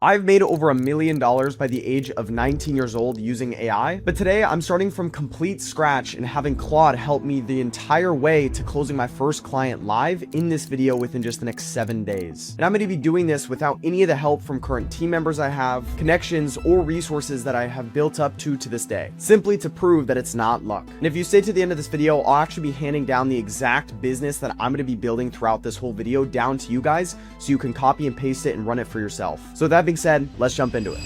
I've made over $1 million by the age of 19 years old using AI, but today I'm starting from complete scratch and having Claude help me the entire way to closing my first client live in this video within just the next 7 days. And I'm going to be doing this without any of the help from current team members I have, connections, or resources that I have built up to this day, simply to prove that it's not luck. And if you stay to the end of this video, I'll actually be handing down the exact business that I'm going to be building throughout this whole video down to you guys so you can copy and paste it and run it for yourself. So that being said, let's jump into it.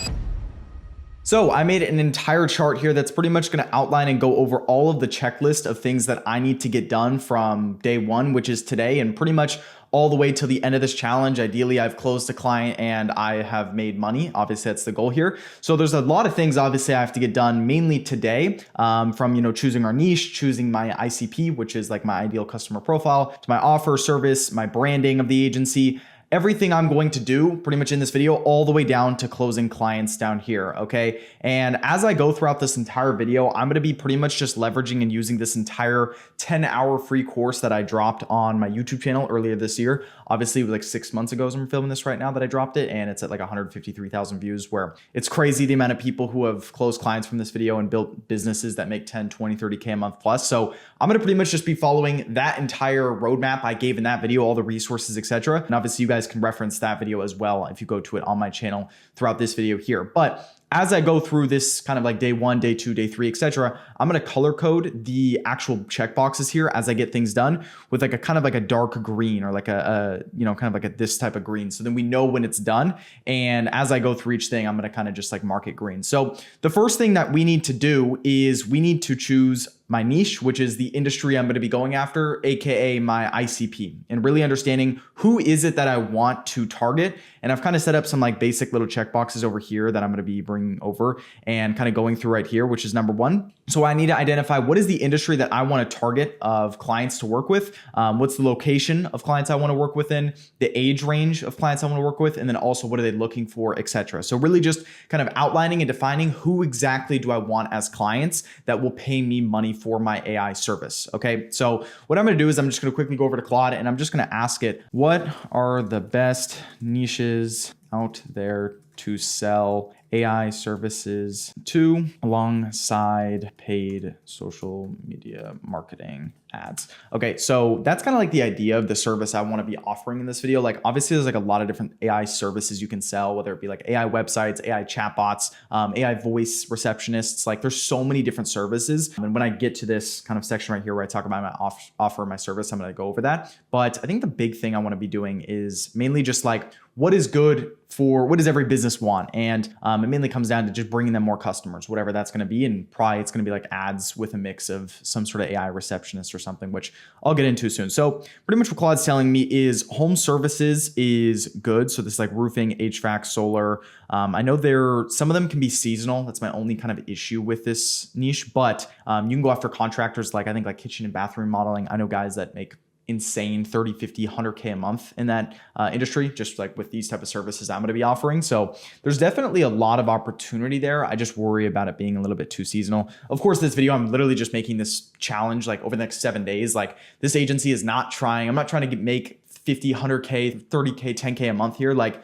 So I made an entire chart here that's pretty much going to outline and go over all of the checklist of things that I need to get done from day one, which is today, and pretty much all the way till the end of this challenge. Ideally, I've closed a client and I have made money. Obviously, that's the goal here. So there's a lot of things, obviously, I have to get done mainly today, from, choosing our niche, choosing my ICP, which is like my ideal customer profile, to my offer, service, my branding of the agency, everything I'm going to do pretty much in this video, all the way down to closing clients down here, okay? And as I go throughout this entire video, I'm gonna be pretty much just leveraging and using this entire 10-hour free course that I dropped on my YouTube channel earlier this year. Obviously, like 6 months ago as I'm filming this right now that I dropped it, and it's at like 153,000 views, where it's crazy the amount of people who have closed clients from this video and built businesses that make 10, 20, 30K a month plus. So I'm gonna pretty much just be following that entire roadmap I gave in that video, all the resources, etc. And obviously you guys can reference that video as well if you go to it on my channel throughout this video here. But as I go through this kind of like day one, day two, day three, etc., I'm going to color code the actual checkboxes here as I get things done with like a kind of like a dark green, or like a kind of like a this type of green. So then we know when it's done. And as I go through each thing, I'm going to kind of just like mark it green. So the first thing that we need to do is we need to choose my niche, which is the industry I'm going to be going after, AKA my ICP, and really understanding who is it that I want to target. And I've kind of set up some like basic little checkboxes over here that I'm going to be bringing over and kind of going through right here, which is number one. So I need to identify what is the industry that I want to target of clients to work with. What's the location of clients I want to work within, the age range of clients I want to work with, and then also what are they looking for, etc. So really just kind of outlining and defining who exactly do I want as clients that will pay me money for my AI service. Okay, so what I'm going to do is I'm just going to quickly go over to Claude and I'm just going to ask it, what are the best niches out there to sell AI services to alongside paid social media marketing ads? Okay, so that's kind of like the idea of the service I want to be offering in this video. Like obviously there's like a lot of different AI services you can sell, whether it be like AI websites, AI chatbots, AI voice receptionists. Like there's so many different services. And when I get to this kind of section right here where I talk about my offer, my service, I'm going to go over that. But I think the big thing I want to be doing is mainly just like, what is good for, what does every business want? And it mainly comes down to just bringing them more customers, whatever that's going to be. And probably it's going to be like ads with a mix of some sort of AI receptionist or something, which I'll get into soon. So pretty much what Claude's telling me is home services is good. So this like roofing, HVAC, solar. I know some of them can be seasonal. That's my only kind of issue with this niche, but you can go after contractors like I think like kitchen and bathroom remodeling. I know guys that make insane 30, 50, 100K a month in that industry, just like with these type of services I'm going to be offering. So there's definitely a lot of opportunity there. I just worry about it being a little bit too seasonal. Of course, this video, I'm literally just making this challenge like over the next 7 days. Like this agency is not trying, I'm not trying to make 50, 100K, 30K, 10K a month here. Like,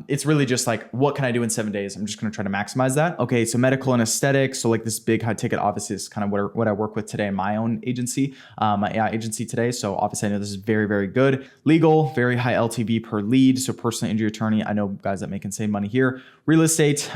it's really just like, what can I do in 7 days? I'm just going to try to maximize that. Okay. So medical and aesthetics. So like this big high ticket obviously is kind of what I work with today in my own agency, my AI agency today. So obviously I know this is very, very good. Legal, very high LTV per lead. So personal injury attorney. I know guys that make insane money here. Real estate.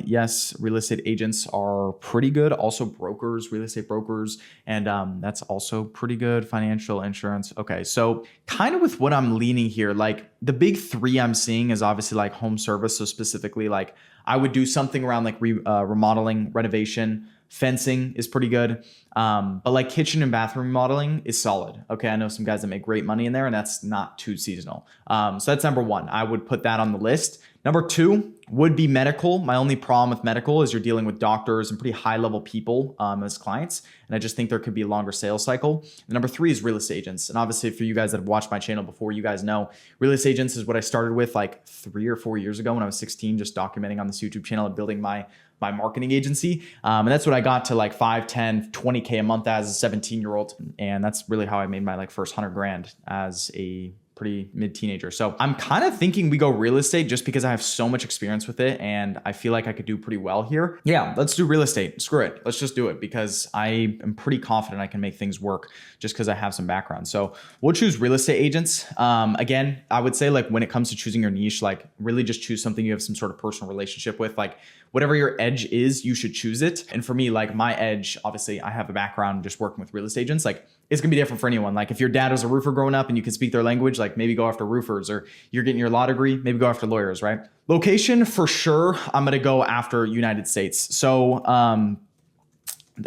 Yes. Real estate agents are pretty good. Also brokers, real estate brokers. And that's also pretty good. Financial, insurance. Okay. So kind of with what I'm leaning here, like the big three I'm seeing is obviously like home service. So specifically, like I would do something around like remodeling, renovation, fencing is pretty good. But like kitchen and bathroom remodeling is solid. Okay. I know some guys that make great money in there and that's not too seasonal. So that's number one. I would put that on the list. Number two would be medical. My only problem with medical is you're dealing with doctors and pretty high level people as clients. And I just think there could be a longer sales cycle. And number three is real estate agents. And obviously for you guys that have watched my channel before, you guys know real estate agents is what I started with like 3 or 4 years ago when I was 16, just documenting on this YouTube channel and building my marketing agency. And that's what I got to like 5, 10, 20K a month as a 17-year-old. And that's really how I made my like first 100 grand as a pretty mid-teenager. So I'm kind of thinking we go real estate just because I have so much experience with it and I feel like I could do pretty well here. Yeah, let's do real estate. Screw it. Let's just do it because I am pretty confident I can make things work just because I have some background. So we'll choose real estate agents. Again, I would say like when it comes to choosing your niche, like really just choose something you have some sort of personal relationship with. Like whatever your edge is, you should choose it. And for me, like my edge, obviously I have a background just working with real estate agents. Like it's gonna be different for anyone. Like if your dad was a roofer growing up and you can speak their language, like maybe go after roofers, or you're getting your law degree, maybe go after lawyers, right? Location for sure, I'm gonna go after United States. So,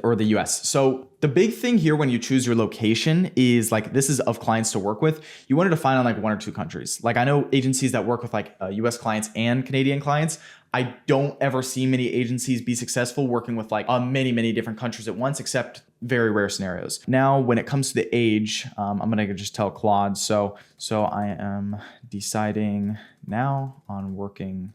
or the US. So the big thing here when you choose your location is like, this is of clients to work with. You wanted to find on like one or two countries. Like I know agencies that work with like US clients and Canadian clients. I don't ever see many agencies be successful working with like many different countries at once, except very rare scenarios. Now, when it comes to the age, I'm gonna just tell Claude. So I am deciding now on working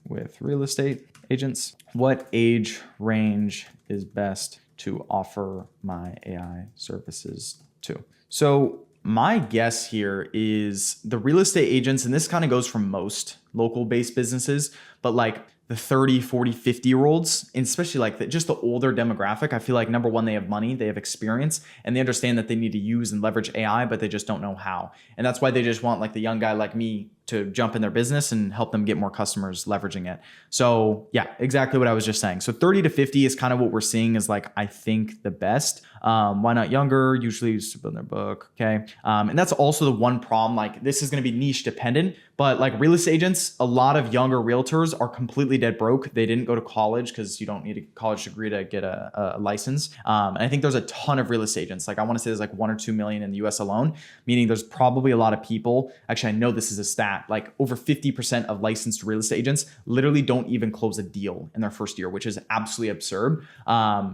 with real estate agents. What age range is best to offer my AI services to? So my guess here is the real estate agents, and this kind of goes from most local based businesses, but like the 30, 40, 50-year-olds, and especially like just the older demographic, I feel like number one, they have money, they have experience, and they understand that they need to use and leverage AI, but they just don't know how. And that's why they just want like the young guy like me to jump in their business and help them get more customers leveraging it. So yeah, exactly what I was just saying. So 30 to 50 is kind of what we're seeing is like, I think the best. Why not younger? Usually used to build their book. Okay. And that's also the one problem. Like this is going to be niche dependent, but like real estate agents, a lot of younger realtors are completely dead broke. They didn't go to college because you don't need a college degree to get a license. And I think there's a ton of real estate agents. Like I want to say there's like 1 or 2 million in the US alone, meaning there's probably a lot of people. Actually, I know this is a stat. Like over 50% of licensed real estate agents literally don't even close a deal in their first year, which is absolutely absurd.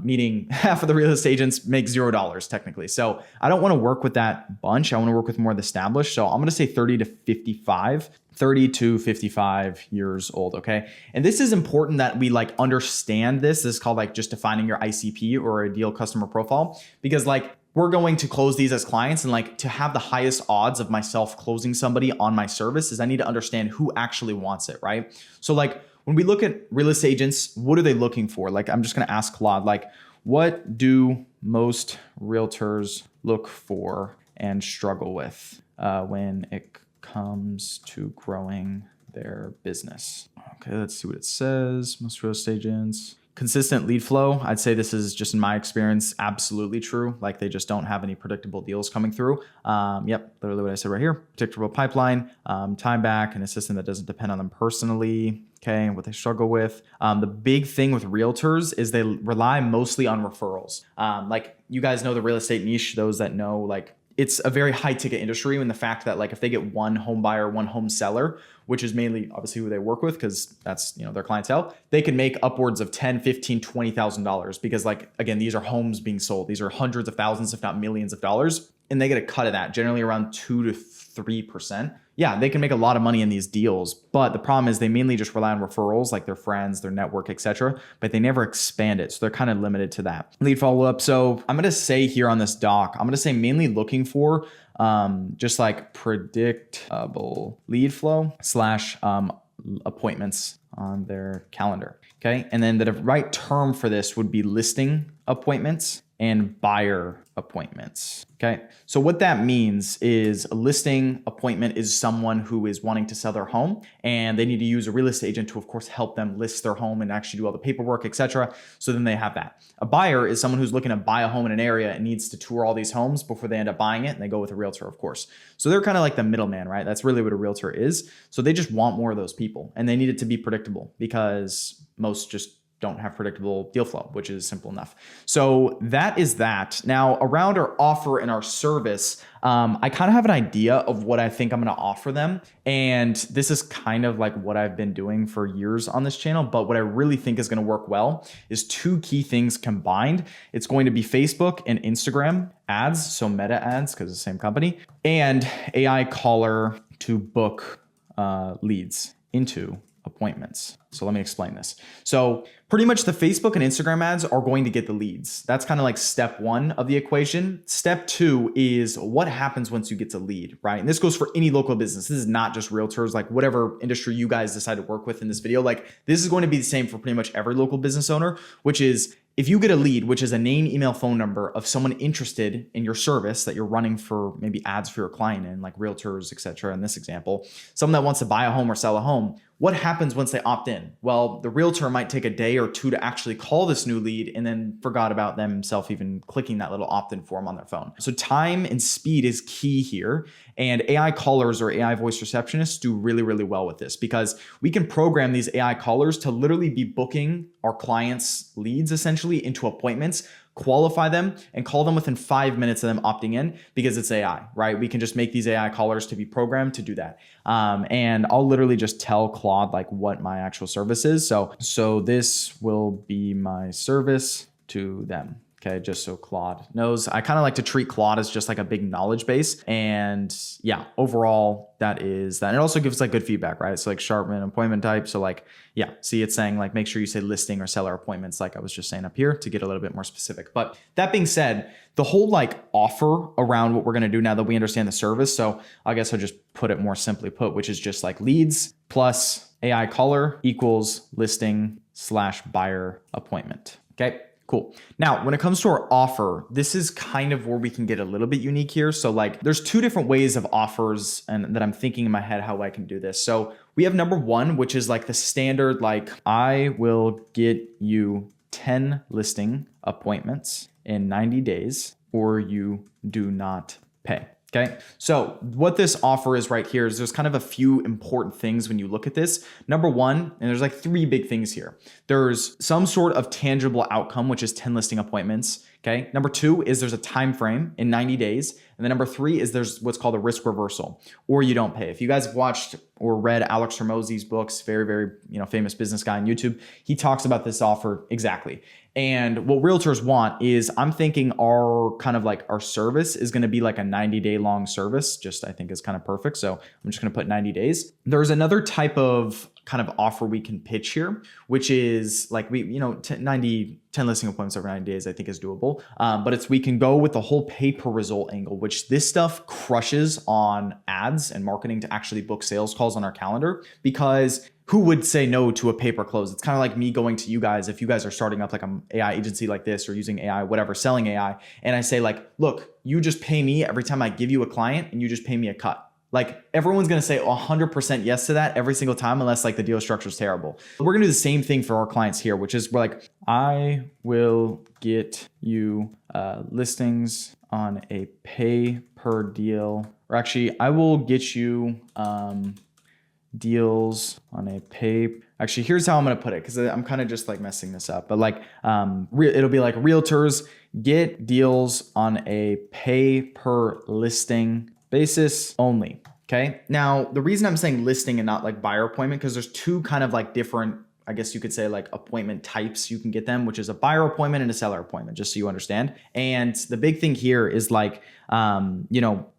Meaning half of the real estate agents make $0 technically. So I don't want to work with that bunch. I want to work with more of the established. So I'm going to say 30 to 55 years old. Okay. And this is important that we like understand this. This is called like just defining your ICP or ideal customer profile, because like we're going to close these as clients, and like to have the highest odds of myself closing somebody on my service is I need to understand who actually wants it. Right. So like when we look at real estate agents, what are they looking for? Like, I'm just going to ask Claude, like, what do most realtors look for and struggle with when it comes to growing their business? Okay, let's see what it says. Most real estate agents. Consistent lead flow. I'd say this is just in my experience, absolutely true. Like they just don't have any predictable deals coming through. Yep, literally what I said right here. Predictable pipeline, time back, and a system that doesn't depend on them personally. Okay, and what they struggle with. The big thing with realtors is they rely mostly on referrals. Like you guys know the real estate niche, those that know, like it's a very high ticket industry, and the fact that like if they get one home buyer, one home seller, which is mainly obviously who they work with because that's, you know, their clientele, they can make upwards of $10, $15, $20,000 because like, again, these are homes being sold. These are hundreds of thousands, if not millions of dollars, and they get a cut of that, generally around 2 to 3%. Yeah, they can make a lot of money in these deals, but the problem is they mainly just rely on referrals, like their friends, their network, etc., but they never expand it. So they're kind of limited to that. Lead follow-up. So I'm going to say here on this doc, I'm going to say mainly looking for just like predictable lead flow / appointments on their calendar. Okay. And then the right term for this would be listing appointments and buyer appointments. Okay. So what that means is a listing appointment is someone who is wanting to sell their home and they need to use a real estate agent to, of course, help them list their home and actually do all the paperwork, etc. So then they have that. A buyer is someone who's looking to buy a home in an area and needs to tour all these homes before they end up buying it, and they go with a realtor, of course. So they're kind of like the middleman, right? That's really what a realtor is. So they just want more of those people, and they need it to be predictable because most just don't have predictable deal flow, which is simple enough. So that is that. Now, around our offer and our service, I kind of have an idea of what I think I'm going to offer them. And this is kind of like what I've been doing for years on this channel. But what I really think is going to work well is two key things combined. It's going to be Facebook and Instagram ads, so Meta ads, because it's the same company, and AI caller to book leads into appointments. So let me explain this. So pretty much the Facebook and Instagram ads are going to get the leads. That's kind of like step one of the equation. Step two is what happens once you get to lead, right? And this goes for any local business. This is not just realtors, like whatever industry you guys decide to work with in this video. Like this is going to be the same for pretty much every local business owner, which is if you get a lead, which is a name, email, phone number of someone interested in your service that you're running for maybe ads for your client in, like realtors, etc. in this example, someone that wants to buy a home or sell a home, what happens once they opt in? Well, the realtor might take a day or two to actually call this new lead and then forgot about themselves even clicking that little opt-in form on their phone. So time and speed is key here. And AI callers or AI voice receptionists do really, really well with this because we can program these AI callers to literally be booking our clients' leads essentially into appointments, qualify them, and call them within 5 minutes of them opting in because it's AI, right? We can just make these AI callers to be programmed to do that. And I'll literally just tell Claude like what my actual service is. So this will be my service to them. Okay, just so Claude knows. I kind of like to treat Claude as just like a big knowledge base. And yeah, overall, that is that. And it also gives like good feedback, right? So like Sharpman appointment type. So like, yeah, see it's saying like, make sure you say listing or seller appointments like I was just saying up here to get a little bit more specific. But that being said, the whole like offer around what we're going to do now that we understand the service. So I guess I'll just put it more simply put, which is just like leads plus AI caller equals listing / buyer appointment. Okay. Cool. Now, when it comes to our offer, this is kind of where we can get a little bit unique here. So like there's two different ways of offers and that I'm thinking in my head how I can do this. So we have number one, which is like the standard, like I will get you 10 listing appointments in 90 days or you do not pay. Okay, so what this offer is right here is there's kind of a few important things when you look at this. Number one, and there's like three big things here. There's some sort of tangible outcome, which is 10 listing appointments. Okay. Number two is there's a time frame in 90 days. And then number three is there's what's called a risk reversal or you don't pay. If you guys have watched or read Alex Hormozi's books, very, very, famous business guy on YouTube, he talks about this offer exactly. And what realtors want is I'm thinking our kind of like our service is going to be like a 90-day long service, just I think is kind of perfect. So I'm just going to put 90 days. There's another type of kind of offer we can pitch here, which is like 10 listing appointments over 90 days, I think is doable. But we can go with the whole pay per result angle, which this stuff crushes on ads and marketing to actually book sales calls on our calendar because who would say no to a pay per close? It's kind of like me going to you guys. If you guys are starting up like an AI agency like this or using AI, whatever, selling AI. And I say like, look, you just pay me every time I give you a client and you just pay me a cut. Like everyone's going to say 100% yes to that every single time, unless like the deal structure is terrible. We're going to do the same thing for our clients here, which is we're like, I will get you listings on a pay per deal, or actually I will get you deals on a pay. Actually, here's how I'm going to put it because I'm kind of just like messing this up, but like it'll be like realtors get deals on a pay per listing basis only. Okay. Now, the reason I'm saying listing and not like buyer appointment, because there's two kind of like different, I guess you could say like appointment types you can get them, which is a buyer appointment and a seller appointment, just so you understand. And the big thing here is like,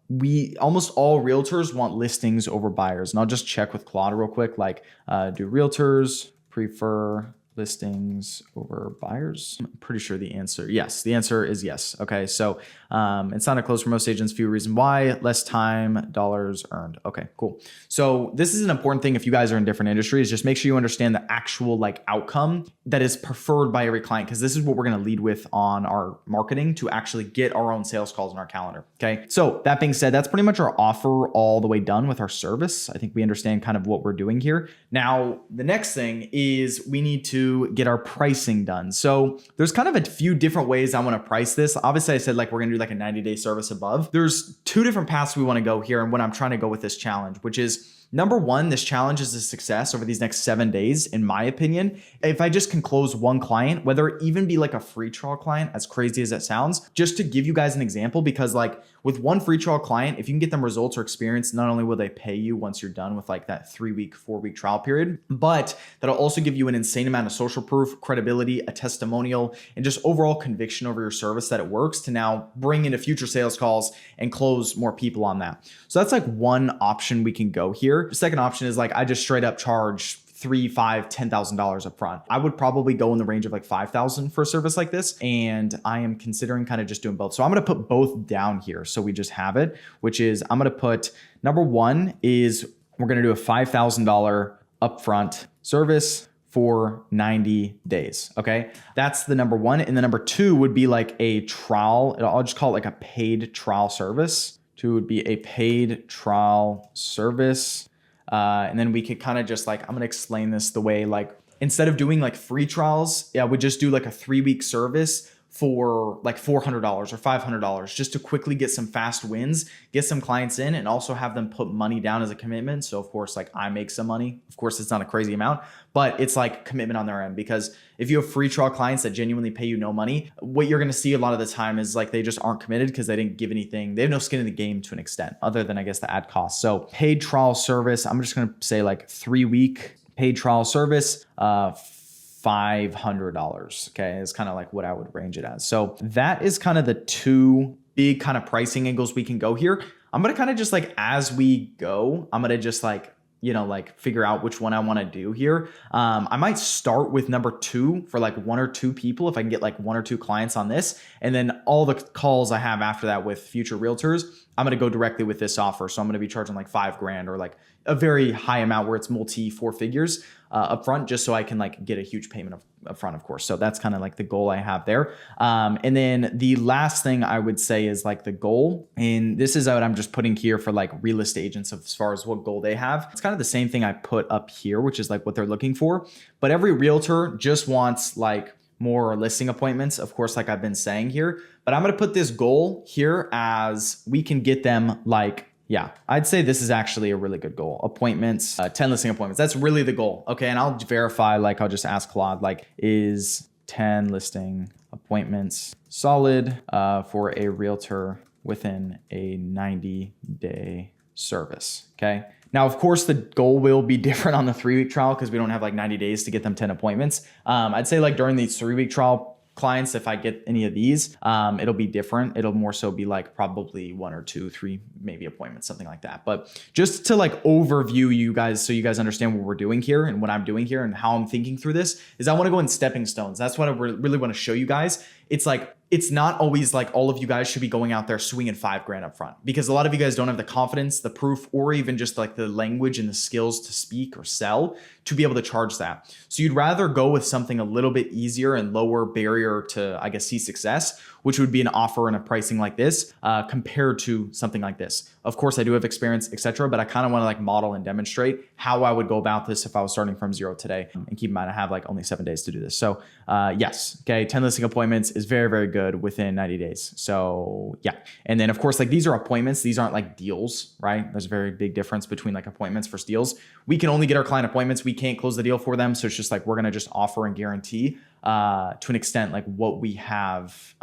we almost all realtors want listings over buyers. And I'll just check with Claude real quick, like do realtors prefer listings over buyers? I'm pretty sure the answer, yes. The answer is yes. Okay, so it's not a close for most agents. Few reason why: less time, dollars earned. Okay, cool. So this is an important thing if you guys are in different industries. Just make sure you understand the actual like outcome that is preferred by every client, because this is what we're going to lead with on our marketing to actually get our own sales calls in our calendar. Okay, so that being said, that's pretty much our offer all the way done with our service. I think we understand kind of what we're doing here. Now, the next thing is we need to get our pricing done. So there's kind of a few different ways I want to price this. Obviously, I said like we're going to do like a 90-day service above. There's two different paths we want to go here and what I'm trying to go with this challenge, which is number one, this challenge is a success over these next 7 days, in my opinion. If I just can close one client, whether it even be like a free trial client, as crazy as that sounds, just to give you guys an example, because like with one free trial client, if you can get them results or experience, not only will they pay you once you're done with like that 3-week, 4-week trial period, but that'll also give you an insane amount of social proof, credibility, a testimonial, and just overall conviction over your service that it works to now bring into future sales calls and close more people on that. So that's like one option we can go here. The second option is like I just straight up charge $3, $5, $10,000 up front. I would probably go in the range of like 5,000 for a service like this. And I am considering kind of just doing both. So I'm going to put both down here. So we just have it, which is I'm going to put number one is we're going to do a $5,000 upfront service for 90 days. Okay. That's the number one. And the number two would be like a trial. I'll just call it like a paid trial service. Two would be a paid trial service. And then we could kind of just like, I'm going to explain this the way, like, instead of doing like free trials, yeah, we just do like a 3-week service for like $400 or $500 just to quickly get some fast wins, get some clients in, and also have them put money down as a commitment. So of course, like I make some money. Of course, it's not a crazy amount, but it's like commitment on their end, because if you have free trial clients that genuinely pay you no money, what you're going to see a lot of the time is like they just aren't committed because they didn't give anything. They have no skin in the game to an extent other than I guess the ad cost. So paid trial service, I'm just going to say like 3-week paid trial service, $500. Okay. It's kind of like what I would range it as. So that is kind of the two big kind of pricing angles we can go here. I'm going to kind of just like, as we go, I'm going to just like, you know, like figure out which one I want to do here. I might start with number two for like 1 or 2 people if I can get like 1 or 2 clients on this. And then all the calls I have after that with future realtors, I'm going to go directly with this offer. So I'm going to be charging like $5,000 or like a very high amount where it's multi 4 figures upfront, just so I can like get a huge payment upfront, of course. So that's kind of like the goal I have there. And then the last thing I would say is like the goal. And this is what I'm just putting here for like real estate agents as far as what goal they have. It's kind of the same thing I put up here, which is like what they're looking for. But every realtor just wants like more listing appointments, of course, like I've been saying here. But I'm going to put this goal here as we can get them like, yeah, I'd say this is actually a really good goal. Appointments, 10 listing appointments. That's really the goal. Okay. And I'll verify, like, I'll just ask Claude, like, is 10 listing appointments solid for a realtor within a 90-day service? Okay. Now, of course, the goal will be different on the 3-week trial because we don't have like 90 days to get them 10 appointments. I'd say like during these 3-week trial clients, if I get any of these, it'll be different. It'll more so be like probably 1 or 2, 3, maybe appointments, something like that. But just to like overview you guys, so you guys understand what we're doing here and what I'm doing here and how I'm thinking through this, is I want to go in stepping stones. That's what I really want to show you guys. It's like, it's not always like all of you guys should be going out there swinging $5,000 up front, because a lot of you guys don't have the confidence, the proof, or even just like the language and the skills to speak or sell to be able to charge that. So you'd rather go with something a little bit easier and lower barrier to, I guess, see success, which would be an offer and a pricing like this compared to something like this. Of course, I do have experience, etc., but I kind of want to like model and demonstrate how I would go about this if I was starting from zero today. And keep in mind, I have like only 7 days to do this. So yes, okay, 10 listing appointments is very, very good within 90 days. So yeah. And then of course, like these are appointments. These aren't like deals, right? There's a very big difference between like appointments versus deals. We can only get our client appointments. We can't close the deal for them. So it's just like, we're going to just offer and guarantee to an extent, like what we have,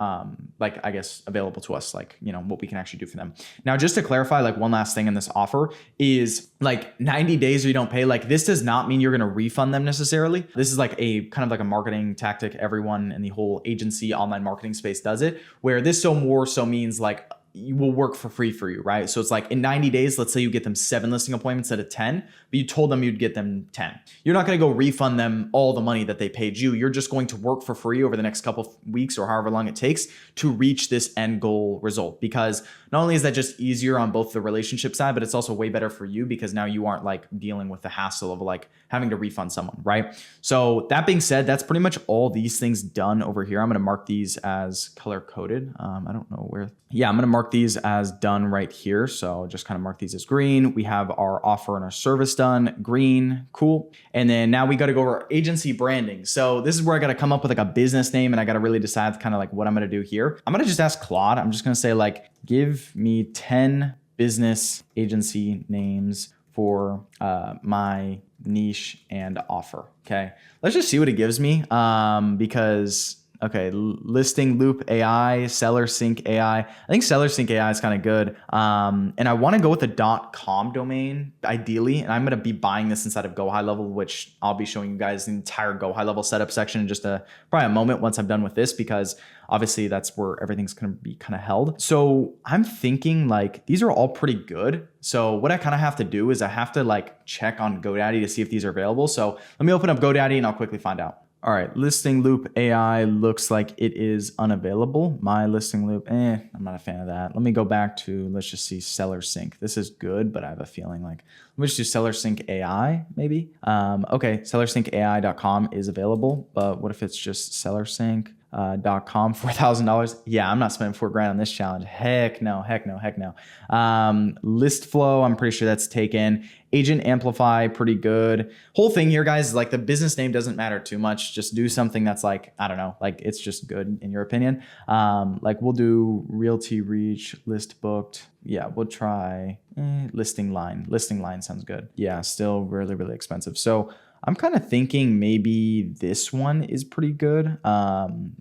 like, I guess, available to us, like, you know, what we can actually do for them. Now, just to clarify, like one last thing in this offer is like 90 days or you don't pay, like this does not mean you're going to refund them necessarily. This is like a kind of like a marketing tactic. Everyone in the whole agency online marketing space does it, where this so more so means like, you will work for free for you, right? So it's like in 90 days, let's say you get them 7 listing appointments instead of 10, but you told them you'd get them 10. You're not going to go refund them all the money that they paid you. You're just going to work for free over the next couple of weeks or however long it takes to reach this end goal result. Because not only is that just easier on both the relationship side, but it's also way better for you because now you aren't like dealing with the hassle of like having to refund someone, right? So that being said, that's pretty much all these things done over here. I'm going to mark these as color coded. I don't know where. Yeah, I'm going to mark these as done right here. So just kind of mark these as green. We have our offer and our service done, green, cool. And then now we got to go over agency branding. So this is where I got to come up with like a business name and I got to really decide kind of like what I'm going to do here. I'm going to just ask Claude. I'm just going to say like, give me 10 business agency names for my niche and offer. Okay. Let's just see what it gives me because Okay, listing loop AI, seller sync AI. I think seller sync AI is kind of good. And I want to go with the .com domain ideally. And I'm going to be buying this inside of GoHighLevel, which I'll be showing you guys the entire GoHighLevel setup section in just probably a moment once I'm done with this, because obviously that's where everything's going to be kind of held. So I'm thinking like these are all pretty good. So what I kind of have to do is I have to like check on GoDaddy to see if these are available. So let me open up GoDaddy and I'll quickly find out. All right, listing loop AI looks like it is unavailable. My listing loop, I'm not a fan of that. Let me go back to, let's just see seller sync. This is good, but I have a feeling like, let me just do seller sync AI maybe. Okay, sellersyncai.com is available, but what if it's just seller sync? .com, $4,000. Yeah, I'm not spending $4,000 on this challenge. Heck no. List flow, I'm pretty sure that's taken. Agent amplify, pretty good. Whole thing here, guys, is like the business name doesn't matter too much. Just do something that's like, I don't know, like it's just good in your opinion. Like we'll do realty reach, list booked. Yeah, we'll try listing line. Listing line sounds good. Yeah, still really, really expensive. So I'm kind of thinking maybe this one is pretty good.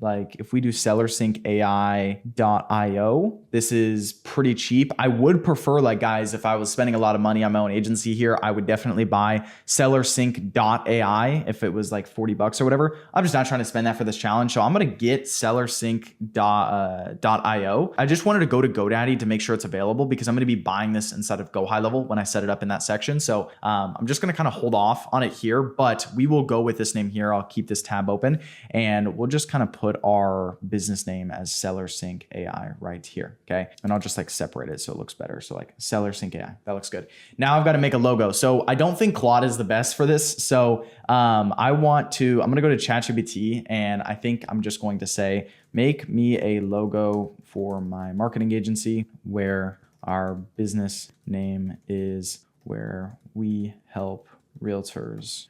Like if we do sellersyncai.io, this is pretty cheap. I would prefer, like guys, if I was spending a lot of money on my own agency here, I would definitely buy sellersync.ai if it was like $40 or whatever. I'm just not trying to spend that for this challenge. So I'm going to get sellersync.io. I just wanted to go to GoDaddy to make sure it's available because I'm going to be buying this inside of GoHighLevel when I set it up in that section. So I'm just going to kind of hold off on it here, but we will go with this name here. I'll keep this tab open and we'll just kind of put our business name as SellerSync AI right here. Okay. And I'll just like separate it so it looks better. So like SellerSync AI, that looks good. Now I've got to make a logo. So I don't think Claude is the best for this. So I'm going to go to ChatGPT and I think I'm just going to say, make me a logo for my marketing agency where our business name is where we help realtors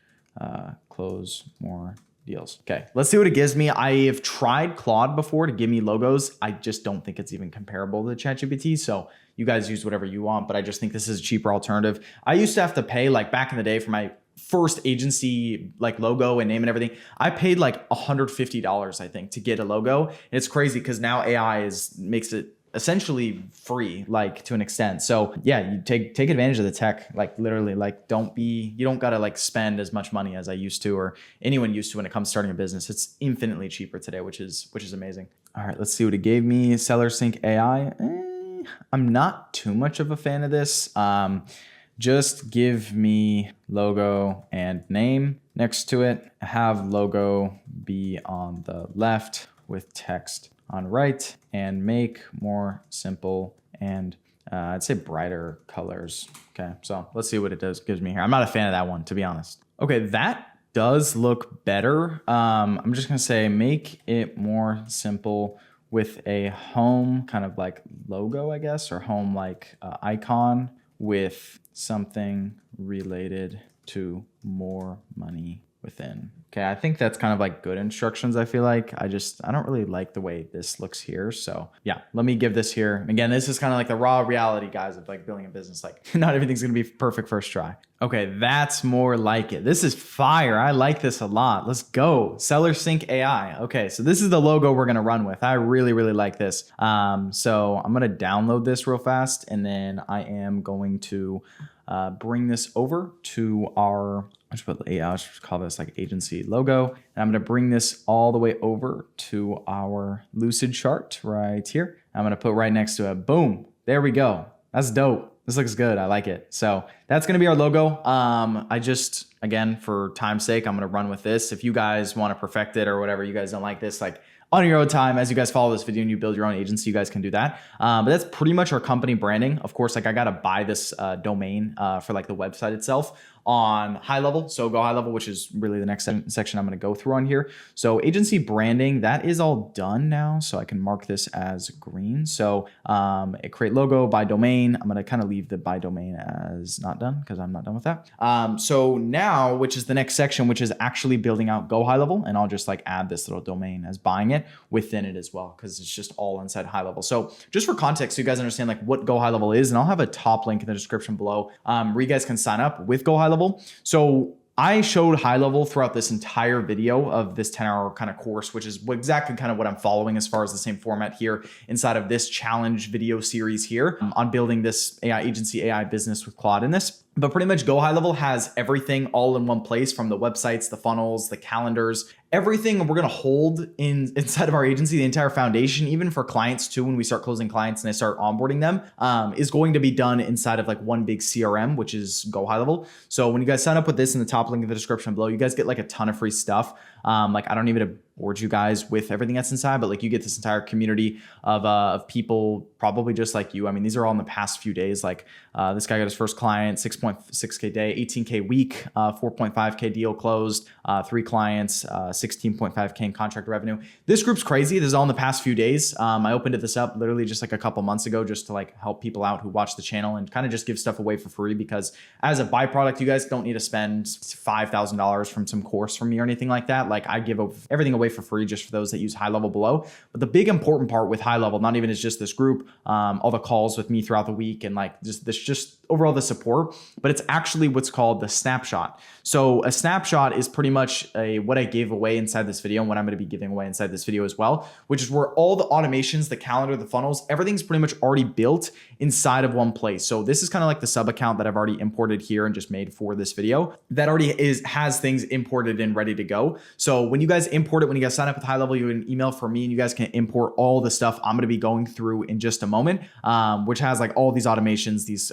close more deals. Okay, let's see what it gives me. I have tried Claude before to give me logos. I just don't think it's even comparable to ChatGPT. So you guys use whatever you want, but I just think this is a cheaper alternative. I used to have to pay, like back in the day for my first agency like logo and name and everything, I paid like $150, I think, to get a logo. And it's crazy because now AI makes it essentially free, like to an extent. So yeah, you take advantage of the tech, like literally, like you don't gotta like spend as much money as I used to or anyone used to when it comes to starting a business. It's infinitely cheaper today, which is amazing. All right, let's see what it gave me. SellerSync AI. I'm not too much of a fan of this. Just give me logo and name next to it. Have logo be on the left with text on right and make more simple and I'd say brighter colors. Okay, so let's see what it gives me here. I'm not a fan of that one, to be honest. Okay, that does look better. I'm just gonna say make it more simple with a home kind of like logo, I guess, or home like icon with something related to more money within. Okay, I think that's kind of like good instructions, I feel like. I don't really like the way this looks here. So yeah, let me give this here. Again, this is kind of like the raw reality, guys, of like building a business. Like not everything's gonna be perfect first try. Okay, that's more like it. This is fire. I like this a lot. Let's go. SellerSync AI. Okay, so this is the logo we're gonna run with. I really, really like this. So I'm gonna download this real fast and then I am going to bring this over to our, I'll just call this like agency logo. And I'm going to bring this all the way over to our Lucid chart right here. I'm going to put right next to it. Boom. There we go. That's dope. This looks good. I like it. So that's going to be our logo. Again, for time's sake, I'm going to run with this. If you guys want to perfect it or whatever, you guys don't like this, like on your own time, as you guys follow this video and you build your own agency, you guys can do that. But that's pretty much our company branding. Of course, like I got to buy this domain for like the website itself on HighLevel. So GoHighLevel, which is really the next section I'm going to go through on here. So agency branding, that is all done now. So I can mark this as green. So create logo by domain. I'm going to kind of leave the by domain as not done because I'm not done with that. So now, which is the next section, which is actually building out GoHighLevel. And I'll just like add this little domain as buying it within it as well, because it's just all inside HighLevel. So just for context, so you guys understand like what GoHighLevel is, and I'll have a top link in the description below where you guys can sign up with GoHighLevel. So I showed high level throughout this entire video of this 10-hour kind of course, which is exactly kind of what I'm following as far as the same format here inside of this challenge video series here on building this AI agency, AI business with Claude in this. But pretty much GoHighLevel has everything all in one place, from the websites, the funnels, the calendars, everything we're going to hold inside of our agency, the entire foundation, even for clients too, when we start closing clients and I start onboarding them, is going to be done inside of like one big CRM, which is GoHighLevel. So when you guys sign up with this in the top link in the description below, you guys get like a ton of free stuff. Like I don't even bored you guys with everything that's inside, but like you get this entire community of people probably just like you. I mean, these are all in the past few days. Like this guy got his first client, 6.6K day, 18K week, 4.5K deal closed, 3 clients, 16.5K in contract revenue. This group's crazy. This is all in the past few days. I opened this up literally just like a couple months ago, just to like help people out who watch the channel and kind of just give stuff away for free, because as a byproduct, you guys don't need to spend $5,000 from some course from me or anything like that. Like I give everything away for free just for those that use high level below. But the big important part with high level, not even is just this group, all the calls with me throughout the week and like just overall the support, but it's actually what's called the snapshot. So a snapshot is pretty much what I gave away inside this video and what I'm going to be giving away inside this video as well, which is where all the automations, the calendar, the funnels, everything's pretty much already built inside of one place. So this is kind of like the sub account that I've already imported here and just made for this video that already has things imported and ready to go. So when you guys import it, when you guys sign up with high level, you get an email from me and you guys can import all the stuff I'm going to be going through in just a moment, which has like all these automations, these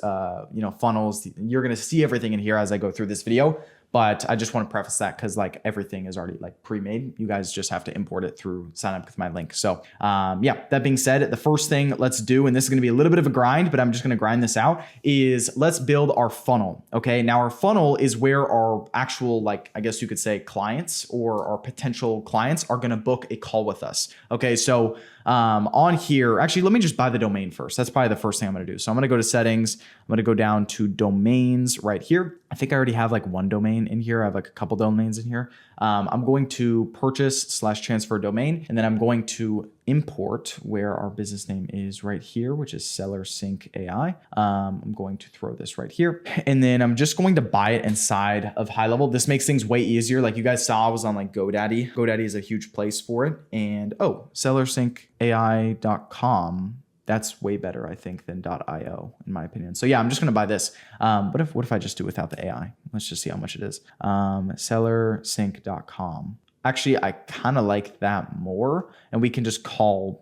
funnels. You're going to see everything in here as I go through this video. But I just want to preface that because like everything is already like pre-made. You guys just have to import it through sign up with my link. So yeah, that being said, the first thing let's do, and this is going to be a little bit of a grind, but I'm just going to grind this out, is let's build our funnel. Okay. Now our funnel is where our actual, like, I guess you could say clients or our potential clients are going to book a call with us. Okay. So on here, actually, let me just buy the domain first. That's probably the first thing I'm going to do. So I'm going to go to settings. I'm going to go down to domains right here. I think I already have like one domain in here. I have like a couple domains in here. I'm going to purchase/transfer domain, and then I'm going to import where our business name is right here, which is Seller Sync AI. I'm going to throw this right here, and then I'm just going to buy it inside of high level. This makes things way easier. Like you guys saw, I was on like GoDaddy. GoDaddy is a huge place for it. And sellersyncai.com. That's way better, I think, than .io in my opinion. So yeah, I'm just going to buy this. What if I just do without the AI? Let's just see how much it is. Sellersync.com. Actually, I kind of like that more, and I could just call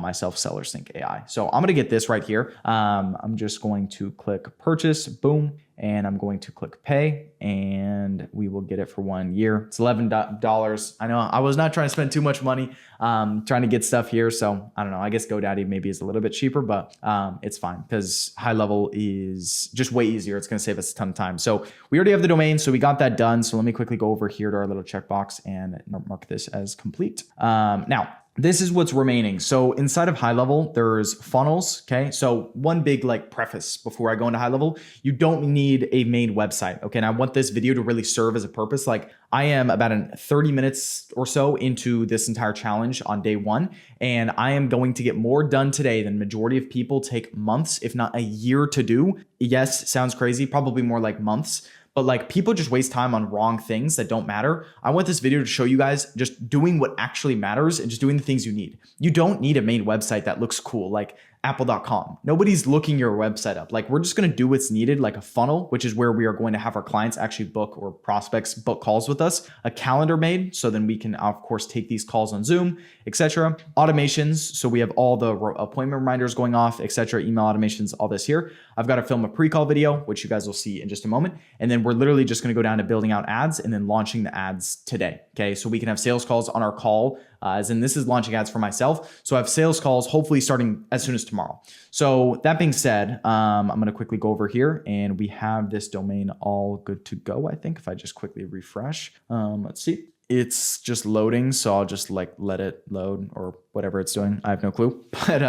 myself Seller Sync AI. So I'm going to get this right here. I'm just going to click purchase, boom, and I'm going to click pay, and we will get it for 1 year. It's $11. I know I was not trying to spend too much money, trying to get stuff here. So I don't know. I guess GoDaddy maybe is a little bit cheaper, but it's fine because high level is just way easier. It's going to save us a ton of time. So we already have the domain, so we got that done. So let me quickly go over here to our little checkbox and mark this as complete. Now, this is what's remaining. So inside of high level, there's funnels. Okay. So one big like preface before I go into high level, you don't need a main website. Okay. And I want this video to really serve as a purpose. Like I am about 30 minutes or so into this entire challenge on day 1. And I am going to get more done today than majority of people take months, if not a year to do. Yes. Sounds crazy. Probably more like months. But like people just waste time on wrong things that don't matter. I want this video to show you guys just doing what actually matters and just doing the things you need. You don't need a main website that looks cool like apple.com. Nobody's looking your website up. Like we're just going to do what's needed, like a funnel, which is where we are going to have our clients actually book, or prospects book calls with us, a calendar made. So then we can of course take these calls on Zoom, etc. Automations. So we have all the appointment reminders going off, etc. Email automations, all this here. I've got to film a pre-call video, which you guys will see in just a moment. And then we're literally just going to go down to building out ads and then launching the ads today. Okay. So we can have sales calls on our call, as in this is launching ads for myself. So I have sales calls hopefully starting as soon as tomorrow. So that being said, I'm going to quickly go over here and we have this domain all good to go. I think if I just quickly refresh, let's see. It's just loading. So I'll just like let it load, or whatever it's doing. I have no clue. But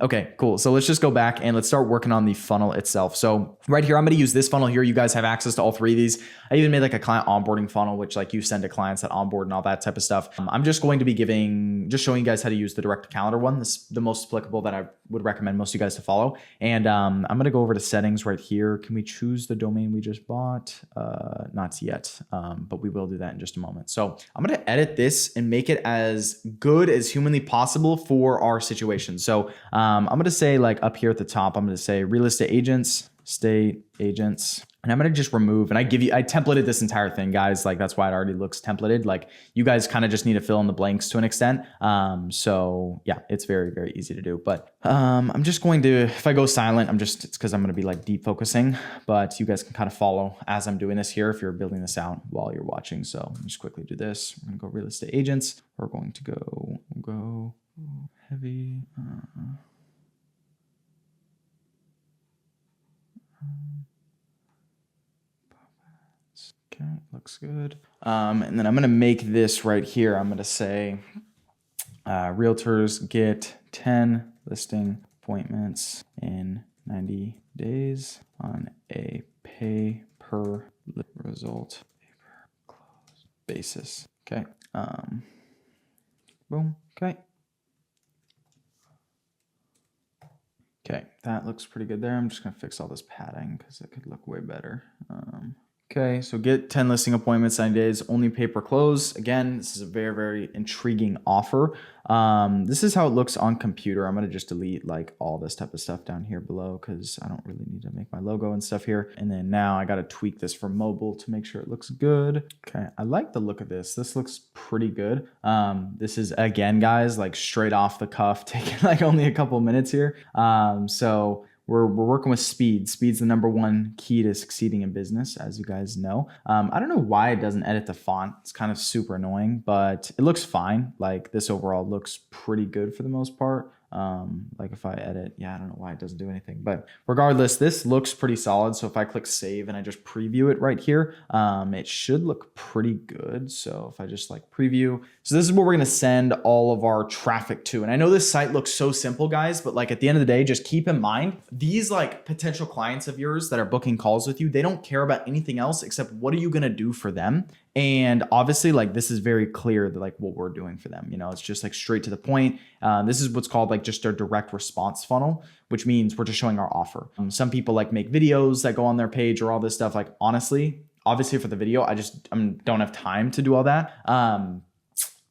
okay, cool. So let's just go back and let's start working on the funnel itself. So right here, I'm going to use this funnel here. You guys have access to all three of these. I even made like a client onboarding funnel, which like you send to clients that onboard and all that type of stuff. I'm just going to be just showing you guys how to use the direct calendar one. This is the most applicable that I would recommend most of you guys to follow. And I'm going to go over to settings right here. Can we choose the domain we just bought? Not yet, but we will do that in just a moment. So I'm going to edit this and make it as good as humanly possible for our situation. So I'm going to say like up here at the top, I'm going to say real estate agents, state agents. And I'm going to just remove, and I templated this entire thing, guys. Like that's why it already looks templated. Like you guys kind of just need to fill in the blanks to an extent. So yeah, it's very, very easy to do. But I'm just going to, if I go silent, it's because I'm going to be like deep focusing, but you guys can kind of follow as I'm doing this here if you're building this out while you're watching. So let me just quickly do this. We're going to go real estate agents. We're going to go heavy. Okay, looks good. And then I'm going to make this right here. I'm going to say realtors get 10 listing appointments in 90 days on a pay per result pay per close basis. Okay. Boom. Okay. Okay, that looks pretty good there. I'm just going to fix all this padding because it could look way better. Okay, so get 10 listing appointments, 90 days, only pay per close. Again, this is a very, very intriguing offer. This is how it looks on computer. I'm going to just delete like all this type of stuff down here below because I don't really need to make my logo and stuff here. And then now I got to tweak this for mobile to make sure it looks good. Okay, I like the look of this. This looks pretty good. This is, again, guys, like straight off the cuff, taking like only a couple minutes here. So we're working with speed. Speed's the number one key to succeeding in business, as you guys know. I don't know why it doesn't edit the font. It's kind of super annoying, but it looks fine. Like this overall looks pretty good for the most part. Like if I edit, yeah, I don't know why it doesn't do anything, but regardless, this looks pretty solid. So if I click save and I just preview it right here, it should look pretty good. So if I just like preview, so this is where we're going to send all of our traffic to. And I know this site looks so simple, guys, but like at the end of the day, just keep in mind, these like potential clients of yours that are booking calls with you, they don't care about anything else except what are you going to do for them? And obviously, like this is very clear that like what we're doing for them, you know, it's just like straight to the point. This is what's called like just our direct response funnel, which means we're just showing our offer. Some people like make videos that go on their page or all this stuff. Like honestly, obviously for the video, I don't have time to do all that.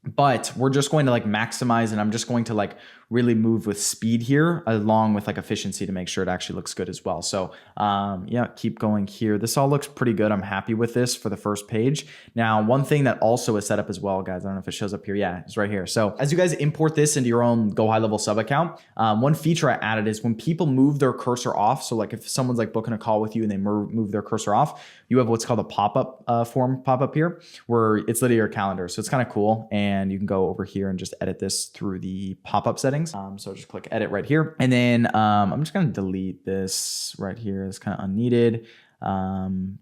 But we're just going to like maximize, and I'm just going to like really move with speed here along with like efficiency to make sure it actually looks good as well. So yeah, keep going here. This all looks pretty good. I'm happy with this for the first page. Now, one thing that also is set up as well, guys, I don't know if it shows up here. Yeah, it's right here. So as you guys import this into your own GoHighLevel sub account, one feature I added is when people move their cursor off. So like if someone's like booking a call with you and they move their cursor off, you have what's called a pop-up form pop-up here where it's literally your calendar. So it's kind of cool. And you can go over here and just edit this through the pop-up settings. So just click edit right here. And then I'm just going to delete this right here. It's kind of unneeded.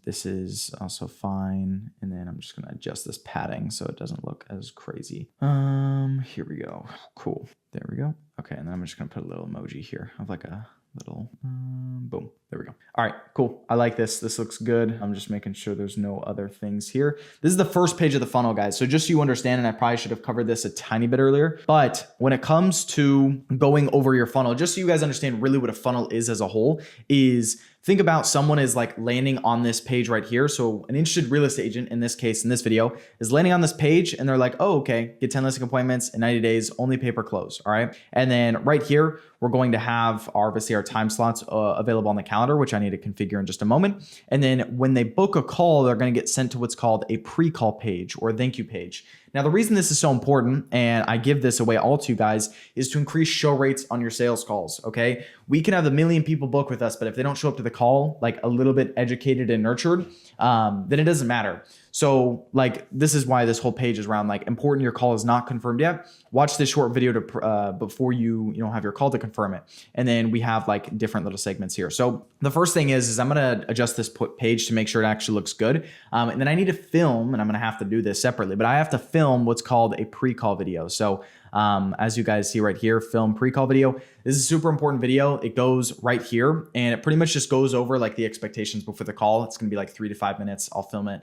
This is also fine. And then I'm just going to adjust this padding so it doesn't look as crazy. Here we go. Cool. There we go. Okay. And then I'm just going to put a little emoji here of like a little, boom. There we go. All right, cool. I like this. This looks good. I'm just making sure there's no other things here. This is the first page of the funnel, guys. So just so you understand, and I probably should have covered this a tiny bit earlier, but when it comes to going over your funnel, just so you guys understand really what a funnel is as a whole, is think about someone is like landing on this page right here. So an interested real estate agent, in this case, in this video, is landing on this page and they're like, oh, okay, get 10 listing appointments in 90 days, only pay per close. All right. And then right here, we're going to have obviously our time slots available on the calendar, which I need to configure in just a moment. And then when they book a call, they're going to get sent to what's called a pre-call page or a thank you page. Now, the reason this is so important, and I give this away all to you guys, is to increase show rates on your sales calls, okay? We can have 1 million people book with us, but if they don't show up to the call, like a little bit educated and nurtured, then it doesn't matter. So like, this is why this whole page is around like important, your call is not confirmed yet. Watch this short video to before you have your call to confirm it. And then we have like different little segments here. So the first thing is I'm going to adjust this page to make sure it actually looks good. And then I need to film, and I'm going to have to do this separately, but I have to film what's called a pre-call video. So as you guys see right here, film pre-call video. This is a super important video. It goes right here, and it pretty much just goes over like the expectations before the call. It's going to be like 3 to 5 minutes. I'll film it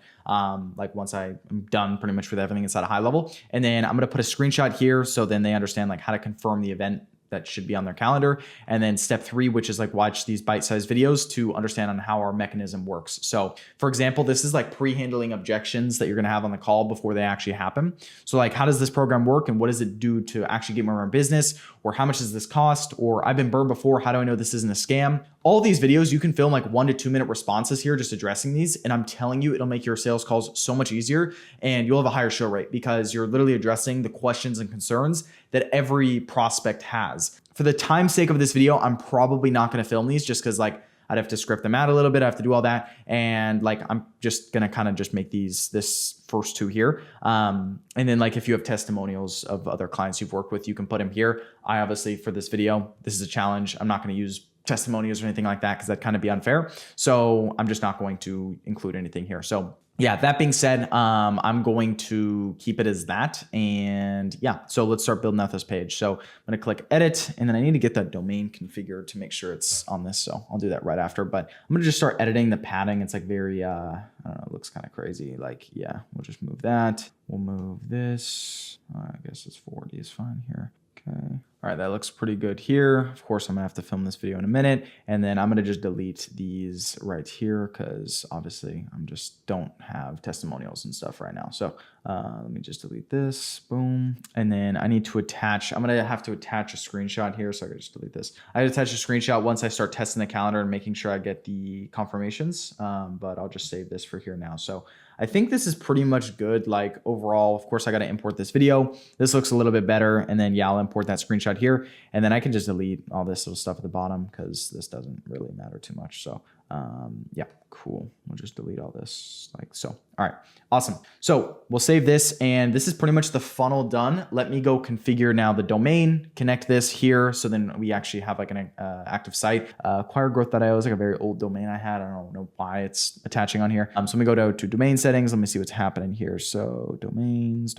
like once I'm done pretty much with everything inside of high level. And then I'm going to put a screenshot here so then they understand like how to confirm the event that should be on their calendar. And then step 3, which is like watch these bite-sized videos to understand on how our mechanism works. So for example, this is like pre-handling objections that you're going to have on the call before they actually happen. So like, how does this program work and what does it do to actually get more business? Or how much does this cost? Or I've been burned before. How do I know this isn't a scam? All these videos, you can film like 1 to 2 minute responses here, just addressing these. And I'm telling you, it'll make your sales calls so much easier and you'll have a higher show rate because you're literally addressing the questions and concerns that every prospect has. For the time's sake of this video, I'm probably not going to film these just because like I'd have to script them out a little bit. I have to do all that. And like, I'm just going to kind of just make this first 2 here. And then like, if you have testimonials of other clients you've worked with, you can put them here. I obviously, for this video, this is a challenge. I'm not going to use testimonials or anything like that because that'd kind of be unfair. So I'm just not going to include anything here. So yeah, that being said, I'm going to keep it as that. And yeah, so let's start building out this page. So I'm going to click edit, and then I need to get that domain configured to make sure it's on this. So I'll do that right after, but I'm going to just start editing the padding. It's like very, I don't know, it looks kind of crazy. Like, yeah, we'll just move that. We'll move this. I guess it's 40 is fine here. Okay. All right, that looks pretty good here. Of course, I'm gonna have to film this video in a minute, and then I'm gonna just delete these right here because obviously I'm just don't have testimonials and stuff right now. So let me just delete this, boom. And then I need to attach, I'm gonna have to attach a screenshot here. So I can just delete this. I attach a screenshot once I start testing the calendar and making sure I get the confirmations, but I'll just save this for here now. So I think this is pretty much good. Like overall, of course, I got to import this video. This looks a little bit better. And then yeah, I'll import that screenshot here. And then I can just delete all this little stuff at the bottom because this doesn't really matter too much. So yeah, cool. We'll just delete all this like so. All right, awesome. So we'll save this, and this is pretty much the funnel done. Let me go configure now the domain, connect this here. So then we actually have like an active site. Acquiregrowth.io is like a very old domain I had. I don't know why it's attaching on here. So let me go to domain settings. Let me see what's happening here. So domains.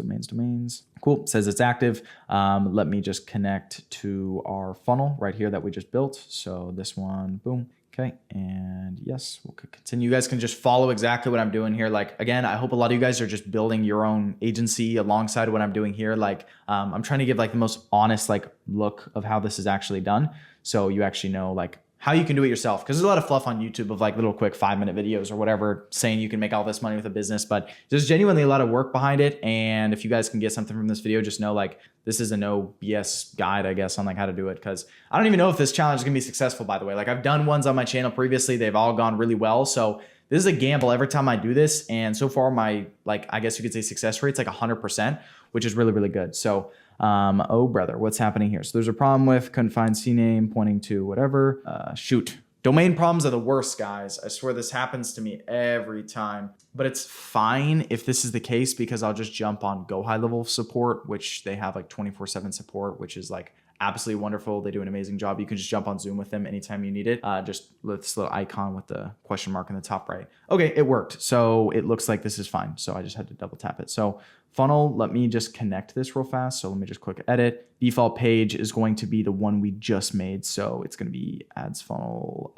Cool, it says it's active. Let me just connect to our funnel right here that we just built. So this one, boom. Okay, and yes, we'll continue. You guys can just follow exactly what I'm doing here. Like, again, I hope a lot of you guys are just building your own agency alongside what I'm doing here. Like, I'm trying to give like the most honest like look of how this is actually done. So you actually know like how you can do it yourself. Because there's a lot of fluff on YouTube of like little quick 5-minute videos or whatever saying you can make all this money with a business, but there's genuinely a lot of work behind it. And if you guys can get something from this video, just know like this is a no BS guide, I guess, on like how to do it. Because I don't even know if this challenge is gonna be successful, by the way. Like I've done ones on my channel previously. They've all gone really well. So this is a gamble every time I do this. And so far my, like, I guess you could say success rate's like 100%, which is really, really good. So oh brother, what's happening here? So there's a problem with couldn't find CNAME pointing to whatever. Shoot. Domain problems are the worst, guys. I swear this happens to me every time. But it's fine if this is the case because I'll just jump on GoHighLevel support, which they have like 24/7 support, which is like absolutely wonderful. They do an amazing job. You can just jump on Zoom with them anytime you need it. Just this little icon with the question mark in the top right. Okay, it worked. So it looks like this is fine. So I just had to double tap it. So funnel, let me just connect this real fast. So let me just click edit. Default page is going to be the one we just made. So it's going to be ads funnel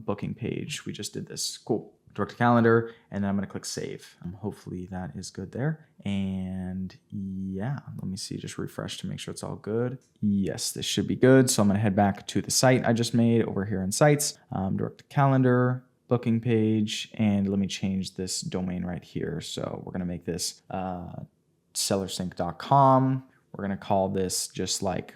booking page. We just did this. Cool. Direct to calendar, and then I'm going to click save. Hopefully that is good there. And yeah, let me see, just refresh to make sure it's all good. Yes, this should be good. So I'm going to head back to the site I just made over here in sites, direct to calendar, booking page, and let me change this domain right here. So we're going to make this sellersync.com. We're going to call this just like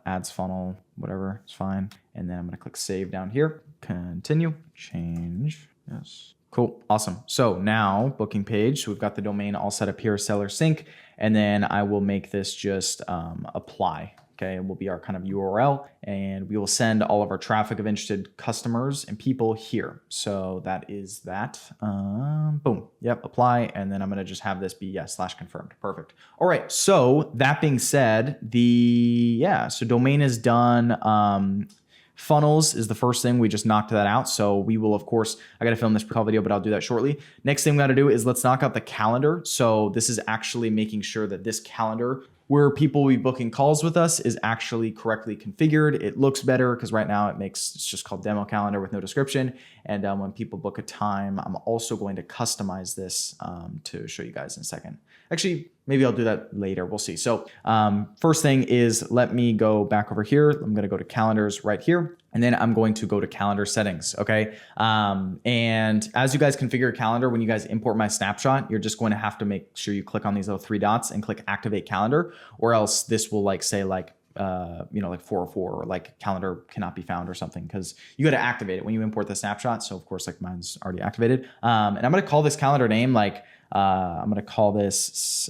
ads funnel, whatever, it's fine. And then I'm going to click save down here, continue, change. Yes. Cool. Awesome. So now booking page. So we've got the domain all set up here, Seller Sync, and then I will make this just apply. Okay, it will be our kind of URL, and we will send all of our traffic of interested customers and people here. So that is that. Boom. Yep. Apply. And then I'm going to just have this be yes / confirmed. Perfect. All right. So that being said, so domain is done. Funnels is the first thing. We just knocked that out. So we will, of course, I got to film this pre-call video, but I'll do that shortly. Next thing we got to do is let's knock out the calendar. So this is actually making sure that this calendar where people will be booking calls with us is actually correctly configured. It looks better because right now it's just called demo calendar with no description. And when people book a time, I'm also going to customize this to show you guys in a second. Actually, maybe I'll do that later. We'll see. So first thing is let me go back over here. I'm going to go to calendars right here. And then I'm going to go to calendar settings. Okay. And as you guys configure a calendar, when you guys import my snapshot, you're just going to have to make sure you click on these little 3 dots and click activate calendar, or else this will say like 404 or like calendar cannot be found or something, because you got to activate it when you import the snapshot. So of course, like mine's already activated. And I'm going to call this calendar name, I'm going to call this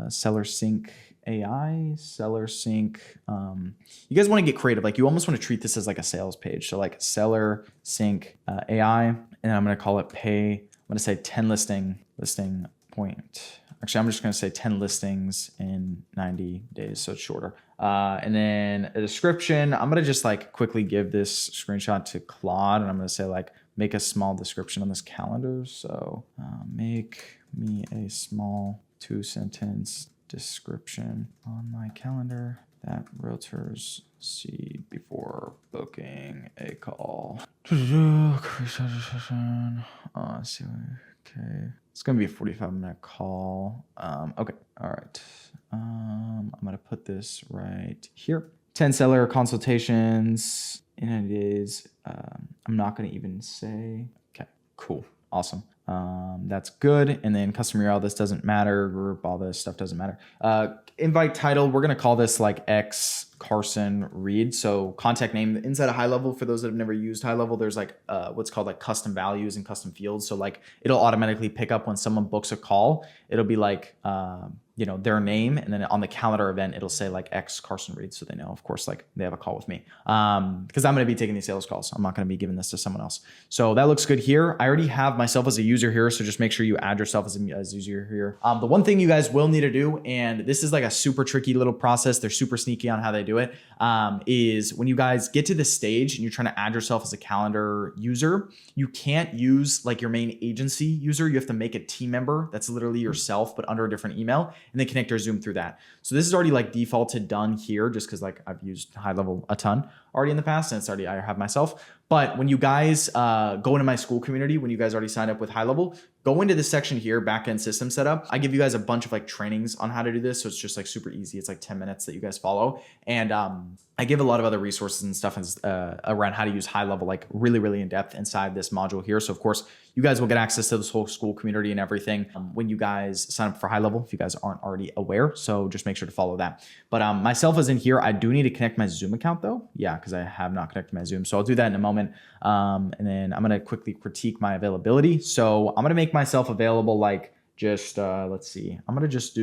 Seller Sync AI, Seller Sync. You guys want to get creative. Like you almost want to treat this as like a sales page. So like Seller Sync AI, and then I'm going to call it pay. I'm going to say 10 listing point. Actually, I'm just going to say 10 listings in 90 days. So it's shorter. And then a description. I'm going to just like quickly give this screenshot to Claude, and I'm going to say like, make a small description on this calendar. So make me a small 2-sentence description on my calendar that realtors see before booking a call. Okay. It's going to be a 45-minute call. Okay. All right. I'm going to put this right here. 10 seller consultations in 90 days. I'm not going to even say. Okay, cool. Awesome. That's good. And then customer URL, this doesn't matter. Group, all this stuff doesn't matter. Invite title, we're going to call this like X Carson Reed. So contact name inside of HighLevel, for those that have never used HighLevel, there's like what's called like custom values and custom fields. So like it'll automatically pick up when someone books a call. It'll be like, their name, and then on the calendar event, it'll say like X Carson Reed. So they know, of course, like they have a call with me because I'm going to be taking these sales calls. I'm not going to be giving this to someone else. So that looks good here. I already have myself as a user here. So just make sure you add yourself as a user here. The one thing you guys will need to do, and this is like a super tricky little process, they're super sneaky on how they do it, is when you guys get to this stage and you're trying to add yourself as a calendar user, you can't use like your main agency user. You have to make a team member that's literally yourself, but under a different email, and then connect or Zoom through that. So this is already like defaulted done here, just because like I've used HighLevel a ton already in the past, and it's already, I have myself. But when you guys go into my school community, when you guys already signed up with HighLevel, go into this section here, backend system setup. I give you guys a bunch of like trainings on how to do this. So it's just like super easy. It's like 10 minutes that you guys follow. And I give a lot of other resources and stuff around how to use HighLevel, like really, really in depth inside this module here. So of course, you guys will get access to this whole school community and everything when you guys sign up for HighLevel, if you guys aren't already aware. So just make sure to follow that. But myself is in here. I do need to connect my Zoom account though. Yeah, because I have not connected my Zoom. So I'll do that in a moment. And then I'm going to quickly critique my availability. So I'm going to make myself available like just, let's see. I'm going to just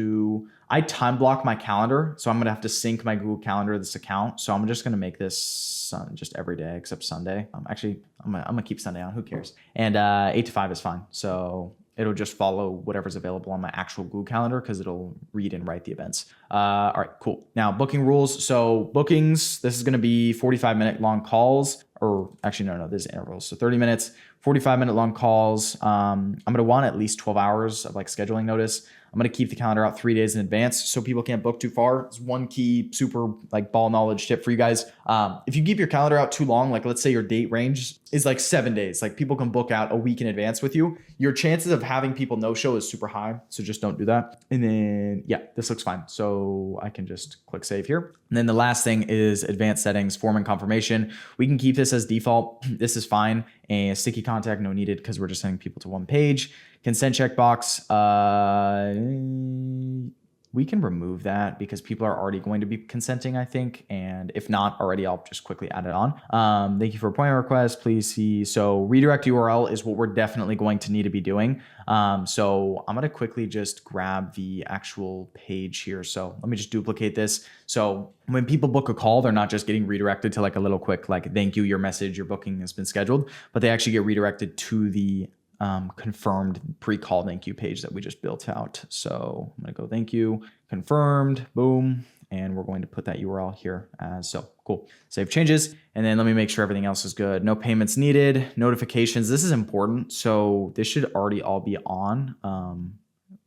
I time block my calendar. So I'm going to have to sync my Google Calendar, this account. So I'm just going to make this just every day except Sunday. Actually, I'm going to keep Sunday on. Who cares? And 8 to 5 is fine. So it'll just follow whatever's available on my actual Google Calendar because it'll read and write the events. All right, cool. Now booking rules. So bookings, this is going to be 45-minute long calls, or actually, no, this is intervals. So 30 minutes, 45-minute long calls. I'm going to want at least 12 hours of like scheduling notice. I'm going to keep the calendar out 3 days in advance so people can't book too far. It's one key super like ball knowledge tip for you guys. If you keep your calendar out too long, like let's say your date range is like 7 days, like people can book out a week in advance with you, your chances of having people no-show is super high. So just don't do that. And then, yeah, this looks fine. So I can just click save here. And then the last thing is advanced settings, form and confirmation. We can keep this as default. This is fine. And sticky contact, no needed because we're just sending people to one page. Consent checkbox. we can remove that because people are already going to be consenting, I think. And if not already, I'll just quickly add it on. Thank you for appointment request. Please see. So redirect URL is what we're definitely going to need to be doing. So I'm going to quickly just grab the actual page here. So let me just duplicate this. So when people book a call, they're not just getting redirected to like a little quick, like, thank you, your message, your booking has been scheduled, but they actually get redirected to the confirmed pre-call thank you page that we just built out. So I'm going to go thank you, confirmed, boom. And we're going to put that URL here as so. Cool. Save changes. And then let me make sure everything else is good. No payments needed. Notifications. This is important. So this should already all be on.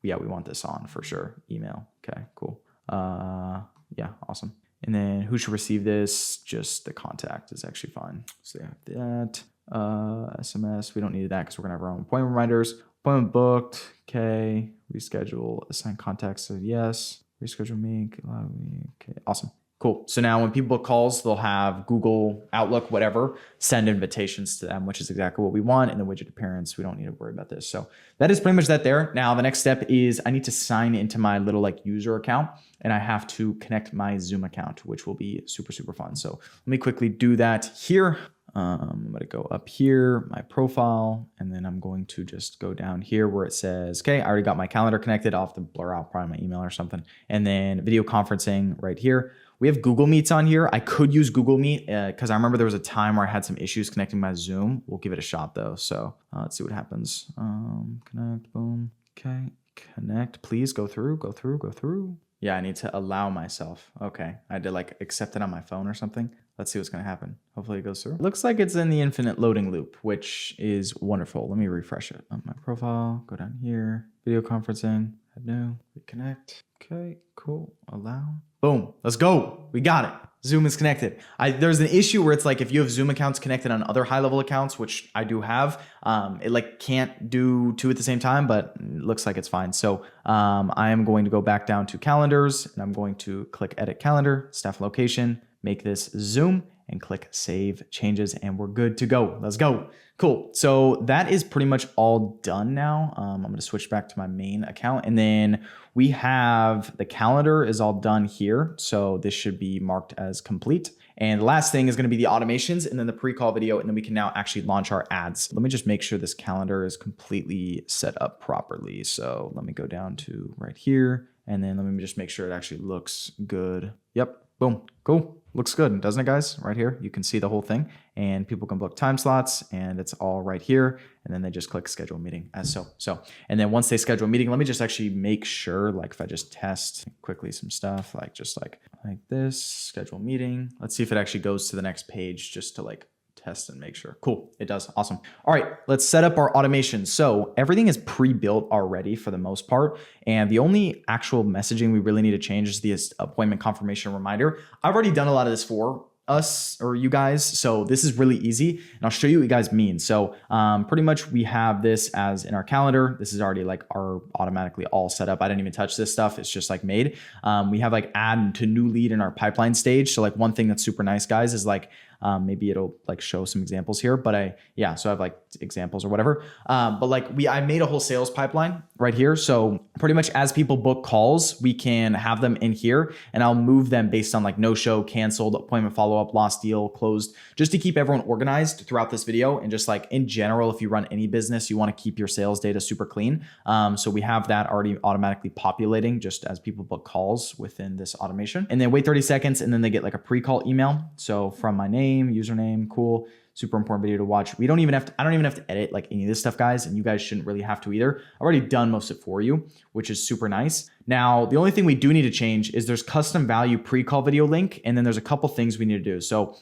Yeah, we want this on for sure. Email. Okay, cool. Yeah, awesome. And then who should receive this? Just the contact is actually fine. So they have that. SMS. We don't need that because we're going to have our own appointment reminders. Appointment booked. Okay. Reschedule. Assign contacts. So yes. Reschedule me. Okay. Awesome. Cool. So now when people book calls, they'll have Google, Outlook, whatever, send invitations to them, which is exactly what we want. And the widget appearance, we don't need to worry about this. So that is pretty much that there. Now, the next step is I need to sign into my little like user account and I have to connect my Zoom account, which will be super, super fun. So let me quickly do that here. I'm going to go up here, my profile, and then I'm going to just go down here where it says, okay, I already got my calendar connected. I'll have to blur out probably my email or something. And then video conferencing right here. We have Google Meets on here. I could use Google Meet because I remember there was a time where I had some issues connecting my Zoom. We'll give it a shot though. So let's see what happens. Connect, boom. Okay, connect. Please go through, go through, go through. Yeah, I need to allow myself. Okay, I had to like accept it on my phone or something. Let's see what's going to happen. Hopefully it goes through. Looks like it's in the infinite loading loop, which is wonderful. Let me refresh it. On my profile, go down here, video conferencing, add new, reconnect. Okay, cool. Allow. Boom. Let's go. We got it. Zoom is connected. There's an issue where it's like if you have Zoom accounts connected on other high-level accounts, which I do have, it like can't do two at the same time, but it looks like it's fine. So I am going to go back down to calendars and I'm going to click edit calendar, staff location, make this Zoom and click save changes and we're good to go. Let's go. Cool. So that is pretty much all done now. I'm going to switch back to my main account and then we have the calendar is all done here. So this should be marked as complete. And the last thing is going to be the automations and then the pre-call video. And then we can now actually launch our ads. Let me just make sure this calendar is completely set up properly. So let me go down to right here and then let me just make sure it actually looks good. Yep. Boom. Cool. Looks good, doesn't it, guys? Right here, you can see the whole thing and people can book time slots and it's all right here. And then they just click schedule meeting as so. And then once they schedule a meeting, let me just actually make sure, like if I just test quickly some stuff, like just like this, schedule meeting. Let's see if it actually goes to the next page just to like test and make sure. Cool. It does. Awesome. All right. Let's set up our automation. So everything is pre-built already for the most part. And the only actual messaging we really need to change is the appointment confirmation reminder. I've already done a lot of this for us or you guys. So this is really easy and I'll show you what you guys mean. So pretty much we have this as in our calendar. This is already like our automatically all set up. I didn't even touch this stuff. It's just like made. We have like add to new lead in our pipeline stage. So like one thing that's super nice, guys, is like maybe it'll like show some examples here, but so I have like examples or whatever. But like I made a whole sales pipeline right here. So pretty much as people book calls, we can have them in here and I'll move them based on like no show, canceled, appointment follow-up, lost deal, closed, just to keep everyone organized throughout this video. And just like in general, if you run any business, you want to keep your sales data super clean. So we have that already automatically populating just as people book calls within this automation. And then wait 30 seconds and then they get like a pre-call email. So from my name, username, cool, super important video to watch. I don't even have to edit like any of this stuff, guys, and you guys shouldn't really have to either. I've already done most of it for you, which is super nice. Now, the only thing we do need to change is there's custom value pre-call video link, and then there's a couple things we need to do. So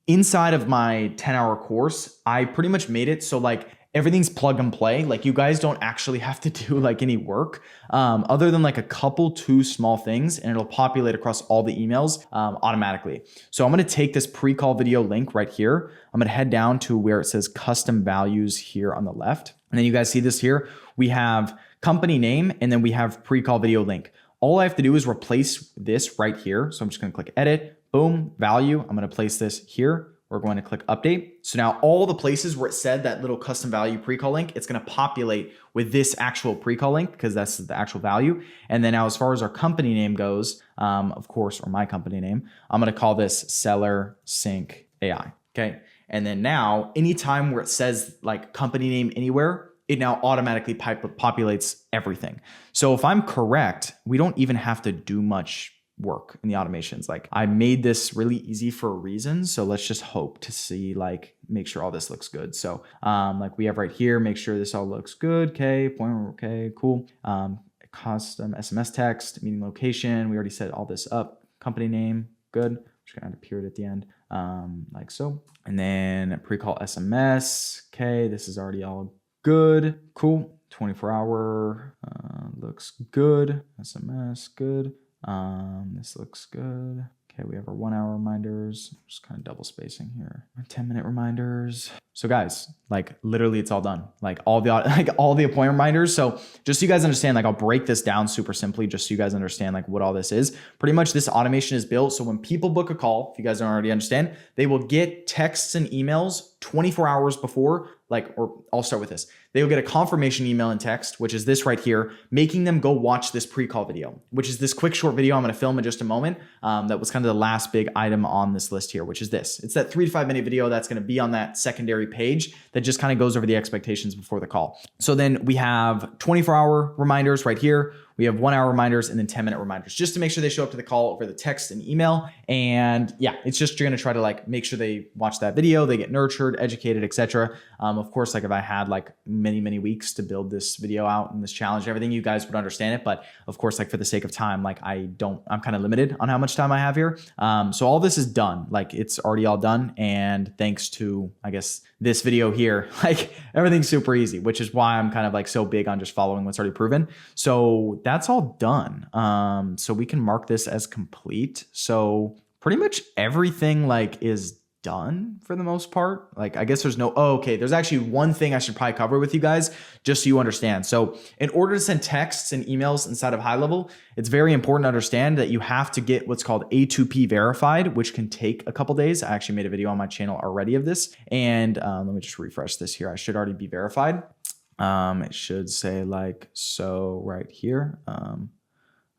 inside of my 10-hour course, I pretty much made it so like everything's plug and play. Like you guys don't actually have to do like any work other than like a couple, two small things, and it'll populate across all the emails automatically. So I'm going to take this pre-call video link right here. I'm going to head down to where it says custom values here on the left. And then you guys see this here. We have company name and then we have pre-call video link. All I have to do is replace this right here. So I'm just going to click edit, boom, value. I'm going to place this here We're going to click update. So now all the places where it said that little custom value pre-call link, it's going to populate with this actual pre-call link because that's the actual value. And then now as far as our company name goes, of course, or my company name, I'm going to call this Seller Sync AI. Okay. And then now anytime where it says like company name anywhere, it now automatically populates everything. So if I'm correct, we don't even have to do much work in the automations. Like I made this really easy for a reason. So let's just hope to see, like, make sure all this looks good. So like we have right here, make sure this all looks good. Okay. Okay, cool. Custom SMS text, meeting location. We already set all this up. Company name, good. Just gonna add a period at the end, like so. And then pre-call SMS. Okay, this is already all good. Cool. 24-hour looks good. SMS, good. This looks good. Okay, we have our 1 hour reminders. Just kind of double spacing here. 10-minute reminders. So guys, like literally it's all done. Like all the appointment reminders. So just so you guys understand, like I'll break this down super simply just so you guys understand like what all this is. Pretty much this automation is built so when people book a call, if you guys don't already understand, they will get texts and emails 24 hours before, or I'll start with this. They will get a confirmation email and text, which is this right here, making them go watch this pre-call video, which is this quick short video I'm going to film in just a moment. That was kind of the last big item on this list here, which is this. It's that 3 to 5 minute video that's going to be on that secondary page that just kind of goes over the expectations before the call. So then we have 24-hour reminders right here. We have 1 hour reminders and then 10-minute reminders just to make sure they show up to the call over the text and email. And yeah, it's just, you're going to try to like make sure they watch that video, they get nurtured, educated, etc. Of course, like if I had like many weeks to build this video out and this challenge and everything, you guys would understand it. But of course, like for the sake of time, like I'm kind of limited on how much time I have here. So all this is done, like it's already all done. And thanks to, I guess, this video here, like everything's super easy, which is why I'm kind of like so big on just following what's already proven. So that's all done. So we can mark this as complete. So pretty much everything like is done for the most part. Like I guess there's there's actually one thing I should probably cover with you guys just so you understand. So in order to send texts and emails inside of HighLevel, it's very important to understand that you have to get what's called A2P verified, which can take a couple days. I actually made a video on my channel already of this. And let me just refresh this here. I should already be verified. It should say like so right here. I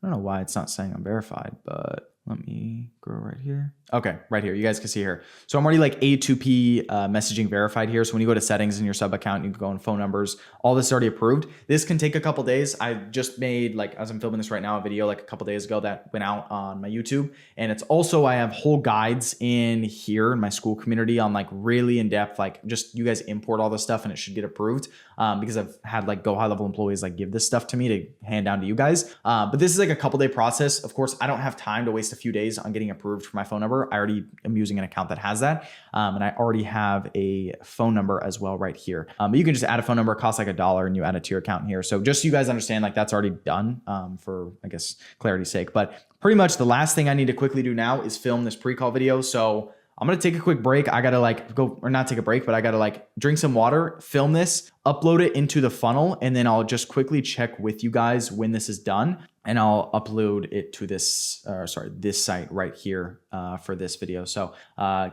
don't know why it's not saying I'm verified, but let me go right here. Okay, right here. You guys can see here. So I'm already like A2P messaging verified here. So when you go to settings in your sub account, you can go in phone numbers. All this is already approved. This can take a couple days. I just made, like, as I'm filming this right now, a video like a couple days ago that went out on my YouTube. And it's also, I have whole guides in here in my school community on like really in depth, like just you guys import all this stuff and it should get approved because I've had like GoHighLevel employees like give this stuff to me to hand down to you guys. But this is like a couple day process. Of course, I don't have time to waste a few days on getting approved for my phone number. I already am using an account that has that. And I already have a phone number as well right here. But you can just add a phone number, it costs like $1 and you add it to your account here. So just so you guys understand, like that's already done for, I guess, clarity's sake. But pretty much the last thing I need to quickly do now is film this pre-call video. So I'm going to take a quick break. I got to like go, or not take a break, but I got to like drink some water, film this, upload it into the funnel, and then I'll just quickly check with you guys when this is done. And I'll upload it to this, this site right here for this video. So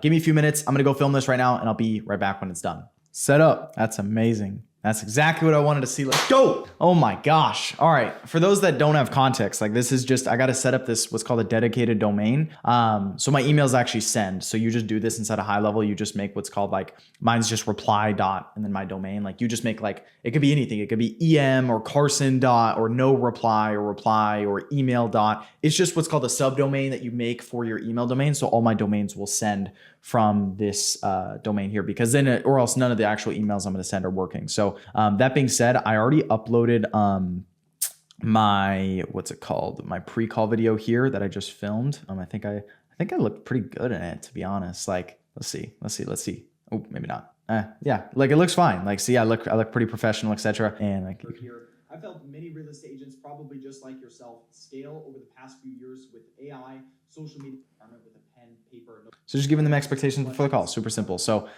give me a few minutes. I'm going to go film this right now and I'll be right back when it's done. Set up. That's amazing. That's exactly what I wanted to see. Let's go. Oh my gosh. All right. For those that don't have context, like this is just, I got to set up this, what's called a dedicated domain. So my emails actually send. So you just do this inside of HighLevel. You just make what's called like, mine's just reply dot and then my domain. Like you just make like, it could be anything. It could be EM or Carson dot or no reply or email dot. It's just what's called a subdomain that you make for your email domain. So all my domains will send from this domain here because then, or else none of the actual emails I'm going to send are working. So that being said, I already uploaded my, my pre-call video here that I just filmed. I think I looked pretty good in it, to be honest. Like, let's see. Oh, maybe not. Yeah, like it looks fine. Like, see, I look pretty professional, etc. And like here, I've helped many real estate agents, probably just like yourself, scale over the past few years with AI, social media, with a pen, paper. So just giving them expectations before the call. Super simple. So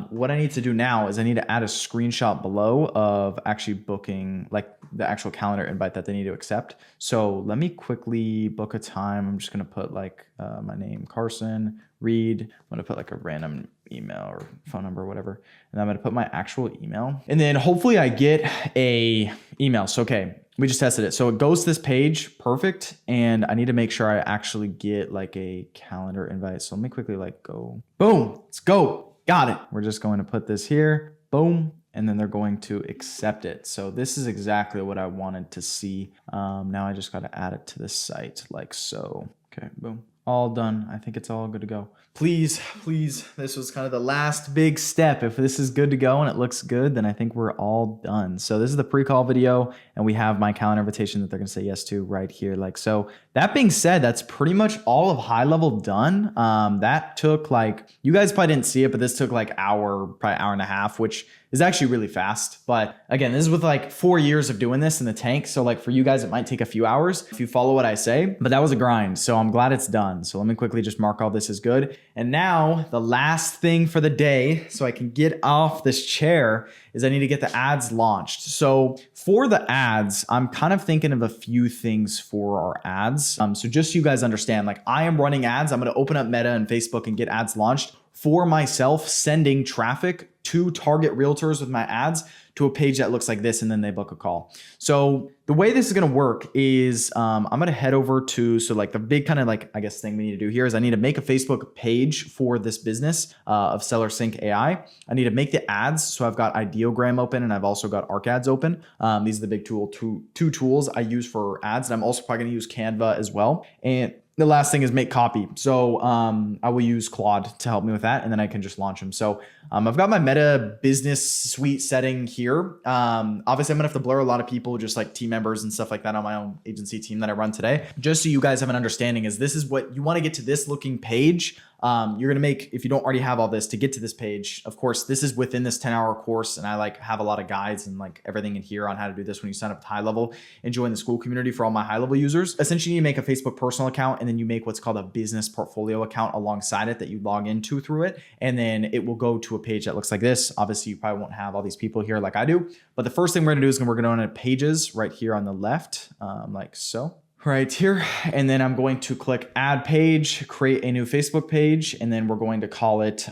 what I need to do now is I need to add a screenshot below of actually booking like the actual calendar invite that they need to accept. So let me quickly book a time. I'm just going to put like my name, Carson. read. I'm going to put like a random email or phone number or whatever. And I'm going to put my actual email. And then hopefully I get a email. So, okay, we just tested it. So it goes to this page, perfect. And I need to make sure I actually get like a calendar invite. So let me quickly like go, boom, let's go. Got it. We're just going to put this here, boom. And then they're going to accept it. So this is exactly what I wanted to see. Now I just got to add it to the site like so. Okay, boom. All done. I think it's all good to go. Please, please. This was kind of the last big step. If this is good to go and it looks good, then I think we're all done. So this is the pre-call video, and we have my calendar invitation that they're going to say yes to right here. Like so. That being said, that's pretty much all of high level done. That took like, you guys probably didn't see it, but this took like probably hour and a half, which is actually really fast. But again, this is with like 4 years of doing this in the tank. So like for you guys, it might take a few hours if you follow what I say, but that was a grind. So I'm glad it's done. So let me quickly just mark all this as good. And now the last thing for the day, so I can get off this chair, is I need to get the ads launched. So for the ads, I'm kind of thinking of a few things for our ads. So just so you guys understand, like I am running ads. I'm going to open up Meta and Facebook and get ads launched for myself, sending traffic to target realtors with my ads to a page that looks like this, and then they book a call. So the way this is going to work is I'm going to head over to, so like the big kind of like, I guess thing we need to do here is I need to make a Facebook page for this business of Seller Sync AI. I need to make the ads. So I've got Ideogram open, and I've also got ArcAds open. These are the big two tools I use for ads. And I'm also probably going to use Canva as well. And the last thing is make copy. So I will use Claude to help me with that, and then I can just launch them. So I've got my Meta business suite setting here. Obviously, I'm gonna have to blur a lot of people, just like team members and stuff like that on my own agency team that I run today. Just so you guys have an understanding, is this is what you wanna get to, this looking page. You're gonna make, if you don't already have all this, to get to this page. Of course, this is within this 10-hour course, and I like have a lot of guides and like everything in here on how to do this when you sign up to high level and join the school community for all my high level users. Essentially, you make a Facebook personal account, and then you make what's called a business portfolio account alongside it that you log into through it, and then it will go to a page that looks like this. Obviously, you probably won't have all these people here like I do, but the first thing we're gonna do is we're gonna go into pages right here on the left, like so. Right here. And then I'm going to click add page, create a new Facebook page, and then we're going to call it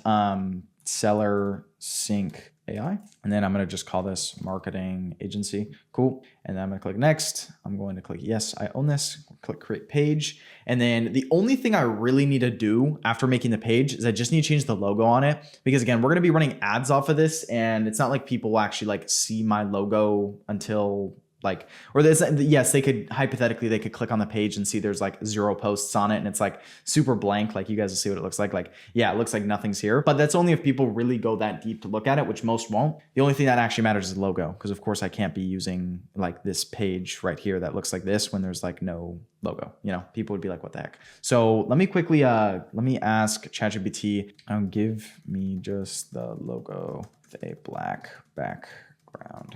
Seller Sync AI. And then I'm going to just call this marketing agency. Cool. And then I'm going to click next. I'm going to click yes, I own this. Click create page. And then the only thing I really need to do after making the page is I just need to change the logo on it, because again, we're going to be running ads off of this, and it's not like people will actually like see my logo until like, or there's, yes, they could hypothetically, they could click on the page and see there's like 0 posts on it, and it's like super blank. Like you guys will see what it looks like. Like, yeah, it looks like nothing's here, but that's only if people really go that deep to look at it, which most won't. The only thing that actually matters is the logo, because of course I can't be using like this page right here that looks like this when there's like no logo. You know, people would be like, what the heck? So let me quickly, let me ask ChatGPT, give me just the logo with a black background.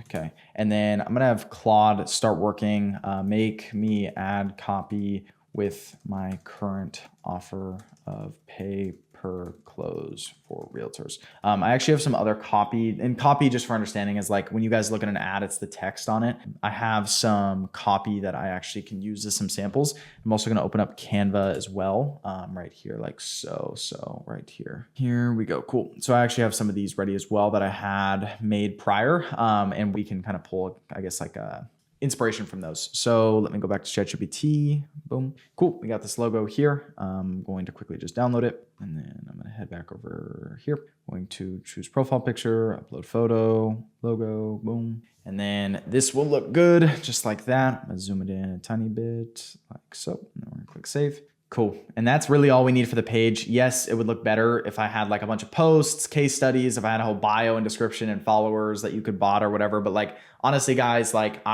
Okay. And then I'm going to have Claude start working, make me add copy with my current offer of pay per close for realtors. I actually have some other copy, and copy, just for understanding, is like when you guys look at an ad, it's the text on it. I have some copy that I actually can use as some samples. I'm also going to open up Canva as well, right here, like so. So right here, here we go. Cool. So I actually have some of these ready as well that I had made prior, and we can kind of pull, I guess, like a inspiration from those. So let me go back to ChatGPT. Boom. Cool. We got this logo here. I'm going to quickly just download it, and then I'm going to head back over here. I'm going to choose profile picture, upload photo, logo, boom. And then this will look good just like that. I'm going to zoom it in a tiny bit like so. And then we're going to click save. Cool. And that's really all we need for the page. Yes, it would look better if I had like a bunch of posts, case studies, if I had a whole bio and description and followers that you could bot or whatever. But like, honestly, guys, like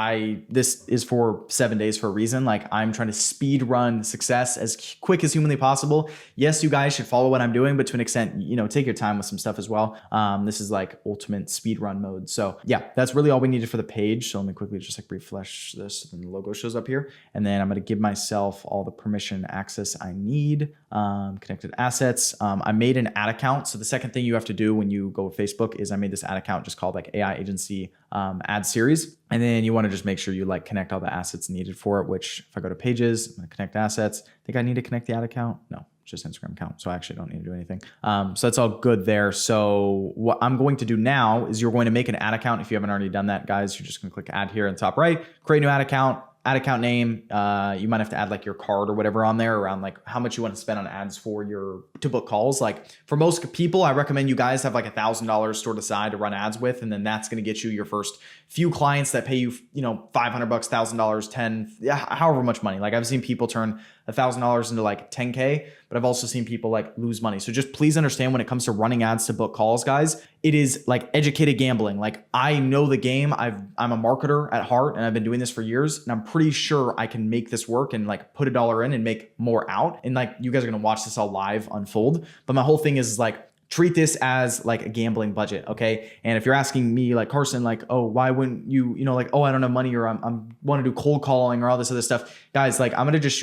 this is for 7 days for a reason. Like I'm trying to speed run success as quick as humanly possible. Yes, you guys should follow what I'm doing, but to an extent, you know, take your time with some stuff as well. This is like ultimate speed run mode. So yeah, that's really all we needed for the page. So let me quickly just like refresh this, and the logo shows up here. And then I'm going to give myself all the permission access I need. Connected assets. I made an ad account. So the second thing you have to do when you go with Facebook is I made this ad account just called like AI agency ad series. And then you want to just make sure you like connect all the assets needed for it, which if I go to pages, I'm going to connect assets. I think I need to connect the ad account. No. just Instagram account. So I actually don't need to do anything. So that's all good there. So what I'm going to do now is you're going to make an ad account. If you haven't already done that, guys, you're just going to click add here in the top right, create a new ad account name. You might have to add like your card or whatever on there around like how much you want to spend on ads for to book calls. Like for most people, I recommend you guys have like $1,000 stored aside to run ads with. And then that's going to get you your first few clients that pay you, $500, $1,000, 10, however much money. Like I've seen people turn $1,000 into like 10K, but I've also seen people like lose money. So just please understand when it comes to running ads to book calls, guys, it is like educated gambling. Like I know the game. I'm a marketer at heart and I've been doing this for years and I'm pretty sure I can make this work and like put $1 in and make more out. And like you guys are going to watch this all live unfold. But my whole thing is like, treat this as like a gambling budget, okay? And if you're asking me like, Carson, like, oh, why wouldn't you, like, oh, I don't have money or I'm want to do cold calling or all this other stuff. Guys, like I'm going to just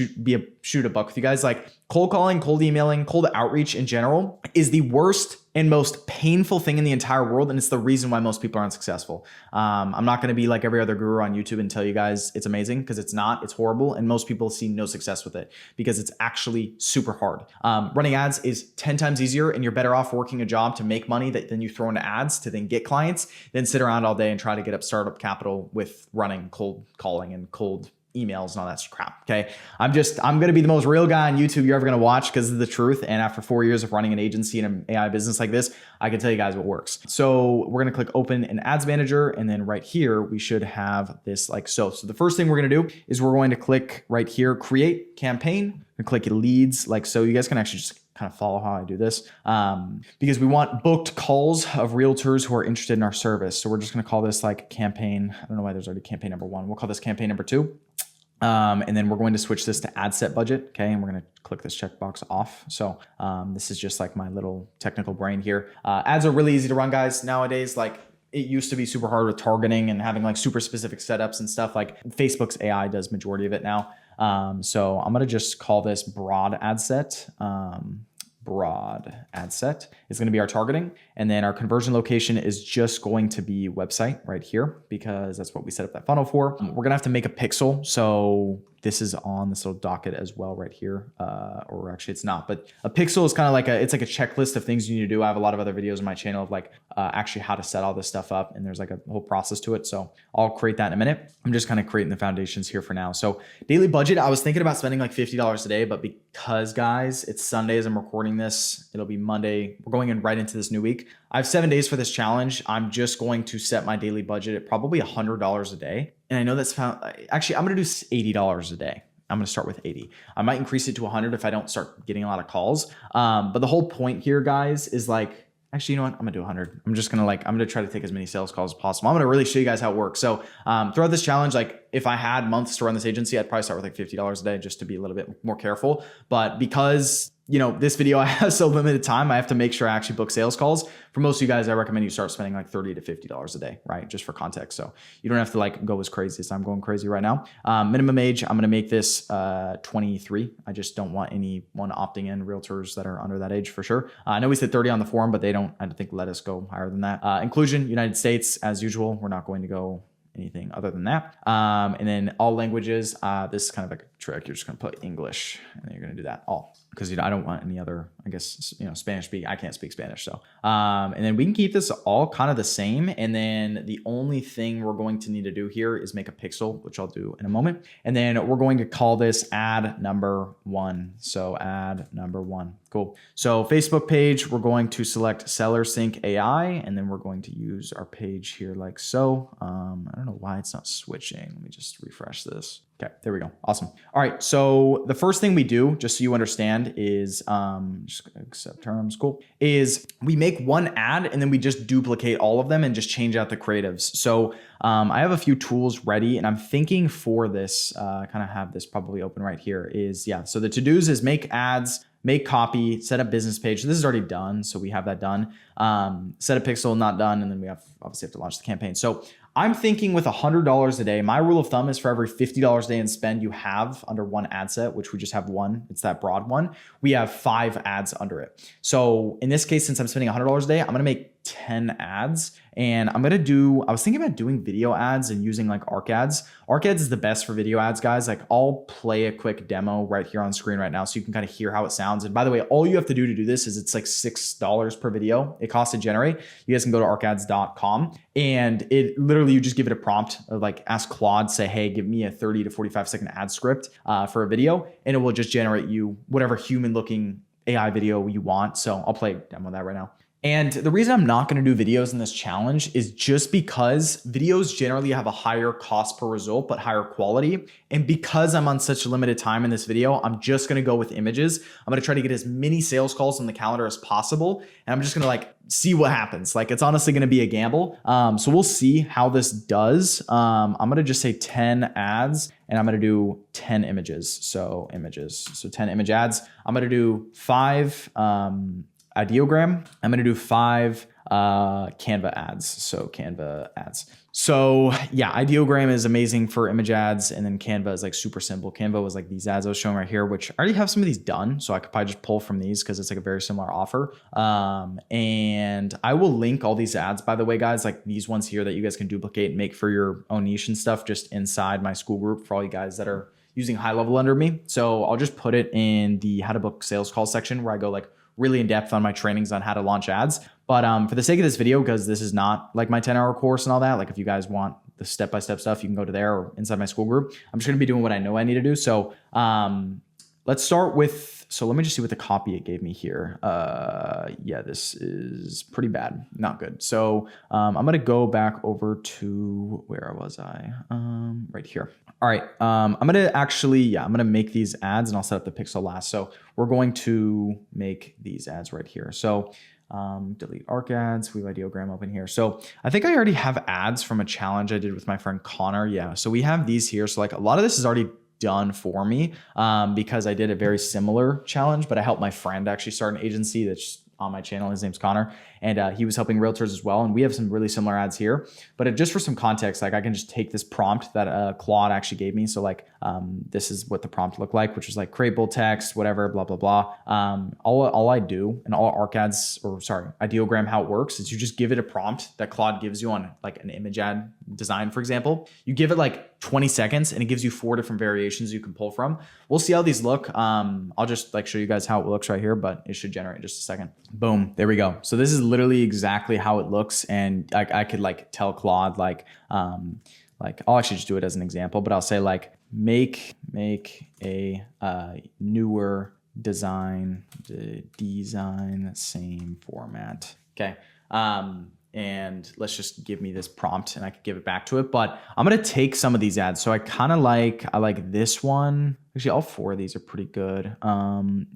shoot a buck with you guys. Like cold calling, cold emailing, cold outreach in general is the worst and most painful thing in the entire world. And it's the reason why most people are unsuccessful. I'm not going to be like every other guru on YouTube and tell you guys it's amazing because it's not, it's horrible. And most people see no success with it because it's actually super hard. Running ads is 10 times easier and you're better off working a job to make money than you throw into ads to then get clients than sit around all day and try to get up startup capital with running cold calling and cold emails and all that crap. Okay. I'm going to be the most real guy on YouTube you're ever going to watch because of the truth. And after 4 years of running an agency and an AI business like this, I can tell you guys what works. So we're going to click open an ads manager. And then right here, we should have this like so. So the first thing we're going to do is we're going to click right here, create campaign and click leads like so. You guys can actually just kind of follow how I do this because we want booked calls of realtors who are interested in our service. So we're just going to call this like campaign. I don't know why there's already campaign number 1. We'll call this campaign number 2. And then we're going to switch this to ad set budget. Okay. And we're going to click this checkbox off. So this is just like my little technical brain here. Ads are really easy to run, guys, nowadays. Like it used to be super hard with targeting and having like super specific setups and stuff. Like Facebook's AI does majority of it now. So I'm going to just call this broad ad set. Broad ad set is going to be our targeting. And then our conversion location is just going to be website right here because that's what we set up that funnel for. We're going to have to make a pixel. So this is on this little docket as well right here. Or actually it's not, but a pixel is kind of like it's like a checklist of things you need to do. I have a lot of other videos on my channel of like actually how to set all this stuff up. And there's like a whole process to it. So I'll create that in a minute. I'm just kind of creating the foundations here for now. So daily budget, I was thinking about spending like $50 a day, but because guys, it's Sunday as I'm recording this, it'll be Monday. We're going in right into this new week. I have 7 days for this challenge. I'm just going to set my daily budget at probably $100 a day. And I know that's actually, I'm going to do $80 a day. I'm going to start with 80. I might increase it to 100 if I don't start getting a lot of calls. But the whole point here, guys, is like, actually, you know what? I'm going to do 100. I'm going to try to take as many sales calls as possible. I'm going to really show you guys how it works. So throughout this challenge, like if I had months to run this agency, I'd probably start with like $50 a day just to be a little bit more careful. But because this video I have so limited time, I have to make sure I actually book sales calls. For most of you guys, I recommend you start spending like $30 to $50 a day, right? Just for context. So you don't have to like go as crazy as I'm going crazy right now. Minimum age, I'm going to make this 23. I just don't want anyone opting in, realtors that are under that age for sure. I know we said 30 on the form, but I don't think let us go higher than that. Inclusion, United States, as usual. We're not going to go anything other than that. And then all languages, this is kind of like a trick. You're just going to put English and then you're going to do that all because I don't want any other, I guess, Spanish speak. I can't speak Spanish. So, and then we can keep this all kind of the same. And then the only thing we're going to need to do here is make a pixel, which I'll do in a moment. And then we're going to call this ad number 1. So ad number 1. Cool. So Facebook page, we're going to select Seller Sync AI, and then we're going to use our page here like so. I don't know why it's not switching. Let me just refresh this. Okay, there we go. Awesome. All right. So the first thing we do, just so you understand, is just accept terms. Cool. Is we make one ad and then we just duplicate all of them and just change out the creatives. So I have a few tools ready, and I'm thinking for this, kind of have this probably open right here. So the to-dos is make ads, make copy, set up business page. This is already done, so we have that done. Set a pixel, not done, and then we obviously have to launch the campaign. So I'm thinking with $100 a day, my rule of thumb is for every $50 a day in spend you have under one ad set, which we just have one, it's that broad one, we have 5 ads under it. So in this case, since I'm spending $100 a day, I'm gonna make 10 ads. And I was thinking about doing video ads and using like ARC ads. ARC ads is the best for video ads, guys. Like I'll play a quick demo right here on screen right now so you can kind of hear how it sounds. And by the way, all you have to do this is it's like $6 per video it costs to generate. You guys can go to arcads.com and it literally, you just give it a prompt of like ask Claude, say, hey, give me a 30 to 45 second ad script for a video, and it will just generate you whatever human looking AI video you want. So I'll play a demo of that right now. And the reason I'm not going to do videos in this challenge is just because videos generally have a higher cost per result, but higher quality. And because I'm on such a limited time in this video, I'm just going to go with images. I'm going to try to get as many sales calls on the calendar as possible. And I'm just going to like see what happens. Like it's honestly going to be a gamble. So we'll see how this does. I'm going to just say 10 ads and I'm going to do 10 images. So 10 image ads. I'm going to do 5, ideogram. I'm going to do 5 Canva ads. So Canva ads. So yeah, ideogram is amazing for image ads. And then Canva is like super simple. Canva was like these ads I was showing right here, which I already have some of these done. So I could probably just pull from these because it's like a very similar offer. And I will link all these ads, by the way, guys, like these ones here that you guys can duplicate and make for your own niche and stuff just inside my school group for all you guys that are using high level under me. So I'll just put it in the how to book sales call section where I go like really in depth on my trainings on how to launch ads. But for the sake of this video, because this is not like my 10-hour course and all that, like if you guys want the step-by-step stuff, you can go to there or inside my school group. I'm just going to be doing what I know I need to do. So let's start with, so let me just see what the copy it gave me here. Yeah, this is pretty bad, not good. So I'm going to go back over to, where was I? Right here. All right, I'm going to make these ads and I'll set up the pixel last. So we're going to make these ads right here. So delete ARC ads, we have ideogram open here. So I think I already have ads from a challenge I did with my friend Connor. Yeah, so we have these here. So like a lot of this is already done for me because I did a very similar challenge, but I helped my friend actually start an agency that's on my channel. His name's Connor, and he was helping realtors as well. And we have some really similar ads here, but just for some context, like I can just take this prompt that Claude actually gave me. So like this is what the prompt looked like, which was like create bold text, whatever, blah, blah, blah. All I do and all ARC ads, ideogram, how it works is you just give it a prompt that Claude gives you on like an image ad design, for example. You give it like 20 seconds and it gives you 4 different variations you can pull from. We'll see how these look. I'll just like show you guys how it looks right here, but it should generate in just a second. Boom, there we go. So this is literally exactly how it looks. And I could like tell Claude like I'll actually just do it as an example, but I'll say like, make a newer design, same format. Okay. And let's just give me this prompt and I could give it back to it. But I'm going to take some of these ads. So I like this one. Actually, all 4 of these are pretty good. And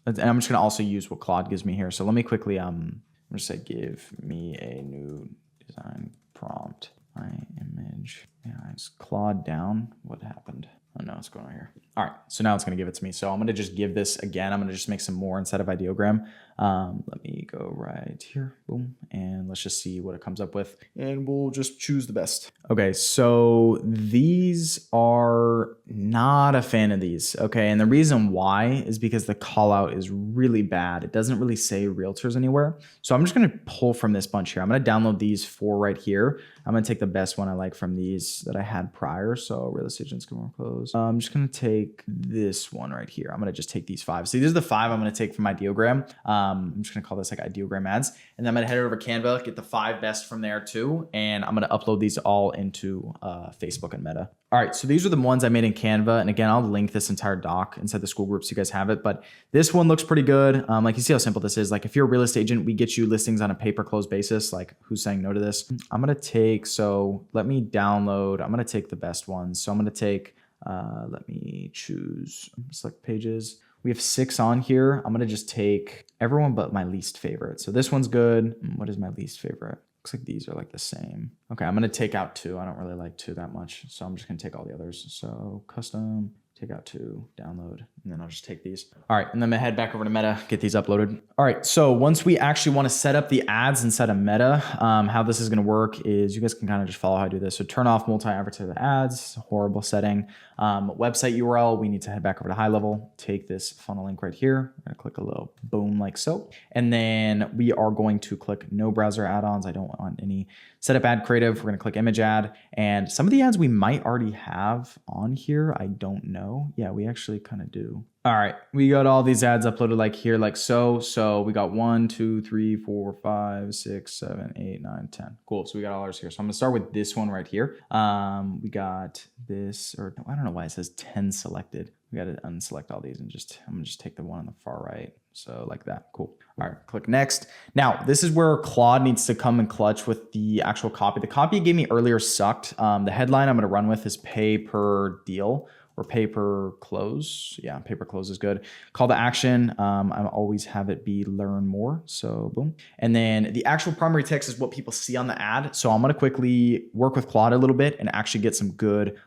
I'm just going to also use what Claude gives me here. So let me quickly, I'm just say, give me a new design prompt. My image. Yeah, it's Claude down. What happened? Oh no, what's going on here? All right, so now it's going to give it to me. So I'm going to just give this again. I'm going to just make some more instead of ideogram. Let me go right here. Boom. And let's just see what it comes up with. And we'll just choose the best. Okay, so these are not a fan of these. Okay, and the reason why is because the call out is really bad. It doesn't really say realtors anywhere. So I'm just going to pull from this bunch here. I'm going to download these 4 right here. I'm going to take the best one I like from these that I had prior. So real estate agents can more close. I'm just going to take this one right here. I'm going to just take these 5. So these are the 5 I'm going to take from ideogram. I'm just going to call this like ideogram ads. And then I'm going to head over to Canva, get the 5 best from there too. And I'm going to upload these all into Facebook and Meta. All right, so these are the ones I made in Canva. And again, I'll link this entire doc inside the school group so you guys have it. But this one looks pretty good. Like you see how simple this is. Like if you're a real estate agent, we get you listings on a pay-per-close basis. Like who's saying no to this? I'm going to take, so let me download. I'm going to take the best ones. So I'm going to take, let me choose, select pages. We have 6 on here. I'm going to just take everyone but my least favorite. So this one's good. What is my least favorite? Looks like these are like the same. Okay, I'm going to take out 2. I don't really like 2 that much. So I'm just going to take all the others. So custom, take out to download, and then I'll just take these. All right, and then I'm gonna head back over to Meta, get these uploaded. All right, so once we actually wanna set up the ads inside of Meta, how this is gonna work is you guys can kind of just follow how I do this. So turn off multi-advertiser ads, horrible setting. Website URL, we need to head back over to HighLevel, take this funnel link right here. I'm gonna click a little boom like so. And then we are going to click no browser add-ons. I don't want any setup ad creative. We're gonna click image ad. And some of the ads we might already have on here. I don't know. Yeah, we actually kind of do. All right, we got all these ads uploaded like here, like so. So we got 1, 2, 3, 4, 5, 6, 7, 8, 9, 10. Cool, so we got all ours here. So I'm gonna start with this one right here. We got this, or I don't know why it says 10 selected. We got to unselect all these and I'm gonna just take the one on the far right. So like that, cool. All right, click next. Now, this is where Claude needs to come and clutch with the actual copy. The copy it gave me earlier sucked. The headline I'm gonna run with is pay per deal. Or pay per close. Yeah, pay per close is good. Call to action, I always have it be learn more. So boom. And then the actual primary text is what people see on the ad. So I'm gonna quickly work with Claude a little bit and actually get some good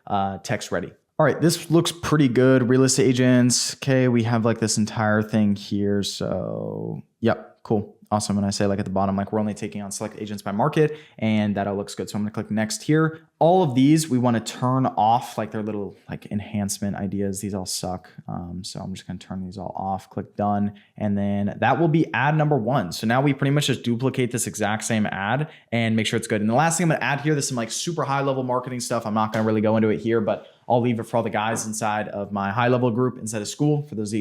text ready. All right, this looks pretty good. Real estate agents. Okay, we have like this entire thing here. So yep, cool. Awesome. And I say like at the bottom, like we're only taking on select agents by market, and that all looks good. So I'm gonna click next here. All of these we want to turn off, like their little like enhancement ideas. These all suck. So I'm just gonna turn these all off, click done. And then that will be ad number 1. So now we pretty much just duplicate this exact same ad and make sure it's good. And the last thing I'm gonna add here, this is some like super high level marketing stuff. I'm not gonna really go into it here, but I'll leave it for all the guys inside of my HighLevel group inside of school. For those of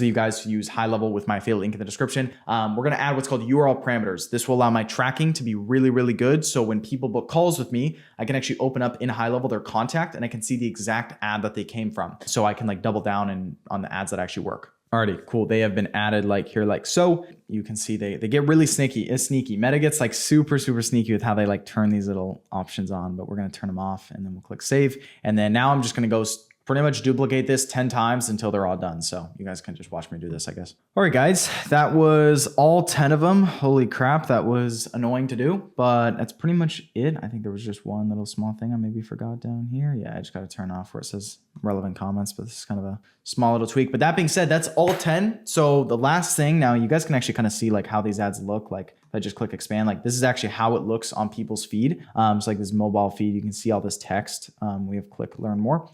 you guys who use HighLevel with my affiliate link in the description, we're gonna add what's called URL parameters. This will allow my tracking to be really, really good. So when people book calls with me, I can actually open up in HighLevel their contact and I can see the exact ad that they came from. So I can like double down on the ads that actually work. Alrighty, cool. They have been added like here, like so. You can see they get really sneaky. Meta gets like super, super sneaky with how they like turn these little options on, but we're gonna turn them off and then we'll click save. And then now I'm just gonna go pretty much duplicate this 10 times until they're all done. So you guys can just watch me do this, I guess. All right, guys, that was all 10 of them. Holy crap, that was annoying to do, but that's pretty much it. I think there was just one little small thing I maybe forgot down here. Yeah, I just got to turn off where it says relevant comments, but this is kind of a small little tweak. But that being said, that's all 10. So the last thing, now you guys can actually kind of see like how these ads look like. If I just click expand, like this is actually how it looks on people's feed. It's like this mobile feed. You can see all this text. We have click learn more.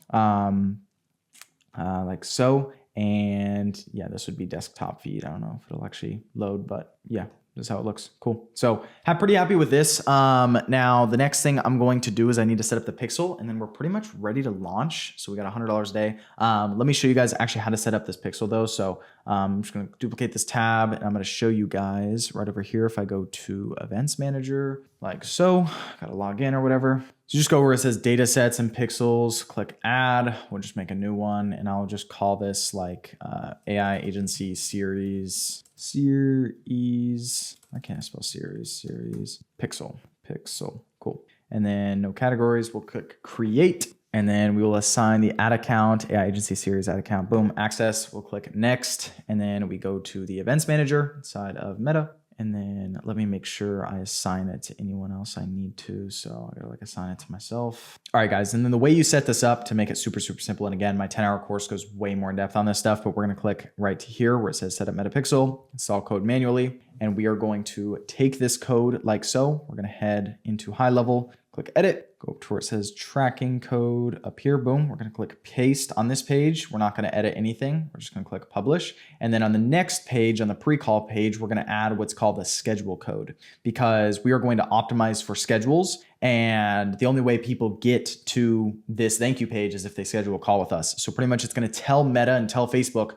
Like so, and yeah, this would be desktop feed. I don't know if it'll actually load, but yeah, this is how it looks. Cool. So I'm pretty happy with this. Now the next thing I'm going to do is I need to set up the pixel, and then we're pretty much ready to launch. So we got $100 a day. Let me show you guys actually how to set up this pixel though. So I'm just going to duplicate this tab and I'm going to show you guys right over here. If I go to events manager, like so, got to log in or whatever. So just go where it says data sets and pixels, click add. We'll just make a new one and I'll just call this like AI agency series. I can't spell series, pixel, cool. And then no categories, we'll click create. And then we will assign the ad account, AI agency series ad account, boom, access. We'll click next. And then we go to the events manager inside of Meta. And then let me make sure I assign it to anyone else I need to. So I gotta like assign it to myself. All right, guys. And then the way you set this up to make it super, super simple. And again, my 10-hour course goes way more in depth on this stuff, but we're gonna click right to here where it says set up Metapixel, install code manually. And we are going to take this code like so. We're gonna head into HighLevel, click edit, go up to where it says tracking code up here, boom. We're gonna click paste on this page. We're not gonna edit anything. We're just gonna click publish. And then on the next page, on the pre-call page, we're gonna add what's called the schedule code because we are going to optimize for schedules. And the only way people get to this thank you page is if they schedule a call with us. So pretty much it's gonna tell Meta and tell Facebook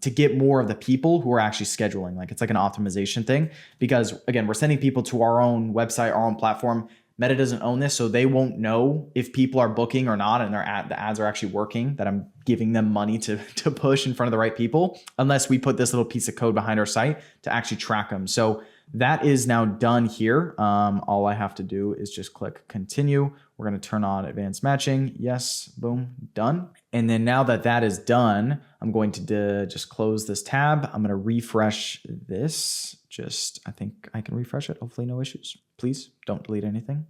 to get more of the people who are actually scheduling. Like it's like an optimization thing because again, we're sending people to our own website, our own platform. Meta doesn't own this, so they won't know if people are booking or not and the ads are actually working, that I'm giving them money to push in front of the right people, unless we put this little piece of code behind our site to actually track them. So that is now done here. All I have to do is just click continue. We're going to turn on advanced matching. Yes, boom, done. And then now that that is done, I'm going to just close this tab. I'm going to refresh this. I think I can refresh it. Hopefully no issues. Please don't delete anything.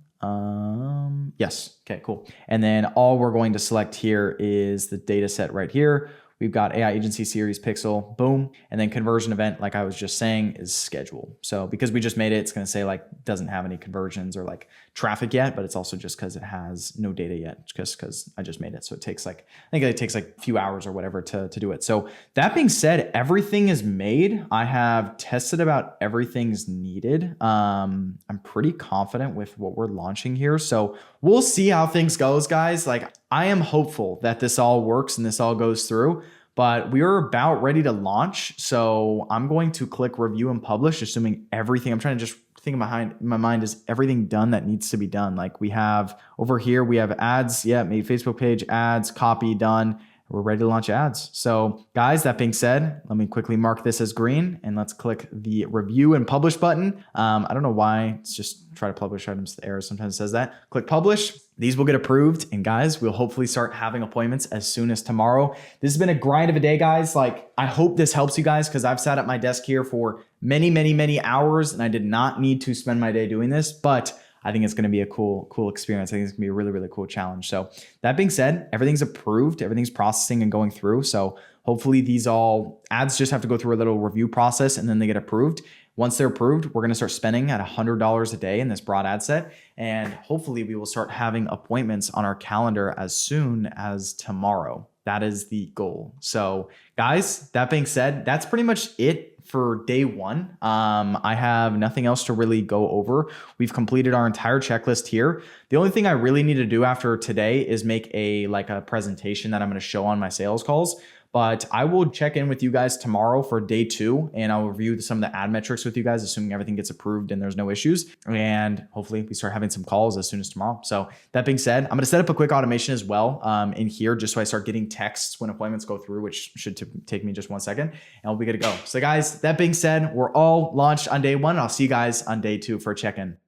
Yes. Okay, cool. And then all we're going to select here is the data set right here. We've got AI agency series pixel, boom. And then conversion event, like I was just saying, is schedule. So because we just made it, it's going to say like doesn't have any conversions or like traffic yet, but it's also just because it has no data yet, just because I just made it. So it takes like, I think it takes like a few hours or whatever to do it. So that being said, everything is made. I have tested about everything's needed. I'm pretty confident with what we're launching here. So we'll see how things goes, guys. Like I am hopeful that this all works and this all goes through, but we are about ready to launch. So I'm going to click review and publish, assuming everything, I'm trying to just think in my mind is everything done that needs to be done. Like we have over here, we have ads. Yeah, made Facebook page, ads, copy done. We're ready to launch ads. So guys, that being said, let me quickly mark this as green and let's click the review and publish button. I don't know why it's just try to publish items. The error sometimes says that. Click publish. These will get approved. And guys, we'll hopefully start having appointments as soon as tomorrow. This has been a grind of a day, guys. Like I hope this helps you guys because I've sat at my desk here for many hours and I did not need to spend my day doing this, but I think it's going to be a cool experience. I think it's going to be a really cool challenge. So that being said, everything's approved, everything's processing and going through. So hopefully these all ads just have to go through a little review process and then they get approved. Once they're approved, we're going to start spending at $100 a day in this broad ad set. And hopefully we will start having appointments on our calendar as soon as tomorrow. That is the goal. So guys, that being said, that's pretty much it for day one. I have nothing else to really go over. We've completed our entire checklist here. The only thing I really need to do after today is make a presentation that I'm going to show on my sales calls. But I will check in with you guys tomorrow for day 2 and I'll review some of the ad metrics with you guys, assuming everything gets approved and there's no issues. And hopefully we start having some calls as soon as tomorrow. So that being said, I'm going to set up a quick automation as well in here, just so I start getting texts when appointments go through, which should take me just 1 second and we'll be good to go. So guys, that being said, we're all launched on day 1. I'll see you guys on day 2 for a check-in.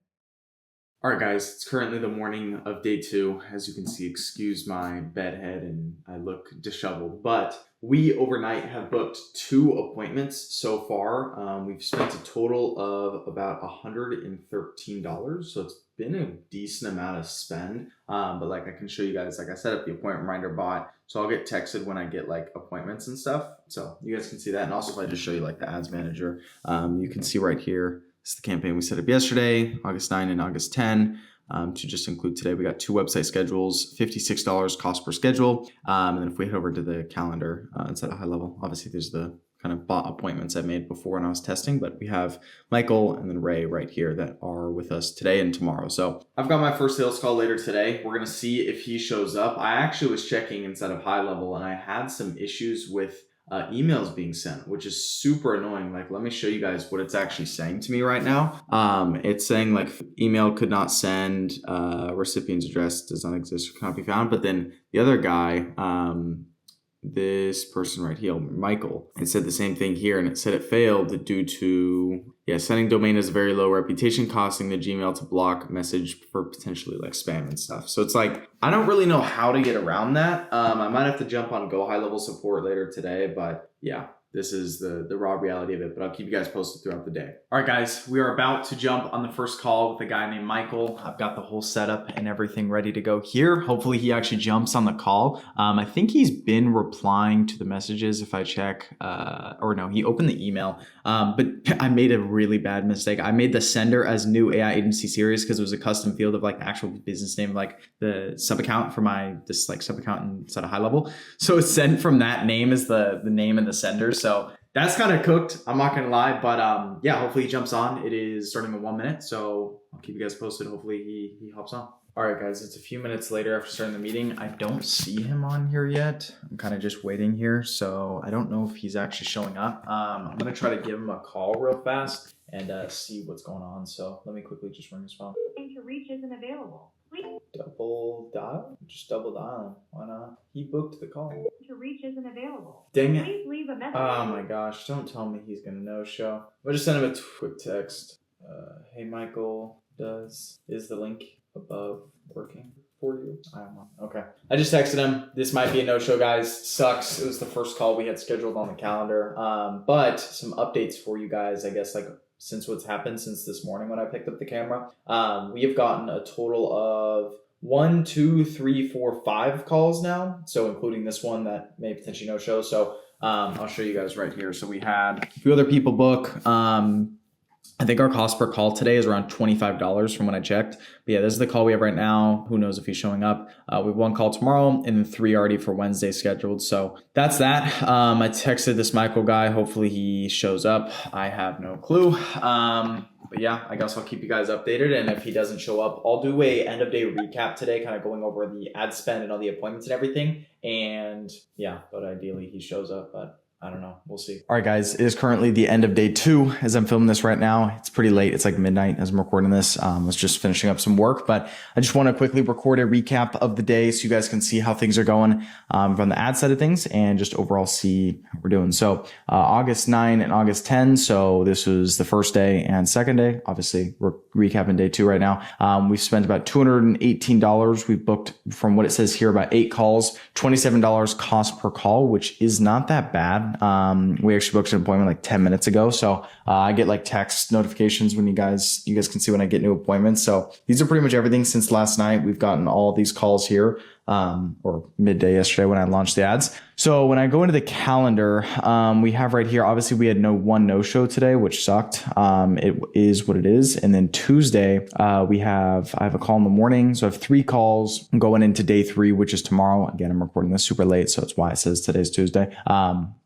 All right, guys, it's currently the morning of day 2. As you can see, excuse my bedhead and I look disheveled, but we overnight have booked 2 appointments so far. We've spent a total of about $113. So it's been a decent amount of spend. But like I can show you guys, like I set up the appointment reminder bot. So I'll get texted when I get like appointments and stuff. So you guys can see that. And also if I just show you like the ads manager, you can see right here. This is the campaign we set up yesterday, August 9 and August 10. To just include today, we got 2 website schedules, $56 cost per schedule. And then if we head over to the calendar and set a high level, obviously there's the kind of bot appointments I made before when I was testing, but we have Michael and then Ray right here that are with us today and tomorrow. So I've got my first sales call later today. We're going to see if he shows up. I actually was checking inside of high level and I had some issues with emails being sent, which is super annoying. Like, let me show you guys what it's actually saying to me right now. It's saying like email could not send, recipient's address does not exist or cannot be found. But then the other guy, this person right here, Michael, it said the same thing here, and it said it failed due to sending domain has a very low reputation, costing the Gmail to block message for potentially like spam and stuff. So it's like I don't really know how to get around that. I might have to jump on GoHighLevel support later today, but yeah. This is the raw reality of it, but I'll keep you guys posted throughout the day. All right, guys, we are about to jump on the first call with a guy named Michael. I've got the whole setup and everything ready to go here. Hopefully he actually jumps on the call. I think he's been replying to the messages if I check, or no, he opened the email. But I made a really bad mistake. I made the sender as new AI agency series because it was a custom field of like the actual business name, like the sub account for this like sub account inside of high level. So it's sent from that name as the name and the sender. So that's kind of cooked. I'm not going to lie, but yeah, hopefully he jumps on. It is starting in 1 minute. So I'll keep you guys posted. Hopefully he hops on. All right, guys, it's a few minutes later after starting the meeting. I don't see him on here yet. I'm kind of just waiting here. So I don't know if he's actually showing up. I'm going to try to give him a call real fast and see what's going on. So let me quickly just ring his phone. To reach isn't available. Please. Double dial? Just double dial him. Why not? He booked the call. To reach isn't available. Dang it. Please leave a message. Oh my gosh, don't tell me he's going to no-show. I'll just send him a quick text. Hey, Michael, is the link above working for you? I don't know. Okay. I just texted him. This might be a no-show, guys. Sucks. It was the first call we had scheduled on the calendar. But some updates for you guys, I guess, like since what's happened since this morning when I picked up the camera. We have gotten a total of 1, 2, 3, 4, 5 calls now. So including this one that may potentially no show. So I'll show you guys right here. So we had a few other people book. I think our cost per call today is around $25 from when I checked. But yeah, this is the call we have right now. Who knows if he's showing up. We have 1 call tomorrow and then 3 already for Wednesday scheduled. So that's that. I texted this Michael guy. Hopefully he shows up. I have no clue. But yeah, I guess I'll keep you guys updated. And if he doesn't show up, I'll do a end of day recap today, kind of going over the ad spend and all the appointments and everything. And yeah, but ideally he shows up, but I don't know. We'll see. All right, guys. It is currently the end of day 2 as I'm filming this right now. It's pretty late. It's like midnight as I'm recording this. I was just finishing up some work, but I just want to quickly record a recap of the day so you guys can see how things are going from the ad side of things and just overall see how we're doing. So August 9 and August 10. So this was the first day and second day. Obviously, we're recapping day 2 right now. We've spent about $218. We've booked, from what it says here, about 8 calls, $27 cost per call, which is not that bad. We actually booked an appointment like 10 minutes ago. So I get like text notifications when you guys can see when I get new appointments. So these are pretty much everything since last night. We've gotten all these calls here, or midday yesterday when I launched the ads. So when I go into the calendar, we have right here, obviously we had no show today, which sucked. It is what it is. And then Tuesday, I have a call in the morning. So I have 3 calls going into day 3, which is tomorrow. Again, I'm recording this super late. So that's why it says today's Tuesday.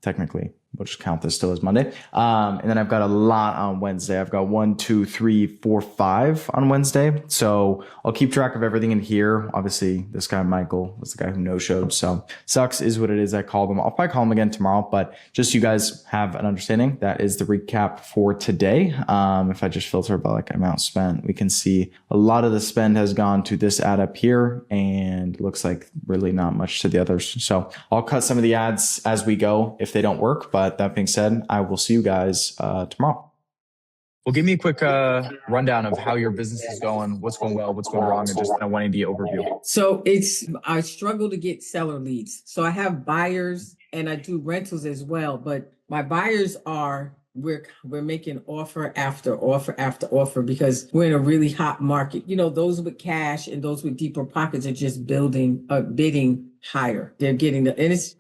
Technically, we'll just count this still as Monday. And then I've got a lot on Wednesday. I've got 1, 2, 3, 4, 5 on Wednesday. So I'll keep track of everything in here. Obviously, this guy, Michael, was the guy who no-showed. So sucks is what it is. I called him. I'll probably call him again tomorrow, but just so you guys have an understanding, that is the recap for today. If I just filter by like amount spent, we can see a lot of the spend has gone to this ad up here and looks like really not much to the others. So I'll cut some of the ads as we go if they don't work. But that being said, I will see you guys tomorrow. Well, give me a quick rundown of how your business is going, what's going well, what's going wrong, and just a 180 overview. So I struggle to get seller leads. So I have buyers and I do rentals as well, but my buyers are, we're making offer after offer after offer because we're in a really hot market. You know, those with cash and those with deeper pockets are just bidding higher. They're getting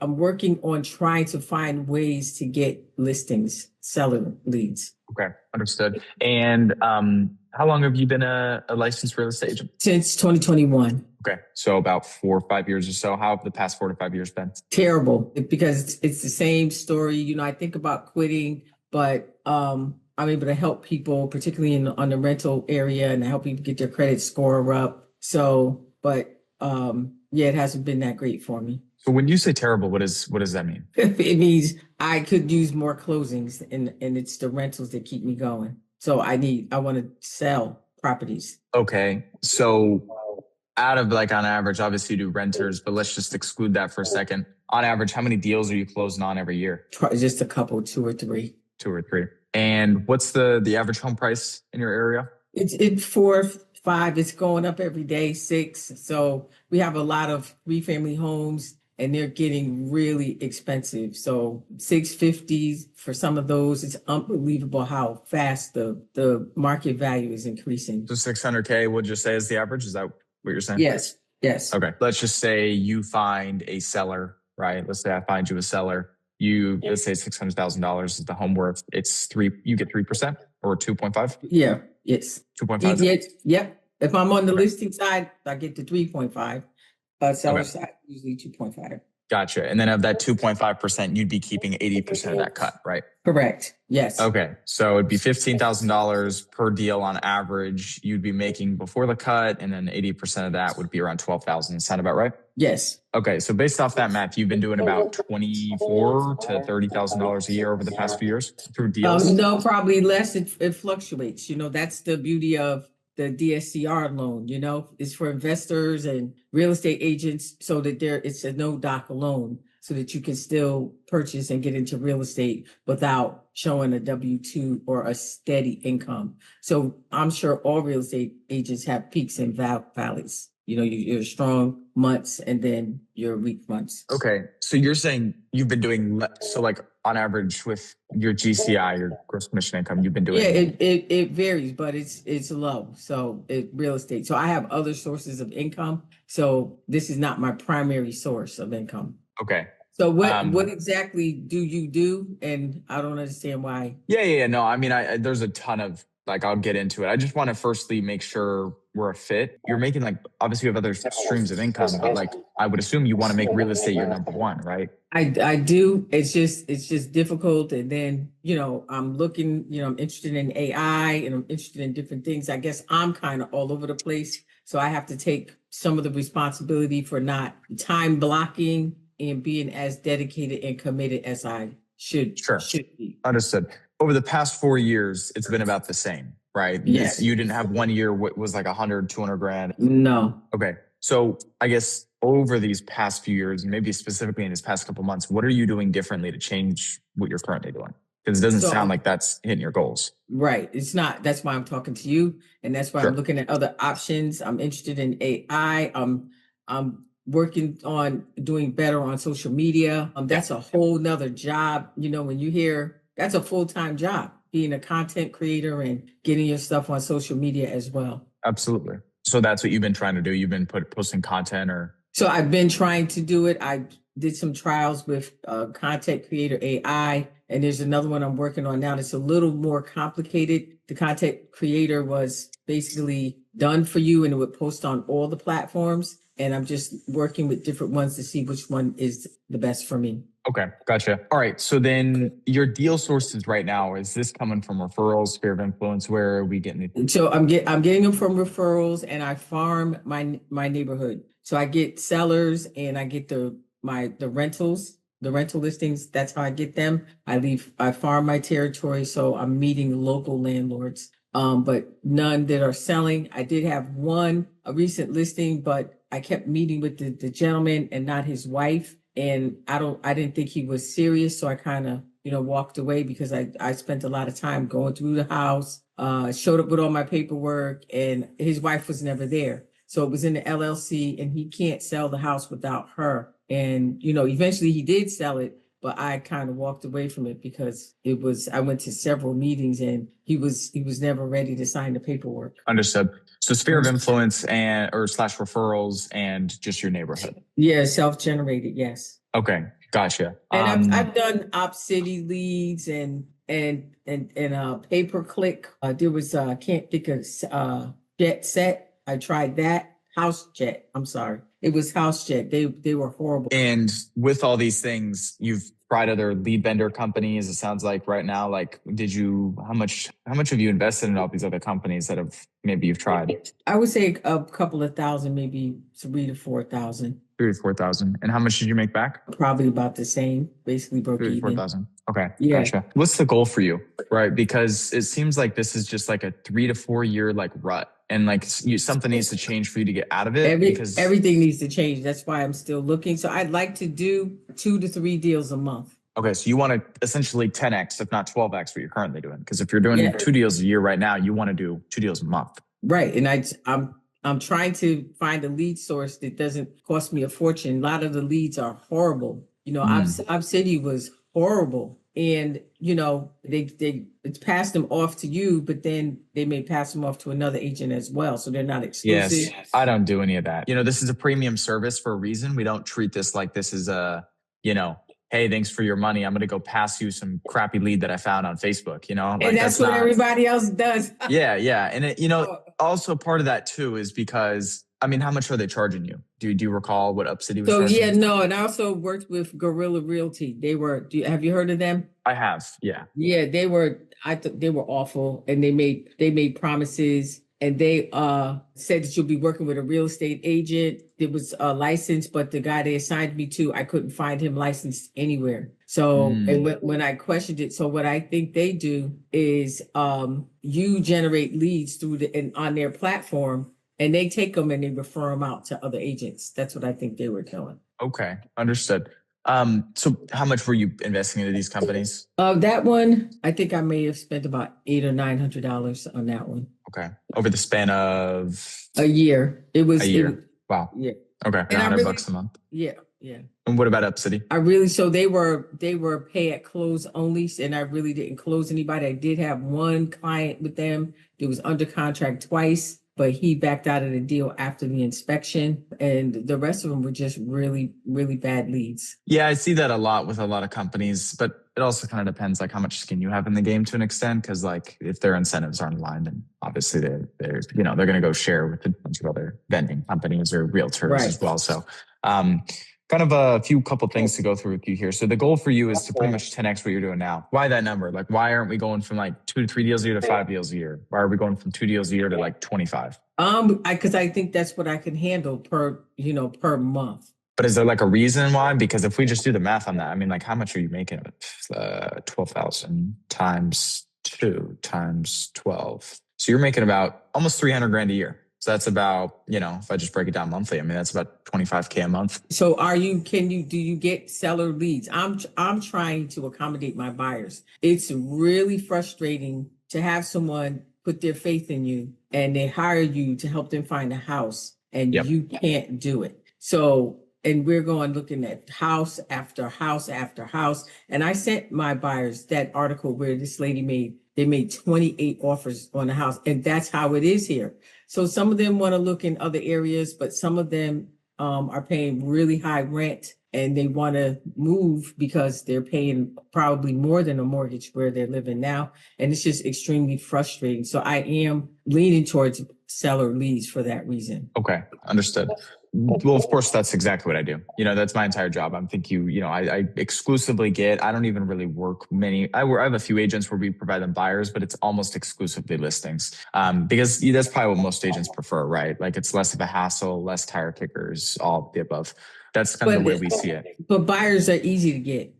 I'm working on trying to find ways to get listings, seller leads. Okay, understood. And how long have you been a licensed real estate agent? Since 2021. Okay, so about 4 or 5 years or so. How have the past 4 to 5 years been? Terrible, because it's the same story. You know, I think about quitting, but I'm able to help people, particularly on the rental area, and help people get their credit score up. So, but yeah, it hasn't been that great for me. So when you say terrible, what does that mean? It means I could use more closings, and it's the rentals that keep me going. So I want to sell properties. Okay, so out of like on average, obviously you do renters, but let's just exclude that for a second. On average, how many deals are you closing on every year? Just a couple, 2 or 3. 2 or 3. And what's the average home price in your area? It's 4, 5. It's going up every day, 6. So we have a lot of 3-family homes, and they're getting really expensive. So 650 for some of those. It's unbelievable how fast the market value is increasing. So 600K, would you say is the average? Is that what you're saying? Yes. Yes. Okay. Let's just say you find a seller, right? Let's say I find you a seller. Let's say $600,000 is the home worth. It's 3, you get 3% or 2.5? Yeah. Yes. 2.5? Yes. Yep. If I'm on the listing side, I get the 3.5. Seller side, usually 2.5. Gotcha. And then of that 2.5%, you'd be keeping 80% of that cut, right? Correct. Yes. Okay. So it'd be $15,000 per deal on average you'd be making before the cut. And then 80% of that would be around $12,000. Sound about right? Yes. Okay. So based off that math, you've been doing about $24,000 to $30,000 a year over the past few years through deals? No, probably less. It fluctuates. You know, that's the beauty of the DSCR loan, you know, is for investors and real estate agents so that it's a no doc loan so that you can still purchase and get into real estate without showing a W-2 or a steady income. So I'm sure all real estate agents have peaks and valleys. your strong months and then your weak months. Okay. So you're saying you've been doing, so like on average with your GCI, your gross commission income, you've been doing. Yeah, it varies, but it's low. So real estate. So I have other sources of income. So this is not my primary source of income. Okay. So what exactly do you do? And I don't understand why. Yeah. No, I mean, there's a ton of, like, I'll get into it. I just want to firstly make sure we're a fit. You're making, like, obviously you have other streams of income, but like, I would assume you want to make real estate your number one, right? I do. It's just difficult. And then, I'm looking, I'm interested in AI and I'm interested in different things. I guess I'm kind of all over the place. So I have to take some of the responsibility for not time blocking and being as dedicated and committed as I should be. Understood. Over the past 4 years, it's been about the same, right? Yes. You didn't have 1 year what was like 100, 200 grand. No. Okay. So I guess over these past few years, and maybe specifically in these past couple months, what are you doing differently to change what you're currently doing? Because it doesn't sound like that's hitting your goals. Right. It's not. That's why I'm talking to you. And that's why I'm looking at other options. I'm interested in AI. I'm working on doing better on social media. That's a whole nother job. When you hear that's a full-time job, being a content creator and getting your stuff on social media as well. Absolutely. So that's what you've been trying to do. You've been posting content or? So I've been trying to do it. I did some trials with content creator AI, and there's another one I'm working on now that's a little more complicated. The content creator was basically done for you and it would post on all the platforms. And I'm just working with different ones to see which one is the best for me. Okay, gotcha. All right. So then your deal sources right now, is this coming from referrals, sphere of influence? Where are we getting it? So I'm getting them from referrals, and I farm my neighborhood. So I get sellers and I get the rentals, the rental listings. That's how I get them. I farm my territory. So I'm meeting local landlords, but none that are selling. I did have a recent listing, but I kept meeting with the gentleman and not his wife. And I didn't think he was serious. So I kind of, walked away because I spent a lot of time going through the house, showed up with all my paperwork, and his wife was never there. So it was in the LLC and he can't sell the house without her. And, eventually he did sell it, but I kind of walked away from it because I went to several meetings and he was never ready to sign the paperwork. Understood. So sphere of influence or / referrals and just your neighborhood. Yeah, self-generated. Yes. Okay, gotcha. And I've done City leads and pay-per-click. There was I can't think of Jet Set. I tried that. House Jet. I'm sorry. It was House Jet. They were horrible. And with all these things, you've tried other lead vendor companies. It sounds like right now, like, how much have you invested in all these other companies that maybe you've tried? I would say a couple of thousand, maybe 3,000 to 4,000. 3,000 to 4,000. And how much did you make back? Probably about the same, basically broke even. 4,000. Okay, yeah. Gotcha. What's the goal for you, right? Because it seems like this is just like a 3 to 4 year like rut. And like something needs to change for you to get out of it. Because everything needs to change. That's why I'm still looking. So I'd like to do 2 to 3 deals a month. Okay, so you want to essentially 10x, if not 12x, what you're currently doing. Because if you're doing 2 deals a year right now, you want to do 2 deals a month. Right, and I'm trying to find a lead source that doesn't cost me a fortune. A lot of the leads are horrible. City was horrible. And, it's passed them off to you, but then they may pass them off to another agent as well. So they're not exclusive. Yes, I don't do any of that. This is a premium service for a reason. We don't treat this like this is hey, thanks for your money. I'm going to go pass you some crappy lead that I found on Facebook, and that's what everybody else does. Yeah. And also part of that too is because, how much are they charging you? Do you recall what Upcity was charging? No. And I also worked with Gorilla Realty. Have you heard of them? I have. Yeah. Yeah. I thought they were awful, and they made promises, and they said that you'll be working with a real estate agent that was licensed, but the guy they assigned me to, I couldn't find him licensed anywhere. So and when I questioned it, so what I think they do is you generate leads on their platform, and they take them and they refer them out to other agents. That's what I think they were doing. Okay, understood. So how much were you investing into these companies? That one, I think I may have spent about $800 or $900 on that one. Okay. Over the span of a year. It was, a year. Wow. Yeah. Okay. And I $100 a month. Yeah. Yeah. And what about Up City? So they were pay at close only, and I really didn't close anybody. I did have one client with them that was under contract twice, but he backed out of the deal after the inspection, and the rest of them were just really, really bad leads. Yeah, I see that a lot with a lot of companies, but it also kind of depends like how much skin you have in the game to an extent. Because like if their incentives aren't aligned, then obviously they're going to go share with a bunch of other vending companies or realtors as well. So kind of a couple things to go through with you here. So the goal for you is to pretty much 10x what you're doing now. Why that number? Like why aren't we going from like 2 to 3 deals a year to 5 deals a year? Why are we going from 2 deals a year to like 25? Because I think that's what I can handle per month. But is there like a reason why? Because if we just do the math on that, I mean, like how much are you making? 12,000 times 2 times 12. So you're making about almost 300 grand a year. So that's about, if I just break it down monthly, I mean, that's about 25K a month. So do you get seller leads? I'm trying to accommodate my buyers. It's really frustrating to have someone put their faith in you and they hire you to help them find a house and you can't do it. So, and we're looking at house after house after house. And I sent my buyers that article where this lady made 28 offers on the house. And that's how it is here. So some of them want to look in other areas, but some of them are paying really high rent and they want to move because they're paying probably more than a mortgage where they're living now. And it's just extremely frustrating. So I am leaning towards seller leads for that reason. Okay, understood. Well, of course, that's exactly what I do. That's my entire job. I'm thinking, I exclusively I don't even really work many. I have a few agents where we provide them buyers, but it's almost exclusively listings. Because that's probably what most agents prefer, right? Like it's less of a hassle, less tire kickers, all of the above. That's kind of the way we see it. But buyers are easy to get.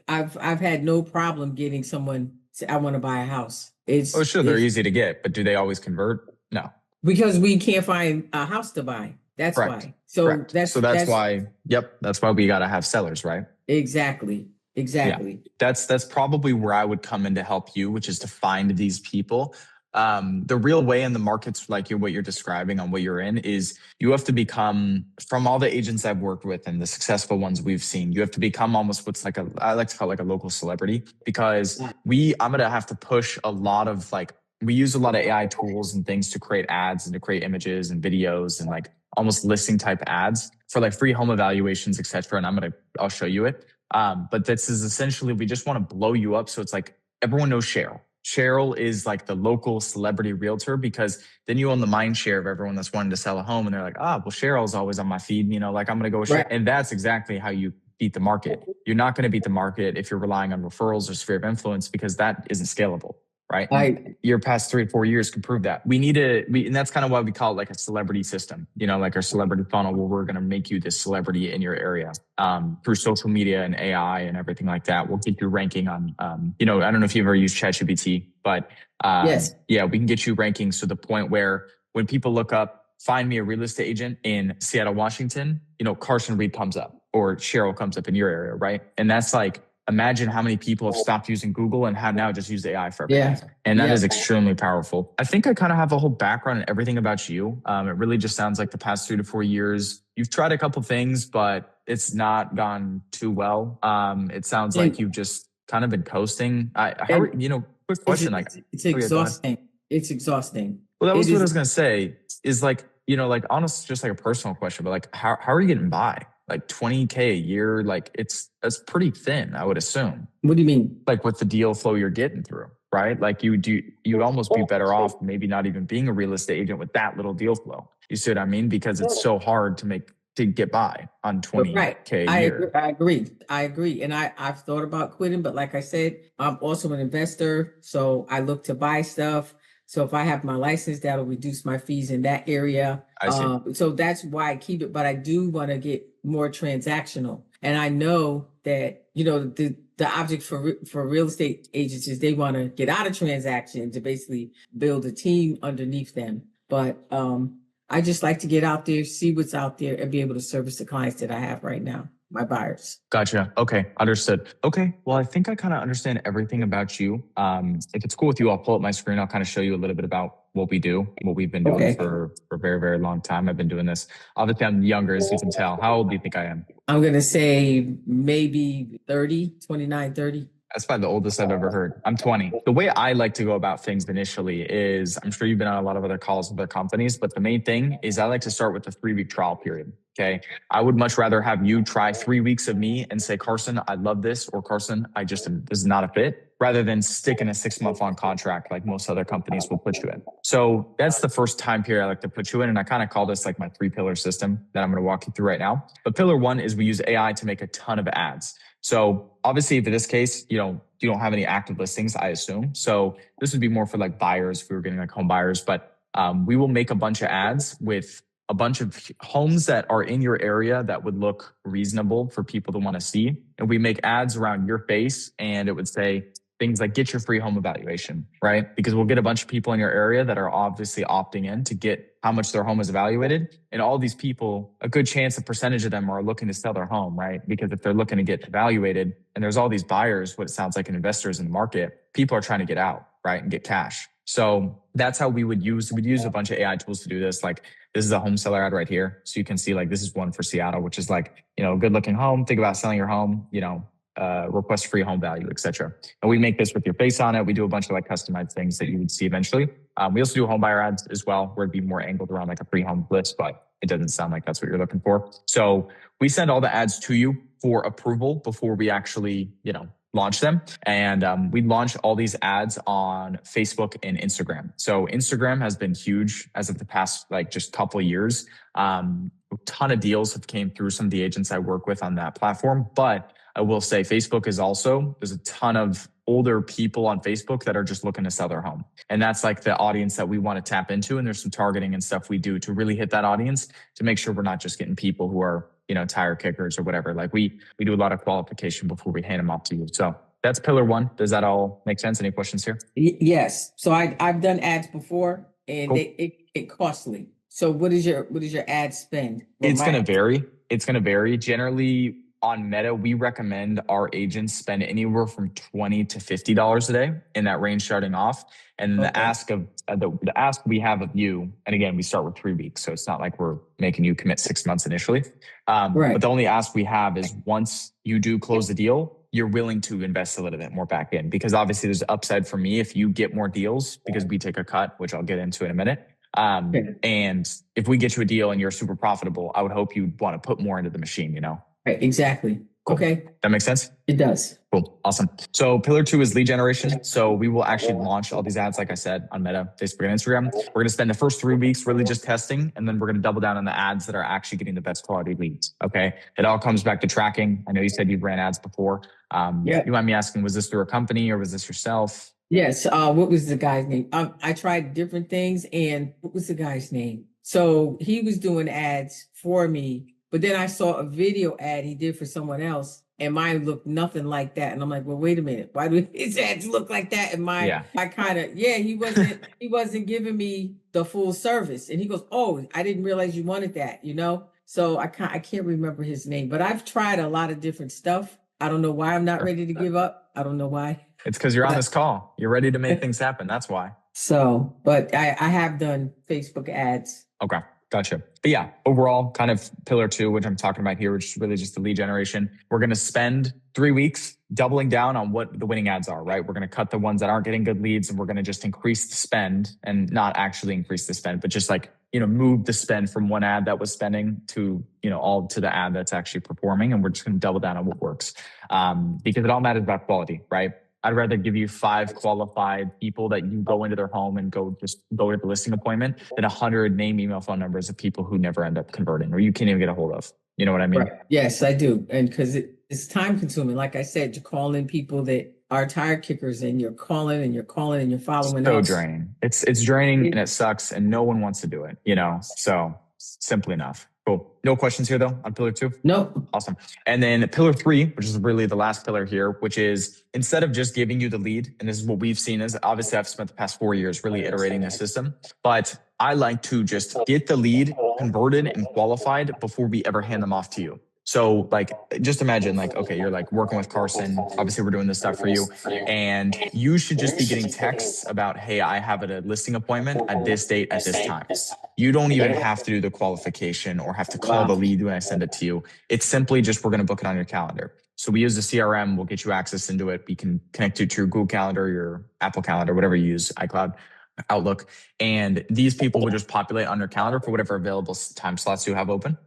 I've had no problem getting someone to, I want to buy a house. They're easy to get, but do they always convert? No. Because we can't find a house to buy. That's Correct. why. So that's why. Yep. That's why we got to have sellers, right? Exactly. Yeah. That's probably where I would come in to help you, which is to find these people. The real way in the markets, like what you're describing on what you're in, is you have to become, from all the agents I've worked with and the successful ones we've seen, you have to become almost I like to call it like a local celebrity, because I'm going to have to push a lot of we use a lot of AI tools and things to create ads and to create images and videos and like almost listing type ads for like free home evaluations, etc. And I'll show you it. But this is essentially, we just want to blow you up. So it's like everyone knows Cheryl. Cheryl is like the local celebrity realtor, because then you own the mind share of everyone that's wanting to sell a home. And they're like, well, Cheryl's always on my feed, like I'm going to go with Cheryl. And that's exactly how you beat the market. You're not going to beat the market if you're relying on referrals or sphere of influence, because that isn't scalable. Right. Your past 3 or 4 years can prove that. And that's kind of why we call it like a celebrity system, like our celebrity funnel, where we're going to make you this celebrity in your area, through social media and AI and everything like that. We'll get you ranking on, I don't know if you've ever used ChatGPT, but, yes. Yeah, we can get you ranking to the point where when people look up, find me a real estate agent in Seattle, Washington, Carson Reed comes up or Cheryl comes up in your area. Right. And that's like, imagine how many people have stopped using Google and have now just used AI for everything. Yeah. And that is extremely powerful. I think I kind of have a whole background and everything about you. It really just sounds like the past 3 to 4 years, you've tried a couple things, but it's not gone too well. It sounds like you've just kind of been coasting. Quick question. It's exhausting. It's exhausting. Well, that was what I was going to say is honest, just like a personal question, but like, how are you getting by? Like 20K a year, that's pretty thin, I would assume. What do you mean? Like with the deal flow you're getting through, right? Like you'd almost be better off maybe not even being a real estate agent with that little deal flow. You see what I mean? Because it's so hard to get by on 20K a year. I agree. And I've thought about quitting, but like I said, I'm also an investor. So I look to buy stuff. So if I have my license, that'll reduce my fees in that area. I see. So that's why I keep it. But I do want to get more transactional. And I know that, the object for real estate agents is they want to get out of transaction to basically build a team underneath them. But I just like to get out there, see what's out there, and be able to service the clients that I have right now, my buyers. Gotcha. Okay. Understood. Okay. Well, I think I kind of understand everything about you. If it's cool with you, I'll pull up my screen. I'll kind of show you a little bit about what we do, what we've been doing for a very, very long time. I've been doing this. Obviously, I'm younger, as you can tell. How old do you think I am? I'm going to say maybe 30, 29, 30. That's probably the oldest I've ever heard. I'm 20. The way I like to go about things initially is, I'm sure you've been on a lot of other calls with other companies, but the main thing is I like to start with a 3-week trial period. Okay. I would much rather have you try 3 weeks of me and say, Carson, I love this, or Carson, this is not a fit, rather than stick in a 6-month long contract like most other companies will put you in. So that's the first time period I like to put you in. And I kind of call this like my 3-pillar system that I'm going to walk you through right now. But pillar 1 is we use AI to make a ton of ads. So obviously, if in this case, you don't have any active listings, I assume. So this would be more for like buyers if we were getting like home buyers, but we will make a bunch of ads with a bunch of homes that are in your area that would look reasonable for people to want to see. And we make ads around your face, and it would say things like get your free home evaluation, right? Because we'll get a bunch of people in your area that are obviously opting in to get how much their home is evaluated. And all these people, a good chance, a percentage of them are looking to sell their home, right? Because if they're looking to get evaluated and there's all these buyers, what it sounds like, investors in the market, people are trying to get out, right? And get cash. So that's how we'd use a bunch of AI tools to do this. Like this is a home seller ad right here. So you can see like, this is one for Seattle, which is like, good looking home. Think about selling your home, request free home value, etc. And we make this with your face on it. We do a bunch of like customized things that you would see eventually. We also do home buyer ads as well, where it'd be more angled around like a free home list, but it doesn't sound like that's what you're looking for. So we send all the ads to you for approval before we actually, launch them. And we launch all these ads on Facebook and Instagram. So Instagram has been huge as of the past, like just couple of years. A ton of deals have came through some of the agents I work with on that platform, but I will say Facebook is also, there's a ton of older people on Facebook that are just looking to sell their home. And that's like the audience that we want to tap into. And there's some targeting and stuff we do to really hit that audience to make sure we're not just getting people who are, tire kickers or whatever. Like we do a lot of qualification before we hand them off to you. So that's pillar 1. Does that all make sense? Any questions here? Yes. So I've done ads before, and Cool. it costly. So what is your ad spend? It's going to vary. It's going to vary. Generally, on Meta, we recommend our agents spend anywhere from $20 to $50 a day, in that range starting off. And the ask we have of you, and again, we start with 3 weeks, so it's not like we're making you commit 6 months initially. Right. But the only ask we have is once you do close the deal, you're willing to invest a little bit more back in, because obviously there's upside for me if you get more deals, because we take a cut, which I'll get into in a minute. And if we get you a deal and you're super profitable, I would hope you want to put more into the machine, Right, exactly. Cool. Okay. That makes sense? It does. Cool. Awesome. So pillar 2 is lead generation. So we will actually launch all these ads, like I said, on Meta, Facebook, and Instagram. We're going to spend the first 3 weeks really just testing, and then we're going to double down on the ads that are actually getting the best quality leads. Okay. It all comes back to tracking. I know you said you've ran ads before. You mind me asking, was this through a company or was this yourself? Yes. What was the guy's name? I tried different things, and what was the guy's name? So he was doing ads for me, but then I saw a video ad he did for someone else, and mine looked nothing like that. And I'm like, well, wait a minute. Why do his ads look like that? And he wasn't giving me the full service. And he goes, oh, I didn't realize you wanted that, So I can't remember his name, but I've tried a lot of different stuff. I don't know why I'm not ready to give up. I don't know why. It's because you're on this call. You're ready to make things happen. That's why. So, but I have done Facebook ads. Okay. Gotcha. But yeah, overall, kind of pillar 2, which I'm talking about here, which is really just the lead generation. We're going to spend 3 weeks doubling down on what the winning ads are, right? We're going to cut the ones that aren't getting good leads, and we're going to just increase the spend, and not actually increase the spend, but just like, move the spend from one ad that was spending to, all to the ad that's actually performing. And we're just going to double down on what works. Because it all matters about quality, right? I'd rather give you 5 qualified people that you go into their home and go to the listing appointment than 100 name, email, phone numbers of people who never end up converting, or you can't even get a hold of. You know what I mean? Right. Yes, I do. And because it's time consuming. Like I said, you call in people that are tire kickers, and you're calling and you're following up. So draining. It's draining, and it sucks, and no one wants to do it, So simply enough. Cool. No questions here though on pillar 2? Nope. Awesome. And then pillar 3, which is really the last pillar here, which is instead of just giving you the lead, and this is what we've seen, is obviously I've spent the past 4 years really iterating this system, but I like to just get the lead converted and qualified before we ever hand them off to you. So like, just imagine like, okay, you're like working with Carson. Obviously we're doing this stuff for you, and you should just be getting texts about, hey, I have a listing appointment at this date at this time. You don't even have to do the qualification or have to call the lead when I send it to you. It's simply just, we're going to book it on your calendar. So we use the CRM. We'll get you access into it. We can connect you to your Google Calendar, your Apple Calendar, whatever you use, iCloud, Outlook. And these people will just populate on your calendar for whatever available time slots you have open,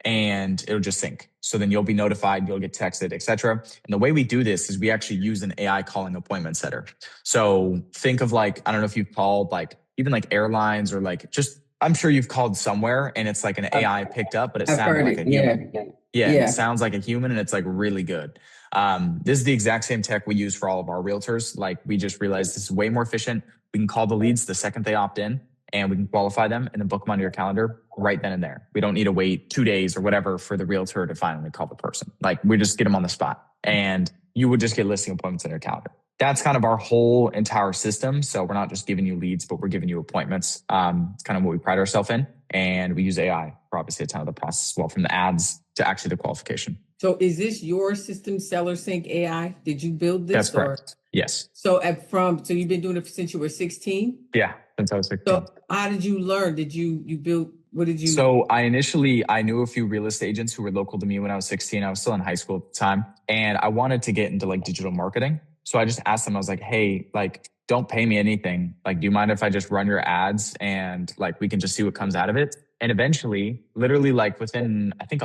and it'll just sync. So then you'll be notified, you'll get texted, etc. And the way we do this is we actually use an AI calling appointment setter. So think of like, I don't know if you've called like even like airlines or like just, I'm sure you've called somewhere and it's like an AI picked up, but it I've sounded heard like it. a human. Yeah. Yeah, and Yeah. it sounds like a human and it's like really good. This is the exact same tech we use for all of our realtors. Like we just realized this is way more efficient. We can call the leads the second they opt in, and we can qualify them and then book them onto your calendar right then and there. We don't need to wait 2 days or whatever for the realtor to finally call the person. Like we just get them on the spot, and you would just get listing appointments on your calendar. That's kind of our whole entire system. So we're not just giving you leads, but we're giving you appointments. It's kind of what we pride ourselves in. And we use AI for obviously a ton of the process as well, from the ads to actually the qualification. So is this your system, Seller Sync AI? Did you build this? That's correct. Yes. So so you've been doing it since you were 16? Yeah, since I was 16. So how did you learn? Did you build, what did you? So I knew a few real estate agents who were local to me when I was 16. I was still in high school at the time, and I wanted to get into like digital marketing. So I just asked them, I was like, hey, like, don't pay me anything. Like, do you mind if I just run your ads and like, we can just see what comes out of it? And eventually, literally like within, I think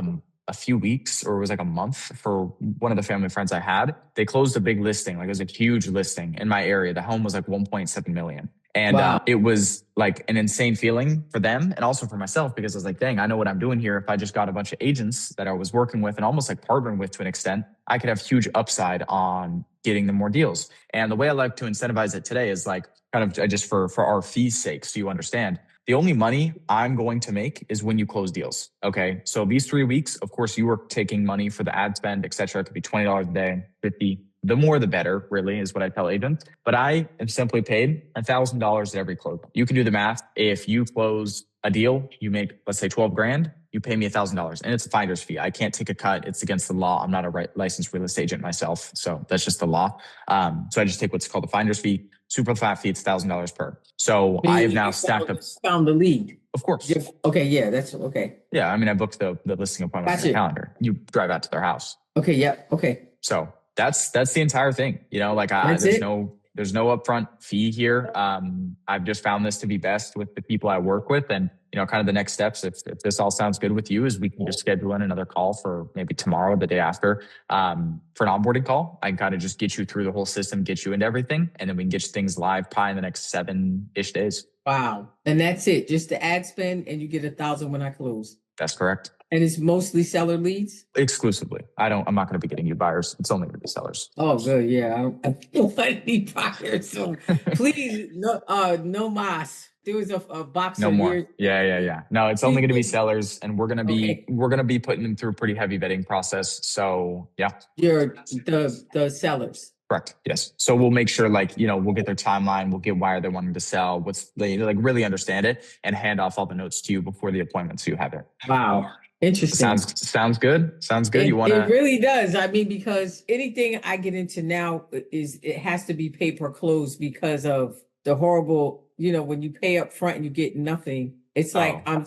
a few weeks, or it was like a month, for one of the family friends I had, they closed a big listing. Like it was a huge listing in my area. The home was like 1.7 million. And Wow. it was like an insane feeling for them and also for myself, because I was like, dang, I know what I'm doing here. If I just got a bunch of agents that I was working with and almost like partnering with to an extent, I could have huge upside on getting them more deals. And the way I like to incentivize it today is like kind of just for our fees' sake, so you understand. The only money I'm going to make is when you close deals. Okay. So these 3 weeks, of course, you are taking money for the ad spend, et cetera. It could be $20 a day, 50. The more, the better, really, is what I tell agents. But I am simply paid $1,000 at every close. You can do the math. If you close a deal, you make, let's say 12 grand, you pay me $1,000, and it's a finder's fee. I can't take a cut. It's against the law. I'm not a licensed real estate agent myself. So that's just the law. So I just take what's called a finder's fee, super flat fee. It's $1,000 per. So I have now stacked up. Found the lead. Of course. Okay. Yeah, that's okay. Yeah. I mean, I booked the listing appointment on the calendar. You drive out to their house. Okay. Yeah. Okay. So that's the entire thing. You know, like there's no upfront fee here. I've just found this to be best with the people I work with. And, you know, kind of the next steps, if this all sounds good with you, is we can just schedule in another call for maybe tomorrow, the day after, for an onboarding call. I can kind of just get you through the whole system, get you into everything, and then we can get things live probably in the next 7-ish days. Wow. And that's it. Just the ad spend, and you get 1,000 when I close. That's correct. And it's mostly seller leads? Exclusively. I'm not going to be getting you buyers. It's only going to be sellers. Oh, good. Yeah. I don't want any buyers. So please, no mas. There was a box. No more. Yeah. No, it's only going to be sellers, and we're going to be putting them through a pretty heavy vetting process. So yeah. You're the sellers. Correct. Yes. So we'll make sure, like, you know, we'll get their timeline. We'll get why they're wanting to sell. What's they like, really understand it, and hand off all the notes to you before the appointment, so you have it. Wow. Interesting. Sounds good. Sounds good. It really does. I mean, because anything I get into now it has to be pay per close because of the horrible, you know, when you pay up front and you get nothing. It's like I'm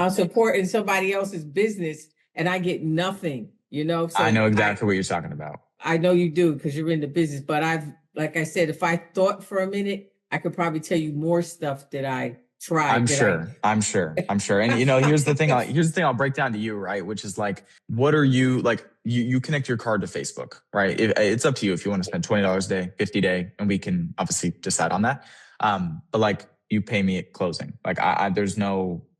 supporting somebody else's business and I get nothing, you know. So I know exactly what you're talking about. I know you do, because you're in the business, but like I said, if I thought for a minute, I could probably tell you more stuff that I tried. I'm sure. And you know, here's the thing I'll break down to you, right? Which is like, what are you like? You connect your card to Facebook, right? It's up to you if you want to spend $20 a day, 50 a day, and we can obviously decide on that. But like, you pay me at closing. Like I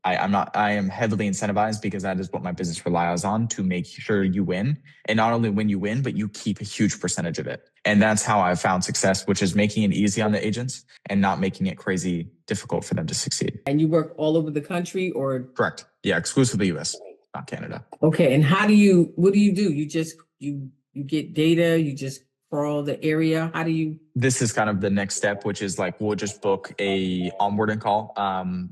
am heavily incentivized, because that is what my business relies on, to make sure you win. And not only when you win, but you keep a huge percentage of it. And that's how I've found success, which is making it easy on the agents and not making it crazy difficult for them to succeed. And you work all over the country, or? Correct. Yeah. Exclusively US, not Canada. Okay. And what do? You just, you get data, you just crawl the area. How do you? This is kind of the next step, which is like, we'll just book a onboarding call.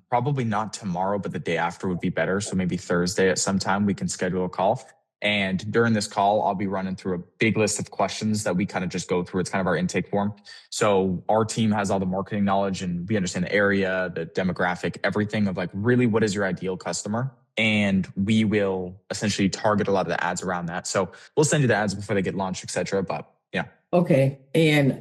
Probably not tomorrow, but the day after would be better. So maybe Thursday at some time we can schedule a call. And during this call, I'll be running through a big list of questions that we kind of just go through. It's kind of our intake form. So our team has all the marketing knowledge and we understand the area, the demographic, everything of like really what is your ideal customer. And we will essentially target a lot of the ads around that. So we'll send you the ads before they get launched, et cetera. But yeah. Okay. And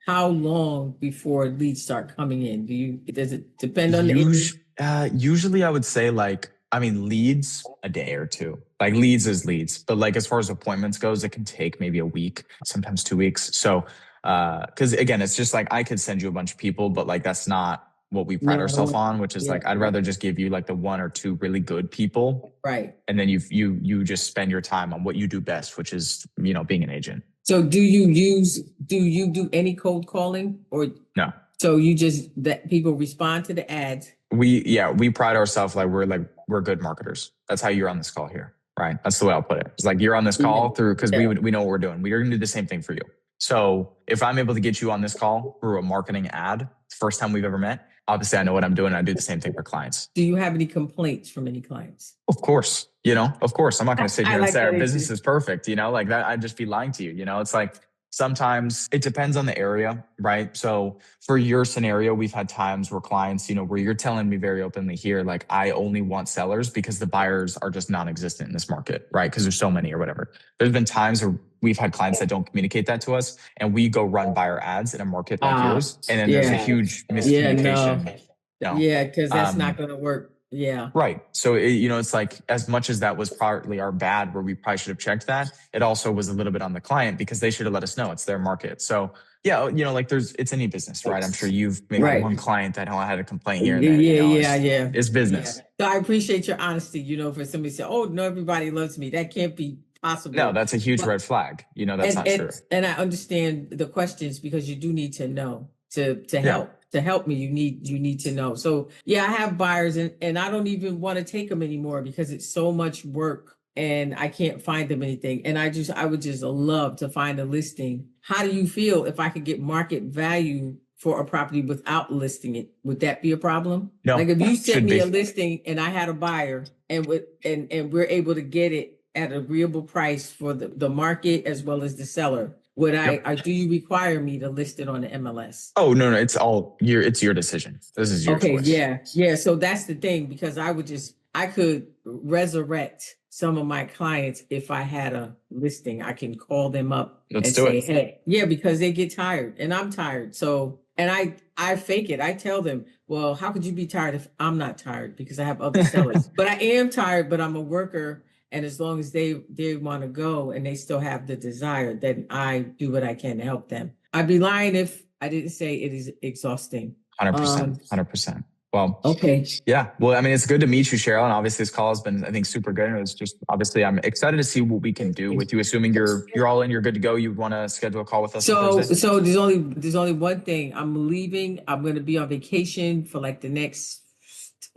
how long before leads start coming in? Does it depend on the Usually I would say leads a day or two. Like leads is leads. But like as far as appointments goes, it can take maybe a week, sometimes 2 weeks. So because again, it's just like I could send you a bunch of people, but like that's not what we pride ourselves on, which is like I'd rather just give you like the 1 or 2 really good people. Right. And then you just spend your time on what you do best, which is, being an agent. So do you do any cold calling or No? So you just that people respond to the ads? We pride ourselves we're good marketers. That's how you're on this call here, right? That's the way I'll put it. It's like you're on this call because we know what we're doing. We're going to do the same thing for you. So if I'm able to get you on this call through a marketing ad, first time we've ever met, obviously I know what I'm doing. I do the same thing for clients. Do you have any complaints from any clients? Of course, of course. I'm not going to sit here and say our business is perfect, like that. I'd just be lying to you. It's like sometimes it depends on the area, right? So for your scenario, we've had times where clients, where you're telling me very openly here, like I only want sellers because the buyers are just non-existent in this market, right? Because there's so many or whatever. There's been times where we've had clients that don't communicate that to us and we go run buyer ads in a market like yours. And then there's a huge miscommunication. Yeah, because that's not going to work. Yeah. Right. So, it's like as much as that was partly our bad where we probably should have checked that, it also was a little bit on the client because they should have let us know it's their market. So, yeah, it's any business, right? I'm sure you've maybe one client that had a complaint here and there. It's business. Yeah. So I appreciate your honesty, for somebody to say, oh, no, everybody loves me. That can't be possible. No, that's a huge red flag. That's not true. And I understand the questions because you do need to know to help. To help me, you need to know. So yeah, I have buyers and I don't even want to take them anymore because it's so much work and I can't find them anything. And I would just love to find a listing. How do you feel if I could get market value for a property without listing it? Would that be a problem? No. Like if you sent me a listing and I had a buyer and we're able to get it at an agreeable price for the market as well as the seller. Would do you require me to list it on the MLS? Oh, no, it's your decision. This is your choice. Yeah. So that's the thing, because I could resurrect some of my clients if I had a listing. I can call them up and say, hey, because they get tired and I'm tired. So, and I fake it. I tell them, well, how could you be tired if I'm not tired? Because I have other sellers, but I am tired, but I'm a worker. And as long as they want to go and they still have the desire, then I do what I can to help them. I'd be lying if I didn't say it is exhausting. 100%. 100%. Well, okay. Yeah. Well, it's good to meet you, Cheryl. And obviously this call has been, I think, super good. And it was just, obviously, I'm excited to see what we can do with you, assuming you're all in, you're good to go. You want to schedule a call with us? So there's only one thing. I'm leaving. I'm going to be on vacation for the next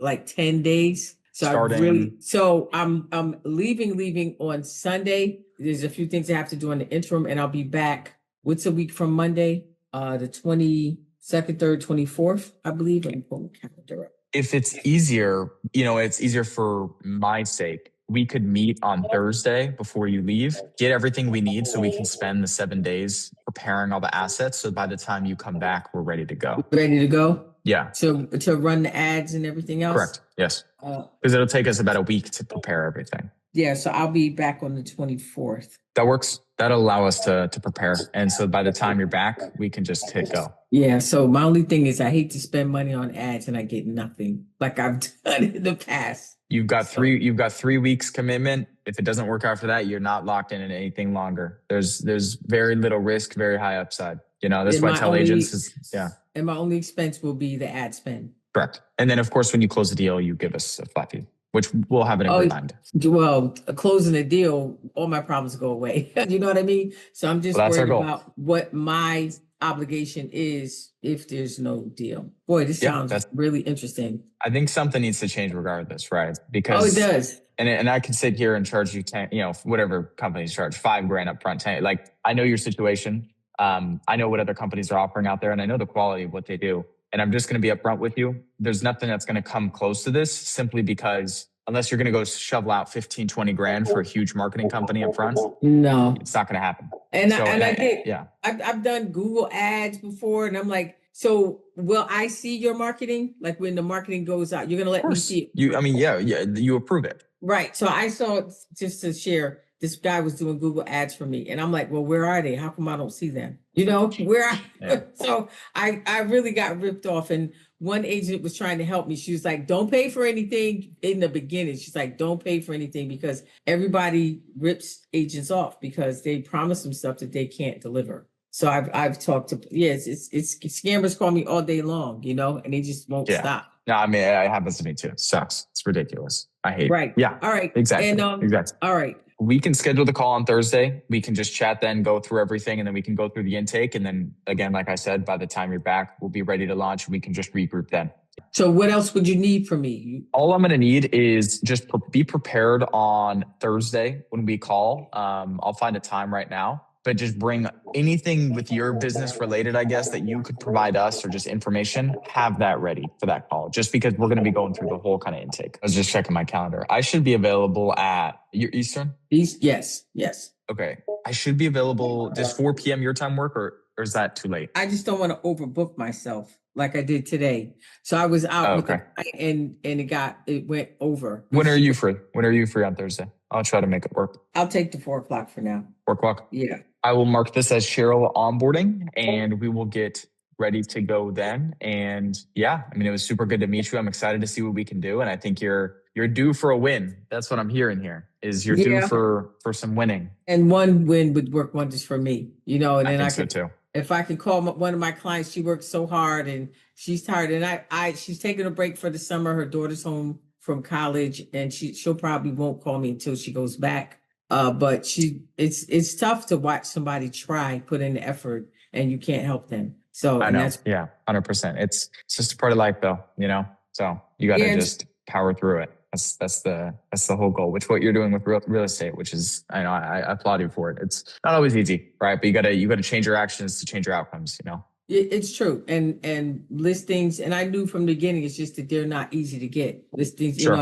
10 days. So I'm leaving on Sunday. There's a few things I have to do in the interim, and I'll be back. What's a week from Monday? The 22nd, 3rd, 24th, I believe. Let me pull my calendar up. If it's easier, it's easier for my sake. We could meet on Thursday before you leave, get everything we need so we can spend the 7 days preparing all the assets. So by the time you come back, we're ready to go. Ready to go? Yeah. So to run the ads and everything else? Correct. Yes. Because it'll take us about a week to prepare everything. Yeah. So I'll be back on the 24th. That works. That'll allow us to prepare. And so by the time you're back, we can just hit go. Yeah. So my only thing is I hate to spend money on ads and I get nothing like I've done in the past. You've got 3 weeks commitment. If it doesn't work out for that, you're not locked in anything longer. There's very little risk, very high upside. That's why I tell agents And my only expense will be the ad spend. Correct. And then of course, when you close the deal, you give us a flat fee, which we'll have it in your mind. Well, closing the deal, all my problems go away. You know what I mean? So I'm just worried about what my obligation is if there's no deal. Boy, this sounds really interesting. I think something needs to change regardless, right? Because it does. And I could sit here and charge you 10, whatever companies charge $5,000 up front. 10, like I know your situation. I know what other companies are offering out there and I know the quality of what they do. And I'm just going to be upfront with you. There's nothing that's going to come close to this simply because unless you're going to go shovel out 15, 20 grand for a huge marketing company up front, No. it's not going to happen. And So, I did. yeah. I've done Google ads before, and I'm like, so will I see your marketing? Like when the marketing goes out, you're gonna let me see it? You approve it. Right. So I saw, just to share, this guy was doing Google ads for me. And I'm like, well, where are they? How come I don't see them? Yeah. So I really got ripped off. And one agent was trying to help me. She was like, don't pay for anything in the beginning. She's like, don't pay for anything, because everybody rips agents off because they promise them stuff that they can't deliver. So I've talked to, it's scammers call me all day long, and they just won't stop. No, I mean, it happens to me too. It sucks. It's ridiculous. I hate it. Right. Yeah. All right. Exactly. And exactly. All right. We can schedule the call on Thursday. We can just chat then, go through everything, and then we can go through the intake. And then again, like I said, by the time you're back, we'll be ready to launch. We can just regroup then. So what else would you need from me? All I'm going to need is just be prepared on Thursday when we call. I'll find a time right now, but just bring anything with your business related, I guess, that you could provide us, or just information, have that ready for that call, just because we're going to be going through the whole kind of intake. I was just checking my calendar. I should be available at Eastern? Yes. Okay. I should be available. Does 4 p.m. your time work, or is that too late? I just don't want to overbook myself like I did today. So I was out with and it went over. When are you free? When are you free on Thursday? I'll try to make it work. I'll take the 4 o'clock for now. 4 o'clock? Yeah. I will mark this as Cheryl onboarding, and we will get ready to go then. And yeah, I mean, it was super good to meet you. I'm excited to see what we can do. And I think you're due for a win. That's what I'm hearing here, is you're due for some winning. And one win would work wonders for me, and then I think so too. If I could call one of my clients, she works so hard and she's tired, and she's taking a break for the summer. Her daughter's home from college, and she'll probably won't call me until she goes back. But it's tough to watch somebody put in the effort, and you can't help them. So I know. 100%. It's just a part of life, though. So you got to just power through it. That's the whole goal. Which what you're doing with real estate, which is, I applaud you for it. It's not always easy, right? But you got to change your actions to change your outcomes. It's true. And listings, and I knew from the beginning, it's just that they're not easy to get. Listings, sure.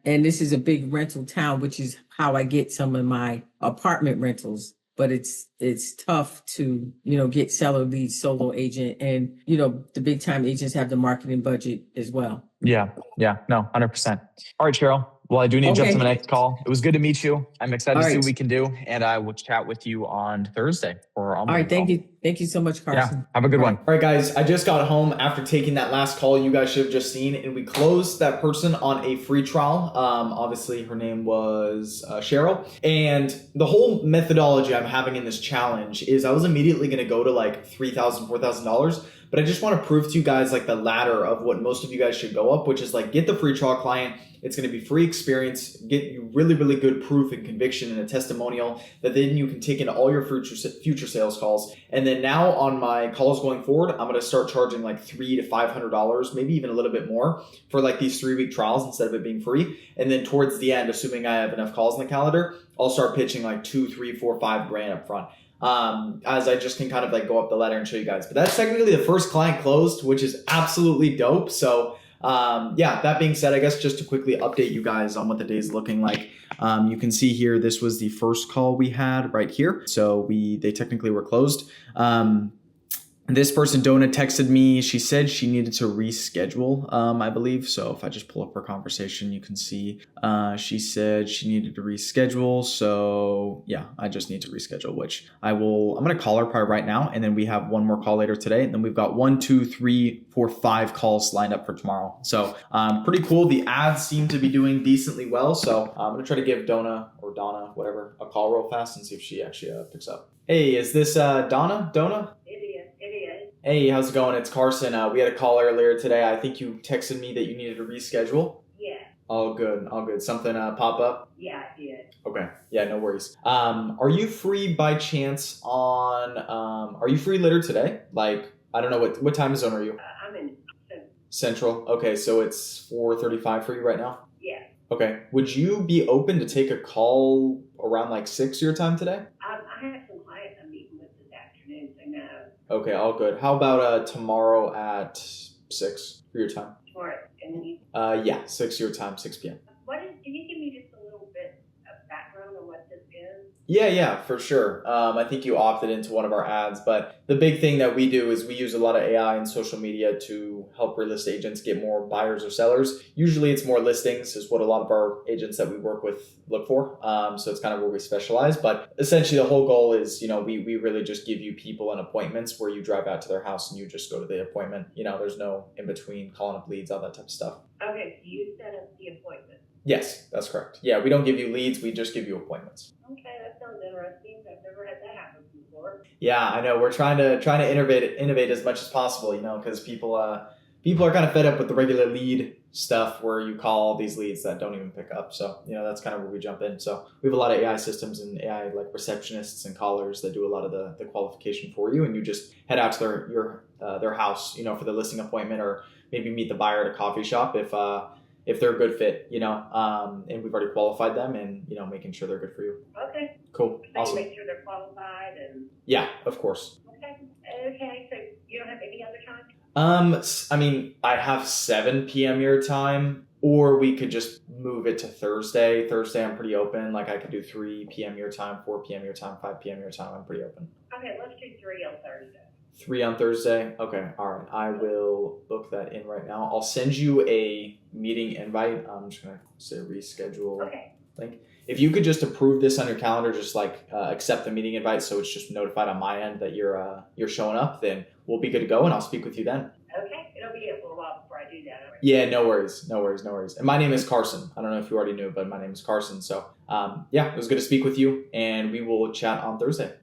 And this is a big rental town, which is how I get some of my apartment rentals. But it's tough to, get seller leads, solo agent, and, the big time agents have the marketing budget as well. Yeah. No, 100%. All right, Cheryl. Well, I do need to jump to the next call. It was good to meet you. I'm excited to see what we can do. And I will chat with you on Thursday. All right. Thank you. Thank you so much, Carson. Yeah. Have a good one. All right, guys. I just got home after taking that last call you guys should have just seen, and we closed that person on a free trial. Obviously, her name was Cheryl. And the whole methodology I'm having in this challenge is I was immediately going to go to like $3,000, $4,000. But I just want to prove to you guys like the ladder of what most of you guys should go up, which is like get the free trial client. It's going to be free experience, get you really, really good proof and conviction and a testimonial that then you can take into all your future sales calls. And then now on my calls going forward, I'm going to start charging like $300 to $500, maybe even a little bit more for like these 3-week trials instead of it being free. And then towards the end, assuming I have enough calls in the calendar, I'll start pitching like 2, 3, 4, 5 grand up front. As I just can kind of like go up the ladder and show you guys. But that's technically the first client closed, which is absolutely dope. So that being said, I guess just to quickly update you guys on what the day is looking like. You can see here, this was the first call we had right here. So they technically were closed. This person, Donna, texted me. She said she needed to reschedule, I believe. So if I just pull up her conversation, you can see she said she needed to reschedule. So yeah, I just need to reschedule, which I'm going to call her probably right now. And then we have one more call later today. And then we've got 1, 2, 3, 4, 5 calls lined up for tomorrow. So pretty cool. The ads seem to be doing decently well. So I'm going to try to give Donna, whatever, a call real fast and see if she actually picks up. Hey, is this Donna? Hey, how's it going? It's Carson. We had a call earlier today. I think you texted me that you needed to reschedule. Yeah. All good. Something pop up? Yeah, I did. Okay. Yeah, no worries. Are you free by chance are you free later today? Like, I don't know, what time zone are you? I'm in Central. Okay, so it's 4:35 for you right now? Yeah. Okay. Would you be open to take a call around like 6 your time today? I have some clients I'm meeting with this afternoon, so no. Okay, all good. How about tomorrow at 6 for your time? Tomorrow, and you, 6 your time, 6 p.m. did you Yeah, for sure. I think you opted into one of our ads, but the big thing that we do is we use a lot of AI and social media to help real estate agents get more buyers or sellers. Usually it's more listings is what a lot of our agents that we work with look for. So it's kind of where we specialize, but essentially the whole goal is, we really just give you people and appointments where you drive out to their house and you just go to the appointment. There's no in between calling up leads, all that type of stuff. Okay, so you set up the appointment. Yes, that's correct. Yeah, we don't give you leads. We just give you appointments. Okay, that sounds interesting. I've never had that happen before. Yeah, I know. We're trying to innovate as much as possible, because people are kind of fed up with the regular lead stuff where you call all these leads that don't even pick up. So, that's kind of where we jump in. So we have a lot of AI systems and AI like receptionists and callers that do a lot of the qualification for you, and you just head out to their house, for the listing appointment, or maybe meet the buyer at a coffee shop if they're a good fit, and we've already qualified them and, making sure they're good for you. Okay. Cool. So Awesome. you make sure they're qualified and. Yeah, of course. Okay. So you don't have any other time? I have 7 p.m. your time, or we could just move it to Thursday. Thursday, I'm pretty open. Like I could do 3 p.m. your time, 4 p.m. your time, 5 p.m. your time. I'm pretty open. Okay, let's do 3 on Thursday. 3 on Thursday? Okay, all right. I will book that in right now. I'll send you a meeting invite. I'm just going to say reschedule link. If you could just approve this on your calendar, just accept the meeting invite so it's just notified on my end that you're showing up, then we'll be good to go and I'll speak with you then. Okay, it'll be a little while before I do that. Yeah, no worries. And my name is Carson. I don't know if you already knew, but my name is Carson. So it was good to speak with you and we will chat on Thursday.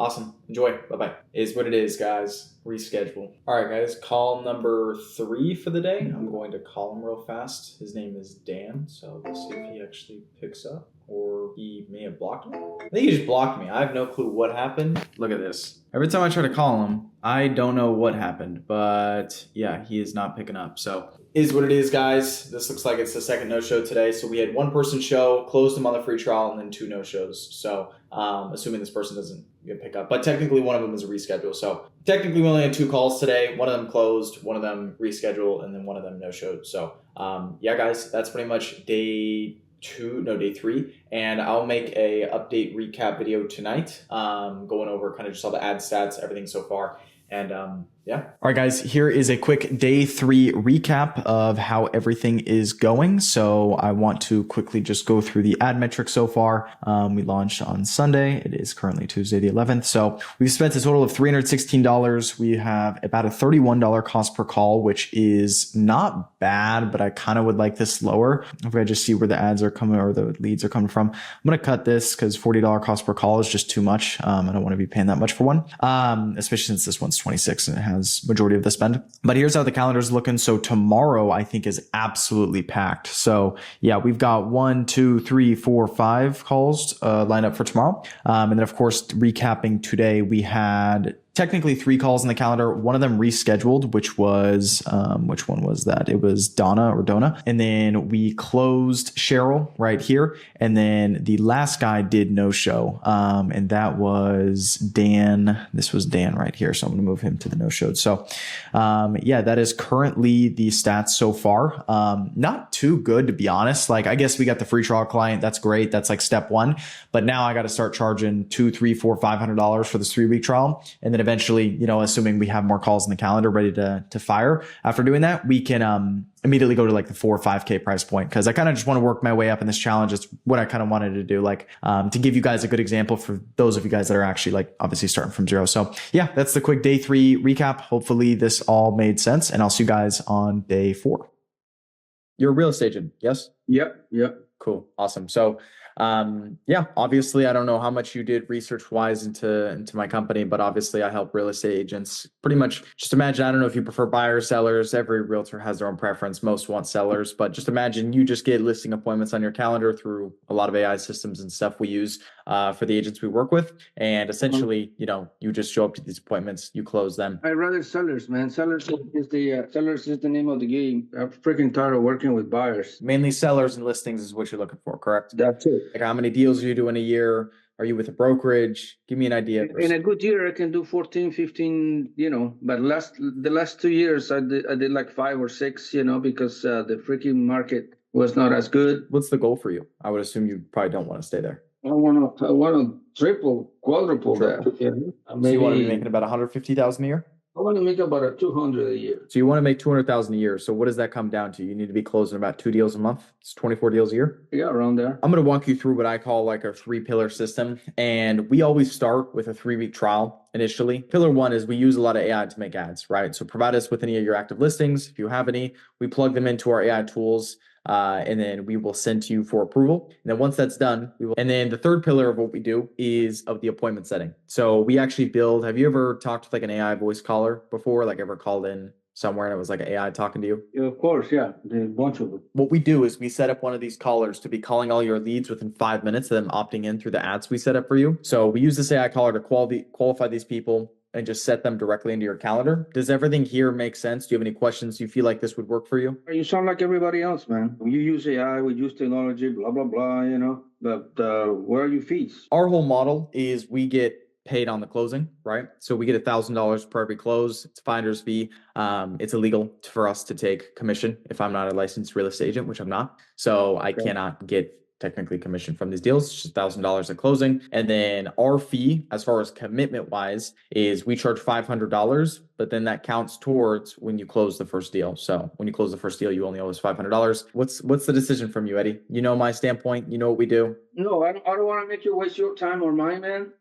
Awesome. Enjoy. Bye-bye. Is what it is, guys. Reschedule. All right, guys. Call number 3 for the day. I'm going to call him real fast. His name is Dan. So let's see if he actually picks up, or he may have blocked me. I think he just blocked me. I have no clue what happened. Look at this. Every time I try to call him, I don't know what happened, but yeah, he is not picking up. So is what it is, guys. This looks like it's the second no-show today. So we had 1 person show, closed him on the free trial, and then 2 no-shows. So assuming this person doesn't get pick up, but technically one of them is a reschedule. So technically we only had 2 calls today. One of them closed, one of them rescheduled, and then one of them no-showed. So yeah, guys, that's pretty much day 3, and I'll make a update recap video tonight, going over kind of just all the ad stats, everything so far. And yeah. All right, guys, here is a quick day 3 recap of how everything is going. So I want to quickly just go through the ad metrics so far. We launched on Sunday. It is currently Tuesday the 11th. So we've spent a total of $316. We have about a $31 cost per call, which is not bad, but I kind of would like this lower. If I just see where the ads are coming or the leads are coming from, I'm going to cut this because $40 cost per call is just too much. I don't want to be paying that much for one, especially since this one's 26 and it has majority of the spend. But here's how the calendar is looking. So tomorrow I think is absolutely packed. So yeah, we've got 1, 2, 3, 4, 5 calls lined up for tomorrow. And then of course, recapping today, we had technically 3 calls in the calendar. One of them rescheduled, which was, which one was that? It was Donna. And then we closed Cheryl right here. And then the last guy did no show. And that was Dan. This was Dan right here. So I'm going to move him to the no show. So, yeah, that is currently the stats so far. Not too good, to be honest. Like, I guess we got the free trial client. That's great. That's like step 1. But now I got to start charging $200, $300, $400, $500 for this 3-week trial. And then eventually, assuming we have more calls in the calendar ready to fire, after doing that, we can immediately go to like the 4 or 5K price point. Cause I kind of just want to work my way up in this challenge. It's what I kind of wanted to do, like to give you guys a good example for those of you guys that are actually like obviously starting from 0. So yeah, that's the quick day 3 recap. Hopefully this all made sense, and I'll see you guys on day 4. You're a real estate agent, yes? Yep. Cool. Awesome. So yeah, obviously I don't know how much you did research wise into my company, but obviously I help real estate agents pretty much. Just imagine, I don't know if you prefer buyers, sellers. Every realtor has their own preference. Most want sellers, but just imagine you just get listing appointments on your calendar through a lot of AI systems and stuff we use for the agents we work with. And essentially, you just show up to these appointments, you close them. I rather sellers, man. Sellers is the name of the game. I'm freaking tired of working with buyers. Mainly sellers and listings is what you're looking for, correct? That's it. Like, how many deals do you do in a year? Are you with a brokerage? Give me an idea. In a good year, I can do 14, 15, but the last 2 years, I did like 5 or 6, because the freaking market was not as good. What's the goal for you? I would assume you probably don't want to stay there. I want to triple, quadruple Triple. that. Yeah. So you want to be Maybe making about 150,000 a year? I want to make about a 200 a year. So you want to make 200,000 a year. So what does that come down to? You need to be closing about 2 deals a month. It's 24 deals a year. Yeah, around there. I'm going to walk you through what I call like a 3-pillar system. And we always start with a 3-week trial initially. Pillar 1 is we use a lot of AI to make ads, right? So provide us with any of your active listings. If you have any, we plug them into our AI tools. And then we will send to you for approval. And then once that's done, and then the 3rd pillar of what we do is of the appointment setting. So we actually build, have you ever talked with like an AI voice caller before? Like ever called in somewhere and it was like an AI talking to you? Yeah, of course, yeah. There's a bunch of them. What we do is we set up one of these callers to be calling all your leads within 5 minutes of them opting in through the ads we set up for you. So we use this AI caller to qualify these people and just set them directly into your calendar. Does everything here make sense? Do you have any questions? Do you feel like this would work for you? You sound like everybody else, man. You use AI, we use technology, blah, blah, blah, you know. But where are your fees? Our whole model is we get paid on the closing, right? So we get $1,000 per every close. It's a finder's fee. It's illegal for us to take commission if I'm not a licensed real estate agent, which I'm not. So I cannot get technically commission from these deals. It's just $1,000 at closing. And then our fee, as far as commitment wise, is we charge $500, but then that counts towards when you close the first deal. So when you close the first deal, you only owe us $500. What's the decision from you, Eddie? You know my standpoint. You know what we do. No, I don't want to make you waste your time or mine, man.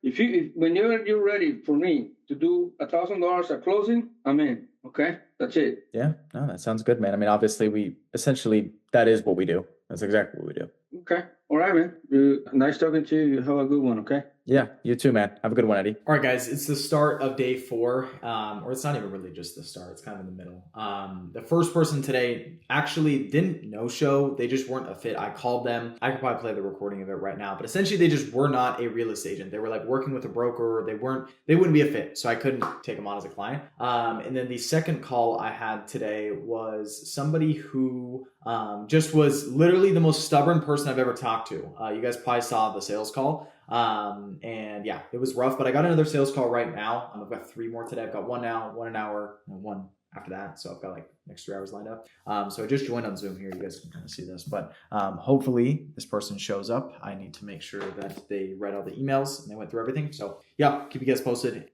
When you're ready for me to do $1,000 at closing, I'm in. Okay, that's it. Yeah, no, that sounds good, man. I mean, obviously, that is what we do. That's exactly what we do. Okay, all right, man. Nice talking to you. You have a good one. Okay. Yeah, you too, man. Have a good one, Eddie. All right, guys, it's the start of day 4, or it's not even really just the start. It's kind of in the middle. The first person today actually didn't no-show. They just weren't a fit. I called them. I could probably play the recording of it right now, but essentially they just were not a real estate agent. They were like working with a broker. They wouldn't be a fit, so I couldn't take them on as a client. And then the second call I had today was somebody who just was literally the most stubborn person I've ever talked to. You guys probably saw the sales call. And yeah, it was rough, but I got another sales call right now. I've got 3 more today. I've got 1 now, 1 an hour, and 1 after that. So I've got like next 3 hours lined up. So I just joined on Zoom here. You guys can kind of see this, but hopefully this person shows up. I need to make sure that they read all the emails and they went through everything. So yeah, keep you guys posted.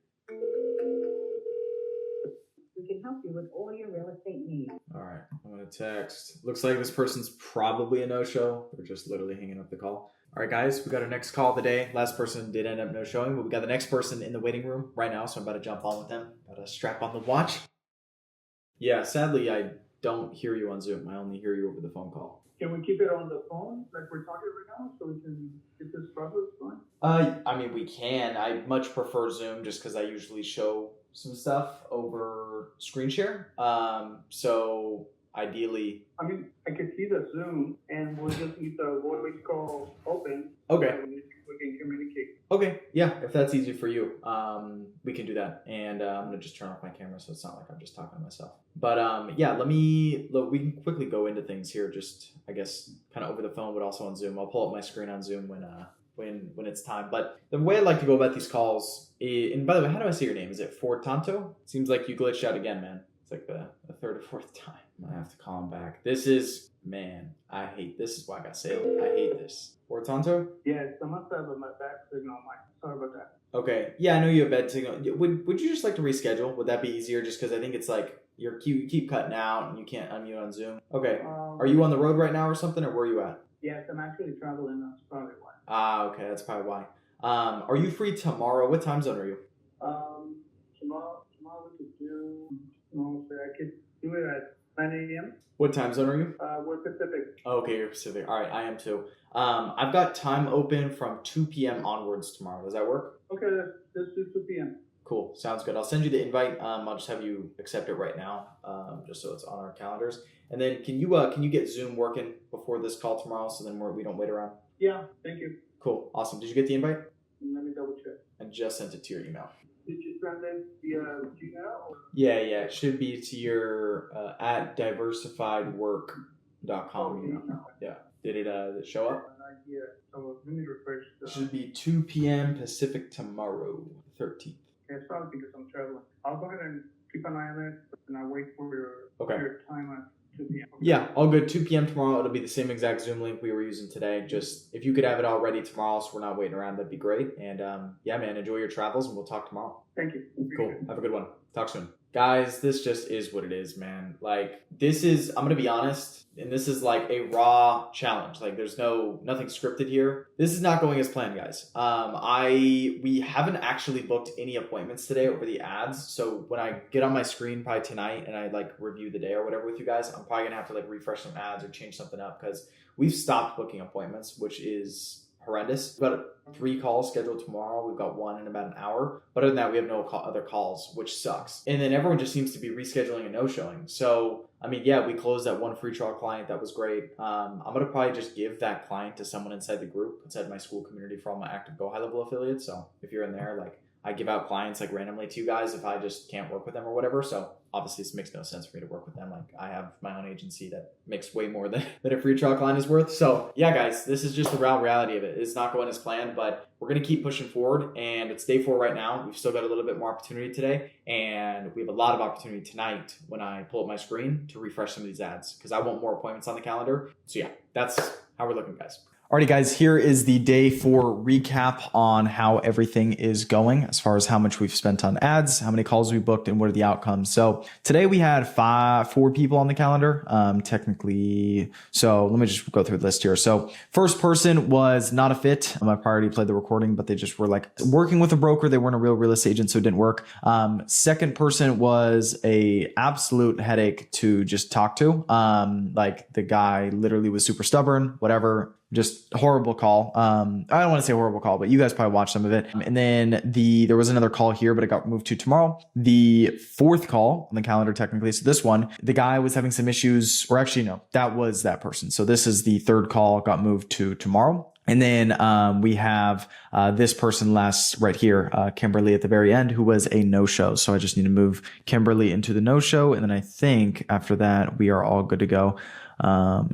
We can help you with all your real estate needs. All right, I'm gonna text. Looks like this person's probably a no-show. They're just literally hanging up the call. All right, guys, we got our next call of the day. Last person did end up no-showing, but we got the next person in the waiting room right now, so I'm about to jump on with them. Got to strap on the watch. Yeah, sadly, I don't hear you on Zoom. I only hear you over the phone call. Can we keep it on the phone like we're talking right now so we can get this process going? I mean, we can. I much prefer Zoom just because I usually show some stuff over screen share. So ideally, I mean, I can see the Zoom and we'll just need the voice call open. Okay. So we can communicate. Okay, yeah, if that's easy for you, we can do that. And I'm gonna just turn off my camera so it's not like I'm just talking to myself. But yeah, we can quickly go into things here. Just I guess kind of over the phone, but also on Zoom. I'll pull up my screen on Zoom when it's time. But the way I like to go about these calls, and by the way, how do I say your name? Is it Fortanto? Seems like you glitched out again, man. It's like the 3rd or 4th time. I have to call him back. This is why I got saved. I hate this. Fortanto? Yes, I must have my bad signal, Mike. Sorry about that. Okay. Yeah, I know you have bad signal. Would you just like to reschedule? Would that be easier? Just because I think it's like you keep cutting out and you can't unmute on Zoom. Okay. Are you on the road right now or something, or where are you at? Yes, I'm actually traveling. That's probably why. Okay. That's probably why. Are you free tomorrow? What time zone are you? Tomorrow we could do. I could do it at 9 a.m. What time zone are you? We're Pacific. Okay, you're Pacific. All right, I am too. I've got time open from 2 p.m. onwards tomorrow. Does that work? Okay, let's do 2 p.m. Cool, sounds good. I'll send you the invite. I'll just have you accept it right now, just so it's on our calendars. And then can you get Zoom working before this call tomorrow, so then we don't wait around? Yeah, thank you. Cool, awesome. Did you get the invite? Let me double check. I just sent it to your email. Did you send it via Gmail? Or? Yeah, it should be to your at diversifiedwork.com email. Yeah. Did it show up? Yeah. So let me refresh. It should be 2 p.m. Pacific tomorrow, 13th. Okay, it's probably because I'm traveling. I'll go ahead and keep an eye on it, and I'll wait for your time at 2 p.m. Okay. Yeah, all good. 2 p.m. tomorrow. It'll be the same exact Zoom link we were using today. Just if you could have it all ready tomorrow so we're not waiting around, that'd be great. And yeah, man, enjoy your travels and we'll talk tomorrow. Thank you. Cool. Have a good one. Talk soon. Guys, this just is what it is, man. Like, this is, I'm going to be honest, and this is like a raw challenge. Like, there's nothing scripted here. This is not going as planned, guys. We haven't actually booked any appointments today over the ads. So when I get on my screen probably tonight and I like review the day or whatever with you guys, I'm probably going to have to like refresh some ads or change something up because we've stopped booking appointments, which is horrendous. We've got 3 calls scheduled tomorrow. We've got 1 in about an hour. But other than that, we have no other calls, which sucks. And then everyone just seems to be rescheduling and no-showing. So, I mean, yeah, we closed that 1 free trial client. That was great. I'm going to probably just give that client to someone inside the group, inside my school community for all my active GoHighLevel affiliates. So if you're in there, like, I give out clients like randomly to you guys if I just can't work with them or whatever. So obviously this makes no sense for me to work with them. Like, I have my own agency that makes way more than a free trial client is worth. So yeah, guys, this is just the reality of it. It's not going as planned, but we're going to keep pushing forward, and it's day 4 right now. We've still got a little bit more opportunity today, and we have a lot of opportunity tonight when I pull up my screen to refresh some of these ads because I want more appointments on the calendar. So yeah, that's how we're looking, guys. Alrighty, guys, here is the day 4 recap on how everything is going as far as how much we've spent on ads, how many calls we booked, and what are the outcomes. So today we had 4 people on the calendar, technically. So let me just go through the list here. So first person was not a fit. I already played the recording, but they just were like working with a broker. They weren't a real estate agent, so it didn't work. Second person was a absolute headache to just talk to. Like the guy literally was super stubborn, whatever. Just horrible call. I don't want to say horrible call, but you guys probably watched some of it. And then there was another call here, but it got moved to tomorrow. The 4th call on the calendar, technically. So this one, the guy was having some issues, or actually, no, that was that person. So this is the 3rd call, got moved to tomorrow. And then we have this person right here, Kimberly at the very end, who was a no-show. So I just need to move Kimberly into the no-show. And then I think after that, we are all good to go.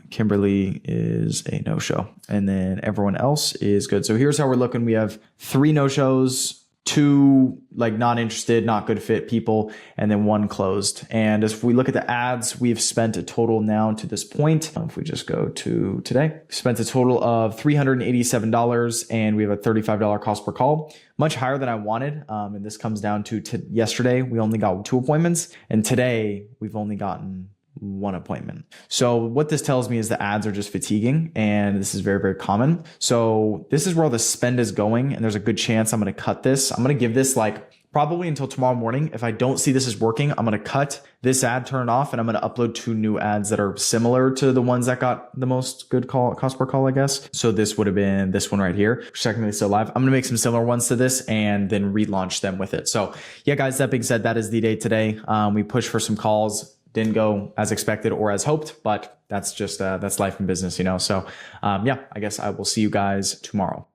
Kimberly is a no-show, and then everyone else is good. So here's how we're looking. We have 3 no-shows, 2 like not interested, not good fit people, and then 1 closed. And if we look at the ads, we've spent a total now to this point. If we just go to today, we spent a total of $387, and we have a $35 cost per call, much higher than I wanted. And this comes down to yesterday, we only got 2 appointments, and today we've only gotten 1 appointment. So what this tells me is the ads are just fatiguing, and this is very, very common. So this is where all the spend is going, and there's a good chance I'm going to cut this. I'm going to give this like probably until tomorrow morning. If I don't see this is working, I'm going to cut this ad, turn it off, and I'm going to upload 2 new ads that are similar to the ones that got the most good cost per call, I guess. So this would have been this one right here, which technically is still live. I'm going to make some similar ones to this and then relaunch them with it. So yeah, guys, that being said, that is the day today. We pushed for some calls. Didn't go as expected or as hoped, but that's just, that's life and business, you know? So, yeah, I guess I will see you guys tomorrow.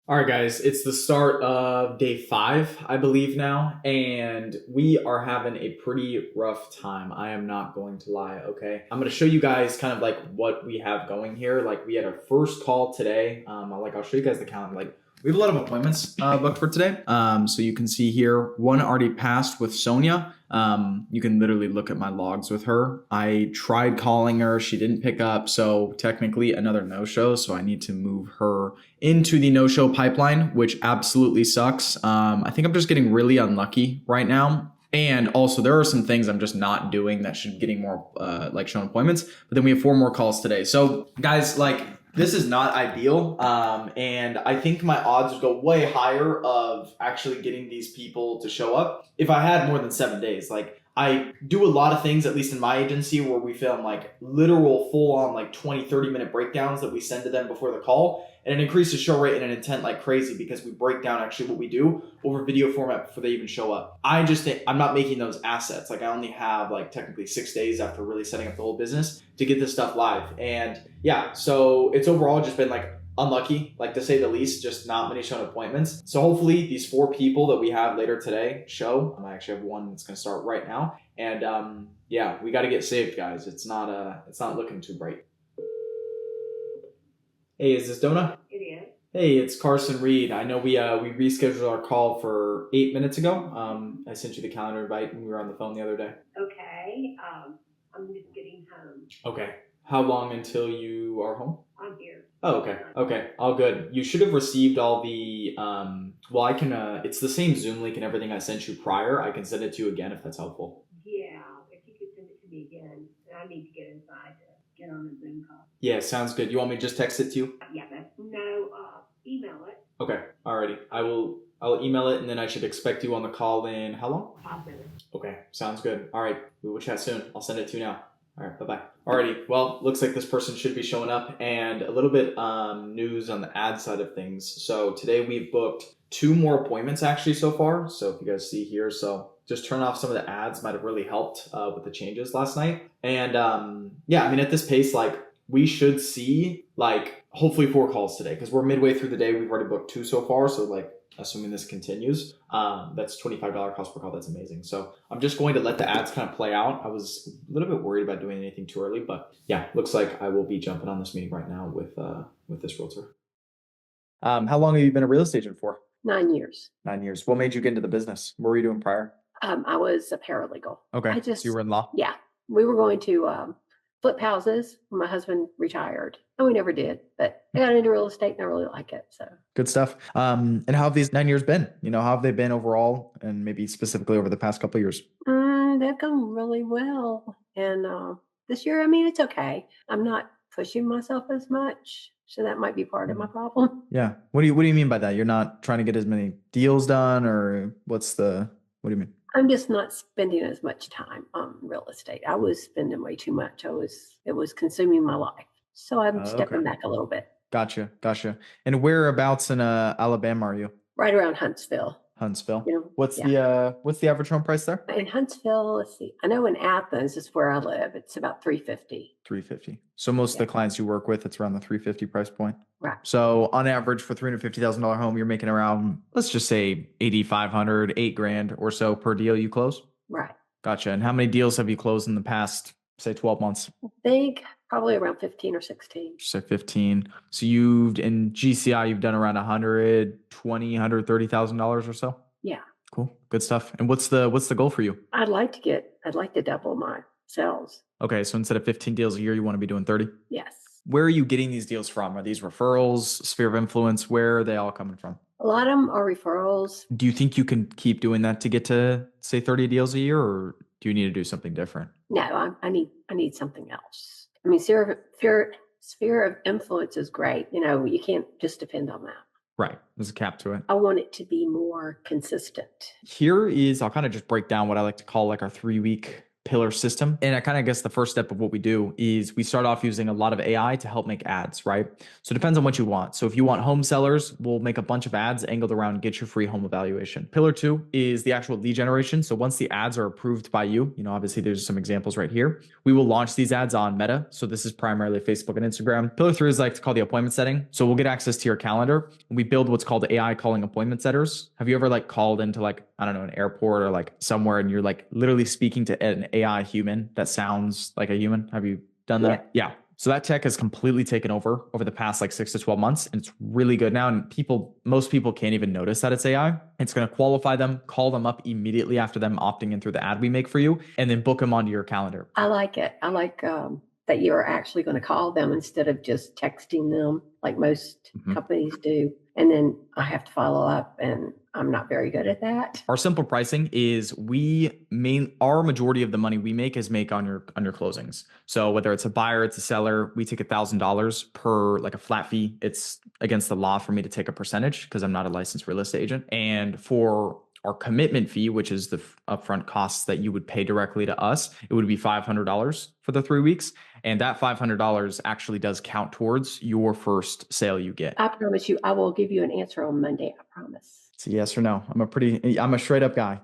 All right, guys, it's the start of day 5, I believe now, and we are having a pretty rough time. I am not going to lie, okay? I'm going to show you guys kind of like what we have going here. Like we had our first call today. I'll show you guys the calendar. Like we have a lot of appointments booked for today. So you can see here, 1 already passed with Sonia. You can literally look at my logs with her. I tried calling her. She didn't pick up. So technically another no-show. So I need to move her into the no-show pipeline, which absolutely sucks. I think I'm just getting really unlucky right now. And also there are some things I'm just not doing that should be getting more, like shown appointments, but then we have 4 more calls today. So guys, like, this is not ideal, and I think my odds would go way higher of actually getting these people to show up if I had more than 7 days. Like, I do a lot of things, at least in my agency, where we film like literal full-on like 20-30 minute breakdowns that we send to them before the call, and it increases show rate and an intent like crazy because we break down actually what we do over video format before they even show up. I just think I'm not making those assets. Like I only have like technically 6 days after really setting up the whole business to get this stuff live. And yeah, so it's overall just been like unlucky, like to say the least, just not many shown appointments. So hopefully these 4 people that we have later today show. I actually have 1 that's going to start right now. And yeah, we got to get saved, guys. It's not looking too bright. Hey, is this Donna? It is. Hey, it's Carson Reed. I know we rescheduled our call for 8 minutes ago. I sent you the calendar invite when we were on the phone the other day. Okay. I'm just getting home. Okay. How long until you are home? I'm here. Oh, okay. Okay. All good. You should have received all the, well, I can, it's the same Zoom link and everything I sent you prior. I can send it to you again if that's helpful. Yeah, if you could send it to me again, I need to get inside to get on a Zoom call. Yeah, sounds good. You want me to just text it to you? Yeah, no, email it. Okay. Alrighty. I'll email it and then I should expect you on the call in how long? 5 minutes. Okay. Sounds good. All right. We will chat soon. I'll send it to you now. All right. Bye-bye. Alrighty. Well, looks like this person should be showing up, and a little bit news on the ad side of things. So today we've booked 2 more appointments actually so far. So if you guys see here, so just turn off some of the ads might have really helped with the changes last night. And yeah, I mean, at this pace, like we should see like hopefully 4 calls today because we're midway through the day. We've already booked 2 so far. So like, assuming this continues, that's $25 cost per call. That's amazing. So I'm just going to let the ads kind of play out. I was a little bit worried about doing anything too early, but yeah, looks like I will be jumping on this meeting right now with this realtor. How long have you been a real estate agent for? 9 years. 9 years. What made you get into the business? What were you doing prior? I was a paralegal. Okay. So you were in law? Yeah, we were going to flip houses when my husband retired. And we never did, but I got into real estate and I really like it. So Good stuff. And how have these 9 years been? You know, how have they been overall and maybe specifically over the past couple of years? they've gone really well. And this year, I mean, it's okay. I'm not pushing myself as much. So that might be part of my problem. Yeah. What do you mean by that? You're not trying to get as many deals done, or what do you mean? I'm just not spending as much time on real estate. I was spending way too much. It was consuming my life. So I'm stepping back a little bit. Gotcha. And whereabouts in Alabama are you? Right around Huntsville. Huntsville. You know, What's the average home price there? In Huntsville, let's see. I know in Athens is where I live. It's about $350. $350. So most of the clients you work with, it's around the $350 price point. Right. So on average for $350,000 home, you're making around, let's just say $8,500, $8,000 or so per deal you close. Right. Gotcha. And how many deals have you closed in the past, say 12 months? I think probably around 15 or 16. So 15. So in GCI, you've done around $130,000 or so? Yeah. Cool. Good stuff. And what's the goal for you? I'd like to double my sales. Okay. So instead of 15 deals a year, you want to be doing 30? Yes. Where are you getting these deals from? Are these referrals, sphere of influence? Where are they all coming from? A lot of them are referrals. Do you think you can keep doing that to get to say 30 deals a year, or do you need to do something different? No, I need something else. I mean, sphere of influence is great. You know, you can't just depend on that. Right. There's a cap to it. I want it to be more consistent. I'll kind of just break down what I like to call like our 3-week pillar system. And I kind of guess the first step of what we do is we start off using a lot of AI to help make ads, right? So it depends on what you want. So if you want home sellers, we'll make a bunch of ads angled around get your free home evaluation. Pillar 2 is the actual lead generation. So once the ads are approved by you, obviously there's some examples right here. We will launch these ads on Meta. So this is primarily Facebook and Instagram. Pillar 3 is like to call the appointment setting. So we'll get access to your calendar. We build what's called AI calling appointment setters. Have you ever like called into like, I don't know, an airport or like somewhere and you're like literally speaking to an AI human that sounds like a human? Have you done that? Yeah. So that tech has completely taken over the past like 6 to 12 months. And it's really good now. And most people can't even notice that it's AI. It's going to qualify them, call them up immediately after them opting in through the ad we make for you, and then book them onto your calendar. I like it. I like that you're actually going to call them instead of just texting them like most companies do. And then I have to follow up, and I'm not very good at that. Our simple pricing is our majority of the money we make is on your closings. So whether it's a buyer, it's a seller, we take $1,000 per like a flat fee. It's against the law for me to take a percentage because I'm not a licensed real estate agent. And for our commitment fee, which is the upfront costs that you would pay directly to us, it would be $500 for the 3 weeks. And that $500 actually does count towards your first sale you get. I promise you, I will give you an answer on Monday. I promise. It's a yes or no. I'm a straight up guy.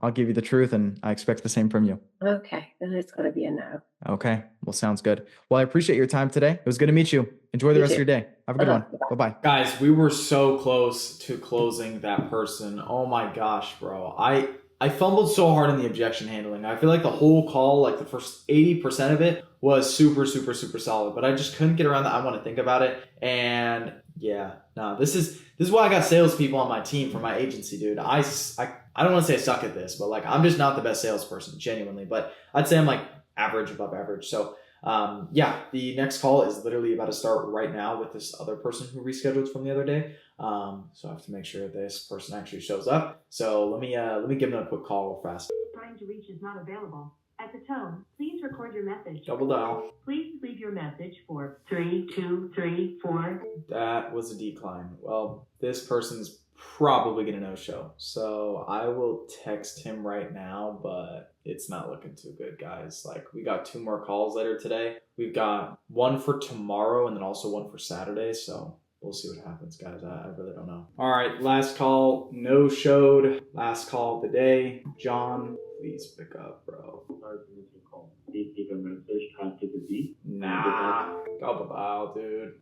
I'll give you the truth and I expect the same from you. Okay. Then it's going to be a no. Okay. Well, sounds good. Well, I appreciate your time today. It was good to meet you. Enjoy the rest of your day. Have a good one. Bye-bye. Guys, we were so close to closing that person. Oh my gosh, bro. I fumbled so hard in the objection handling. I feel like the whole call, like the first 80% of it was super, super, super solid, but I just couldn't get around that. I want to think about it. And yeah, no, this is why I got salespeople on my team for my agency, dude. I don't want to say I suck at this, but like, I'm just not the best salesperson, genuinely, but I'd say I'm like average, above average. So Yeah, the next call is literally about to start right now with this other person who rescheduled from the other day. So I have to make sure this person actually shows up. So let me give them a quick call real fast. Trying to reach is not available. At the tone, please record your message. Double dial. Please leave your message for 3234. That was a decline. Well, this person's probably gonna no-show. So I will text him right now, but it's not looking too good, guys. Like, we got 2 more calls later today. We've got one for tomorrow and then also one for Saturday. So we'll see what happens, guys. I really don't know. All right, last call, no-showed. Last call of the day. John, please pick up, bro. Please leave a message after the beep. Nah, double dude.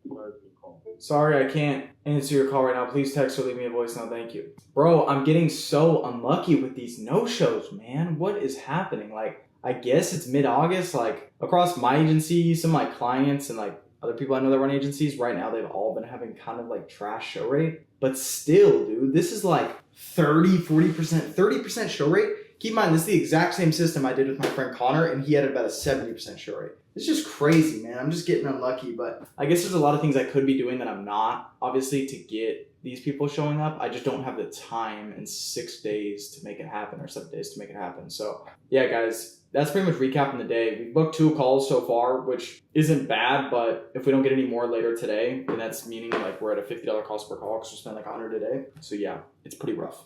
Sorry, I can't answer your call right now. Please text or leave me a voicemail. Thank you. Bro, I'm getting so unlucky with these no-shows, man. What is happening? Like, I guess it's mid-August. Like, across my agency, some of my clients and like other people I know that run agencies right now, they've all been having kind of like trash show rate. But still, dude, this is like 30% show rate. Keep in mind, this is the exact same system I did with my friend Connor, and he had about a 70% show rate. It's just crazy, man. I'm just getting unlucky, but I guess there's a lot of things I could be doing that I'm not, obviously, to get these people showing up. I just don't have the time in 6 days to make it happen, or 7 days to make it happen. So yeah, guys, that's pretty much recapping the day. We've booked 2 calls so far, which isn't bad, but if we don't get any more later today, then that's meaning like we're at a $50 cost per call because we spent like 100 a day. So yeah, it's pretty rough.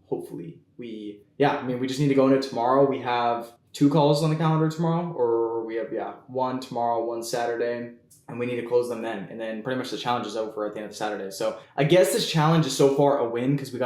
Hopefully we just need to go into tomorrow. We have 2 calls on the calendar tomorrow, or we have, 1 tomorrow, 1 Saturday, and we need to close them then. And then pretty much the challenge is over at the end of the Saturday. So I guess this challenge is so far a win because we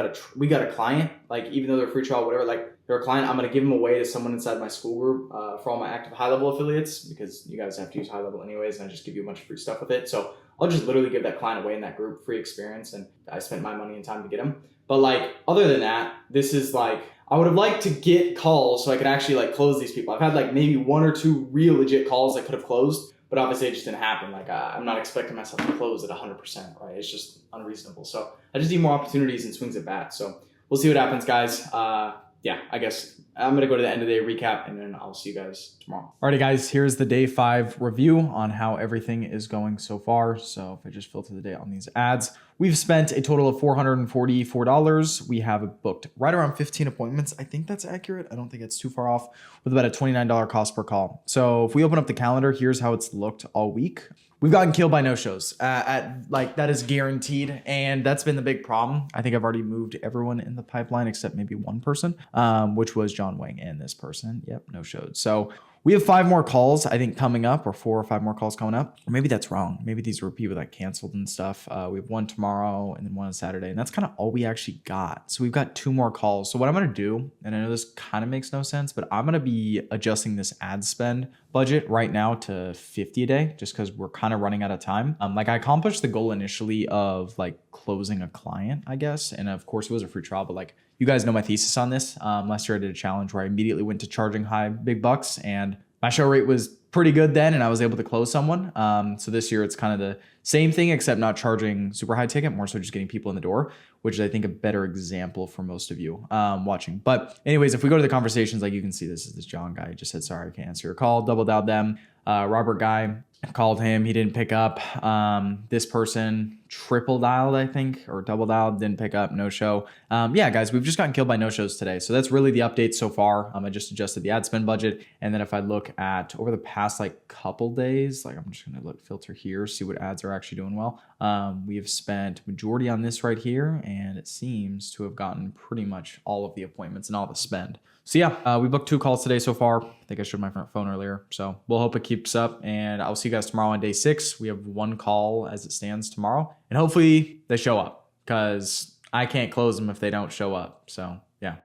got a client, like even though they're free trial, whatever, like they're a client, I'm going to give them away to someone inside my school group for all my active high-level affiliates, because you guys have to use high-level anyways, and I just give you a bunch of free stuff with it. So I'll just literally give that client away in that group, free experience, and I spent my money and time to get them. But like, other than that, this is like, I would have liked to get calls so I could actually like close these people. I've had like maybe 1 or 2 real legit calls I could have closed, but obviously it just didn't happen. Like, I'm not expecting myself to close at 100%, right? It's just unreasonable. So I just need more opportunities and swings at bat. So we'll see what happens, guys. Yeah, I guess I'm going to go to the end of the day recap, and then I'll see you guys tomorrow. Alrighty, guys, here's the day 5 review on how everything is going so far. So if I just filter the day on these ads, we've spent a total of $444. We have booked right around 15 appointments. I think that's accurate. I don't think it's too far off, with about a $29 cost per call. So if we open up the calendar, here's how it's looked all week. We've gotten killed by no-shows. Like, that is guaranteed, and that's been the big problem. I think I've already moved everyone in the pipeline except maybe one person, which was John Wang, and this person. Yep, no-showed. So we have 5 more calls, I think, coming up, or 4 or 5 more calls coming up. Or maybe that's wrong. Maybe these were people that canceled and stuff. We have 1 tomorrow and then 1 on Saturday, and that's kind of all we actually got. So we've got 2 more calls. So what I'm going to do, and I know this kind of makes no sense, but I'm going to be adjusting this ad spend budget right now to 50 a day, just because we're kind of running out of time. Like, I accomplished the goal initially of like closing a client, I guess. And of course it was a free trial, but like, you guys know my thesis on this. Last year I did a challenge where I immediately went to charging big bucks, and my show rate was pretty good then, and I was able to close someone. So this year it's kind of the same thing, except not charging super high ticket, more so just getting people in the door, which is, I think, a better example for most of you watching. But anyways, if we go to the conversations, like you can see, this is this John guy. He just said, sorry, I can't answer your call. Double dialed them. Robert guy, called him. He didn't pick up. This person triple dialed, I think, or double dialed, didn't pick up, no show. Yeah, guys, we've just gotten killed by no shows today. So that's really the update so far. I just adjusted the ad spend budget. And then if I look at over the past like couple days, like I'm just going to filter here, see what ads are actually doing well. We have spent majority on this right here, and it seems to have gotten pretty much all of the appointments and all the spend. So yeah, we booked 2 calls today so far. I think I showed my phone earlier. So we'll hope it keeps up, and I'll see you guys tomorrow on day 6. We have 1 call as it stands tomorrow, and hopefully they show up, because I can't close them if they don't show up. So yeah.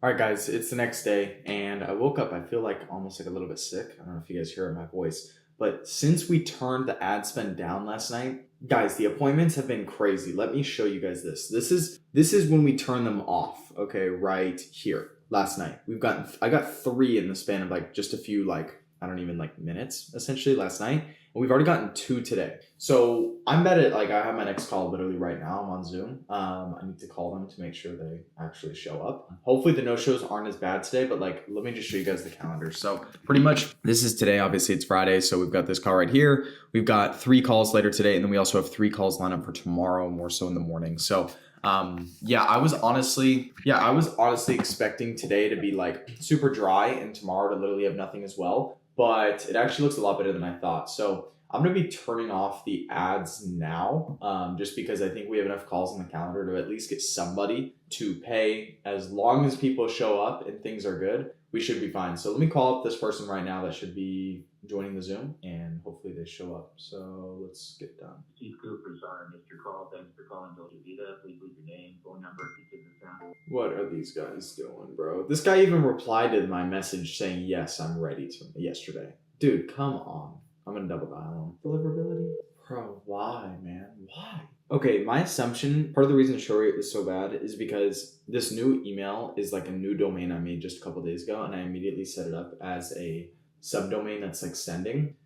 All right, guys, it's the next day, and I woke up, I feel like almost like a little bit sick. I don't know if you guys hear my voice, but since we turned the ad spend down last night, guys, the appointments have been crazy. Let me show you guys this. This is when we turn them off, okay, right here. Last night I got 3 in the span of like just a few like I don't even like minutes essentially last night. And we've already gotten 2 today. So I'm at it. Like I have my next call literally right now. I'm on Zoom. I need to call them to make sure they actually show up. Hopefully the no-shows aren't as bad today, but like, let me just show you guys the calendar. So pretty much this is today. Obviously it's Friday. So we've got this call right here. We've got 3 calls later today. And then we also have 3 calls lined up for tomorrow, more so in the morning. So I was honestly expecting today to be like super dry and tomorrow to literally have nothing as well. But it actually looks a lot better than I thought. So I'm going to be turning off the ads now, just because I think we have enough calls on the calendar to at least get somebody to pay. As long as people show up and things are good, we should be fine. So let me call up this person right now that should be joining the Zoom, and hopefully they show up. So let's get done. Chief Cooper, sorry, I missed your call. Thanks for calling Dolce Vita. Please leave your name, phone number, if you take this down. What are these guys doing, bro? This guy even replied to my message saying, yes, I'm ready to yesterday. Dude, come on. I'm going to double dial him. Deliverability? Bro, why, man? Why? Okay, my assumption, part of the reason show rate is so bad is because this new email is like a new domain I made just a couple days ago, and I immediately set it up as a subdomain that's like sending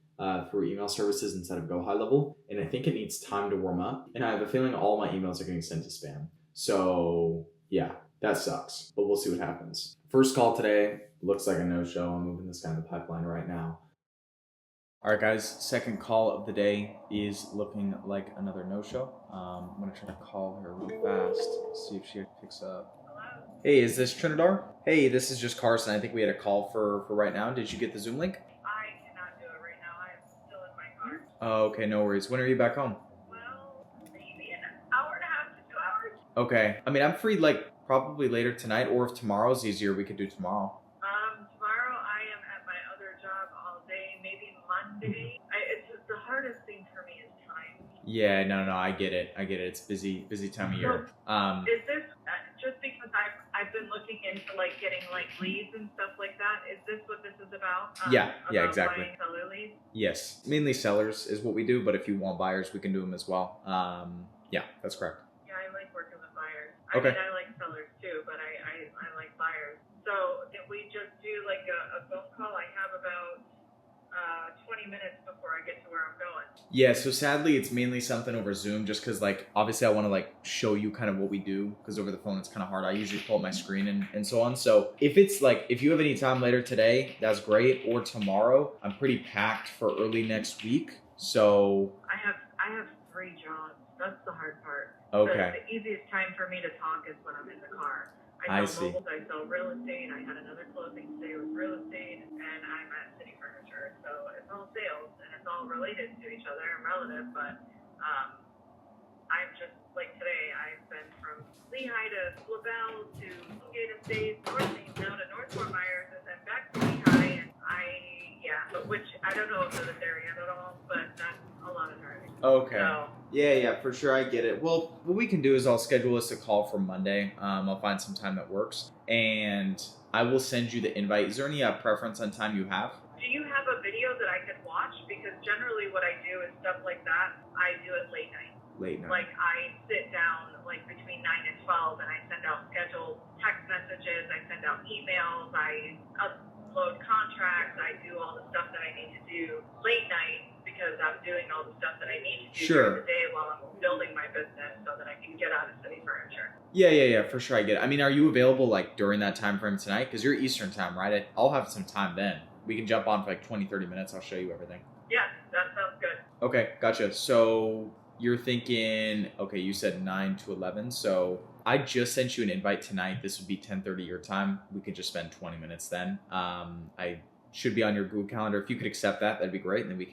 through email services instead of GoHighLevel, and I think it needs time to warm up, and I have a feeling all my emails are getting sent to spam. So yeah, that sucks, but we'll see what happens. First call today, looks like a no-show. I'm moving this guy in the pipeline right now. All right, guys, second call of the day is looking like another no-show. I'm gonna try to call her real fast, see if she picks up. Hello? Hey, is this Trinidad? Hey, this is just Carson. I think we had a call for right now. Did you get the Zoom link? I cannot do it right now. I'm still in my car. Oh, okay, no worries. When are you back home? Well, maybe an hour and a half to 2 hours. Okay. I mean, I'm free like probably later tonight, or if tomorrow's easier, we could do tomorrow. Tomorrow I am at my other job all day, maybe Monday. It's just the hardest thing for me is time. Yeah, no, I get it. It's busy time of year. Is this just because I've been looking into like getting like leads and stuff like that? Is this what this is about? Yeah, about exactly. buying seller leads? Yes, mainly sellers is what we do, but if you want buyers, we can do them as well. Yeah, that's correct. Yeah, I like working with buyers. Okay. I mean, I like sellers too, but I like buyers. So if we just do like a phone call, I have about 20 minutes before I get to where I'm going. Yeah, so sadly, it's mainly something over Zoom, just because like obviously I want to like show you kind of what we do, because over the phone it's kind of hard. I usually pull up my screen and so on. So if it's like, if you have any time later today, that's great, or tomorrow. I'm pretty packed for early next week. So I have 3 jobs. That's the hard part. okay. The easiest time for me to talk is when I'm in the car. I sell see. mobiles, I sell real estate. I had another closing today with real estate, and I'm at City Furniture. So it's all sales, and it's all related to each other and relative. But I'm just like today. I've been from Lehigh to LaBelle to Gate Estates, North Main, down to North Fort Myers, and then back to Lehigh. And which I don't know if this area at all, but that's a lot of driving. Okay. So, Yeah, for sure. I get it. Well, what we can do is I'll schedule us a call for Monday. I'll find some time that works, and I will send you the invite. Is there any preference on time you have? do you have a video that I could watch? Because generally what I do is stuff like that. I do it late night. Late night. Like I sit down like between 9 and 12 and I send out scheduled text messages. I send out emails. I upload contracts. I do all the stuff that I need to do late night because I'm doing all the stuff that I need to do during the day while I'm building my business so that I can get out of City Furniture. Yeah, for sure. I get it. I mean, are you available like during that time frame tonight? Because you're Eastern time, right? I'll have some time then. We can jump on for like 20, 30 minutes. I'll show you everything. Yeah, that sounds good. Okay, gotcha. So you're thinking, okay, you said 9 to 11. So I just sent you an invite tonight. This would be 10:30 your time. We could just spend 20 minutes then. I should be on your Google Calendar. If you could accept that, that'd be great. And then we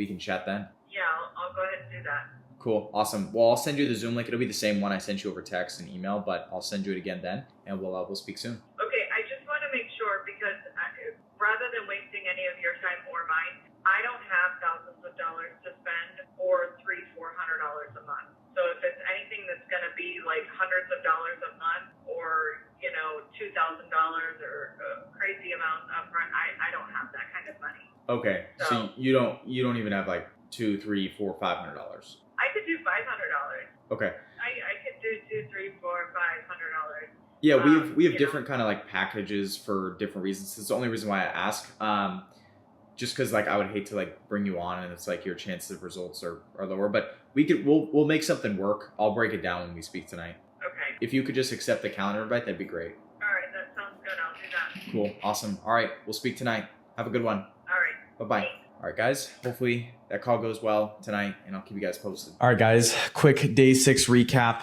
can chat then. Yeah, I'll go ahead and do that. Cool. Awesome. Well, I'll send you the Zoom link. It'll be the same one I sent you over text and email, but I'll send you it again then, and we'll speak soon. Okay, I just want to make sure because rather than wasting any of your time or mine, I don't have thousands of dollars to spend or $300-400 a month. So if it's anything that's going to be like hundreds of dollars a month or, $2,000 or a crazy amount upfront, I don't have that kind of money. Okay. So you don't even have like $200, $300, $400, $500. I could do $500. Okay. I could do $200, $300, $400, $500. Yeah, we have different kind of like packages for different reasons. It's the only reason why I ask. just because like I would hate to like bring you on and it's like your chances of results are lower, but we'll make something work. I'll break it down when we speak tonight. Okay. If you could just accept the calendar invite, that'd be great. All right, that sounds good. I'll do that. Cool. Awesome. All right. We'll speak tonight. Have a good one. All right. Bye-bye. All right, guys. Hopefully that call goes well tonight, and I'll keep you guys posted. All right, guys. Quick day 6 recap.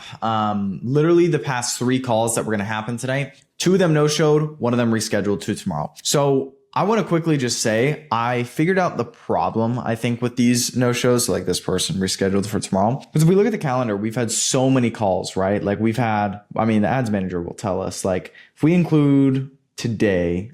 Literally the past 3 calls that were going to happen today, 2 of them no-showed, 1 of them rescheduled to tomorrow. So I want to quickly just say I figured out the problem, I think, with these no-shows, like this person rescheduled for tomorrow. Because if we look at the calendar, we've had so many calls, right? Like we've had, I mean, the ads manager will tell us, like if we include today,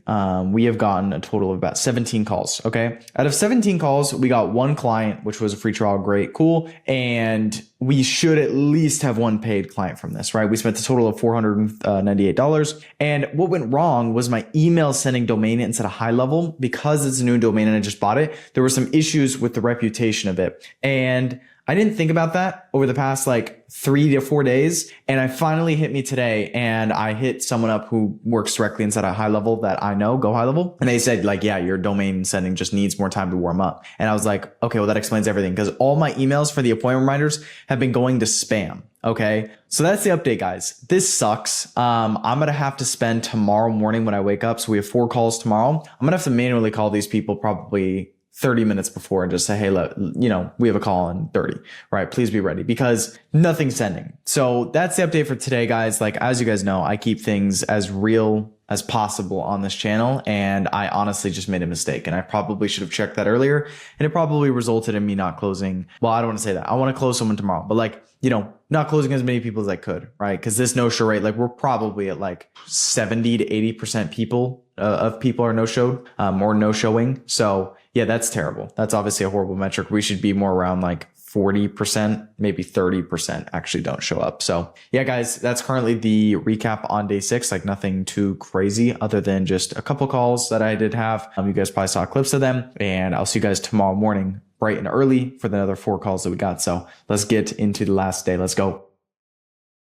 we have gotten a total of about 17 calls. Okay. Out of 17 calls, we got 1 client, which was a free trial. Great. Cool. And we should at least have 1 paid client from this, right? We spent a total of $498. And what went wrong was my email sending domain instead of high level, because it's a new domain and I just bought it. There were some issues with the reputation of it. And I didn't think about that over the past like 3 to 4 days. And I finally hit me today, and I hit someone up who works directly inside a high level that I know, GoHighLevel. And they said like, yeah, your domain sending just needs more time to warm up. And I was like, okay, well that explains everything, because all my emails for the appointment reminders have been going to spam. Okay. So that's the update, guys. This sucks. I'm going to have to spend tomorrow morning when I wake up. So we have 4 calls tomorrow. I'm going to have to manually call these people probably 30 minutes before and just say, hey, look, you know, we have a call in 30, right? Please be ready, because nothing's sending. So that's the update for today, guys. Like, as you guys know, I keep things as real as possible on this channel, and I honestly just made a mistake, and I probably should have checked that earlier, and it probably resulted in me not closing. Well, I don't want to say that. I want to close someone tomorrow, but like, you know, not closing as many people as I could, right? Because this no-show rate, like we're probably at like 70 to 80% people of people are no-showed, or no-showing. So yeah, that's terrible. That's obviously a horrible metric. We should be more around like 40%, maybe 30% actually don't show up. So yeah, guys, that's currently the recap on day 6. Like nothing too crazy other than just a couple calls that I did have. You guys probably saw clips of them, and I'll see you guys tomorrow morning bright and early for the other 4 calls that we got. So let's get into the last day. Let's go.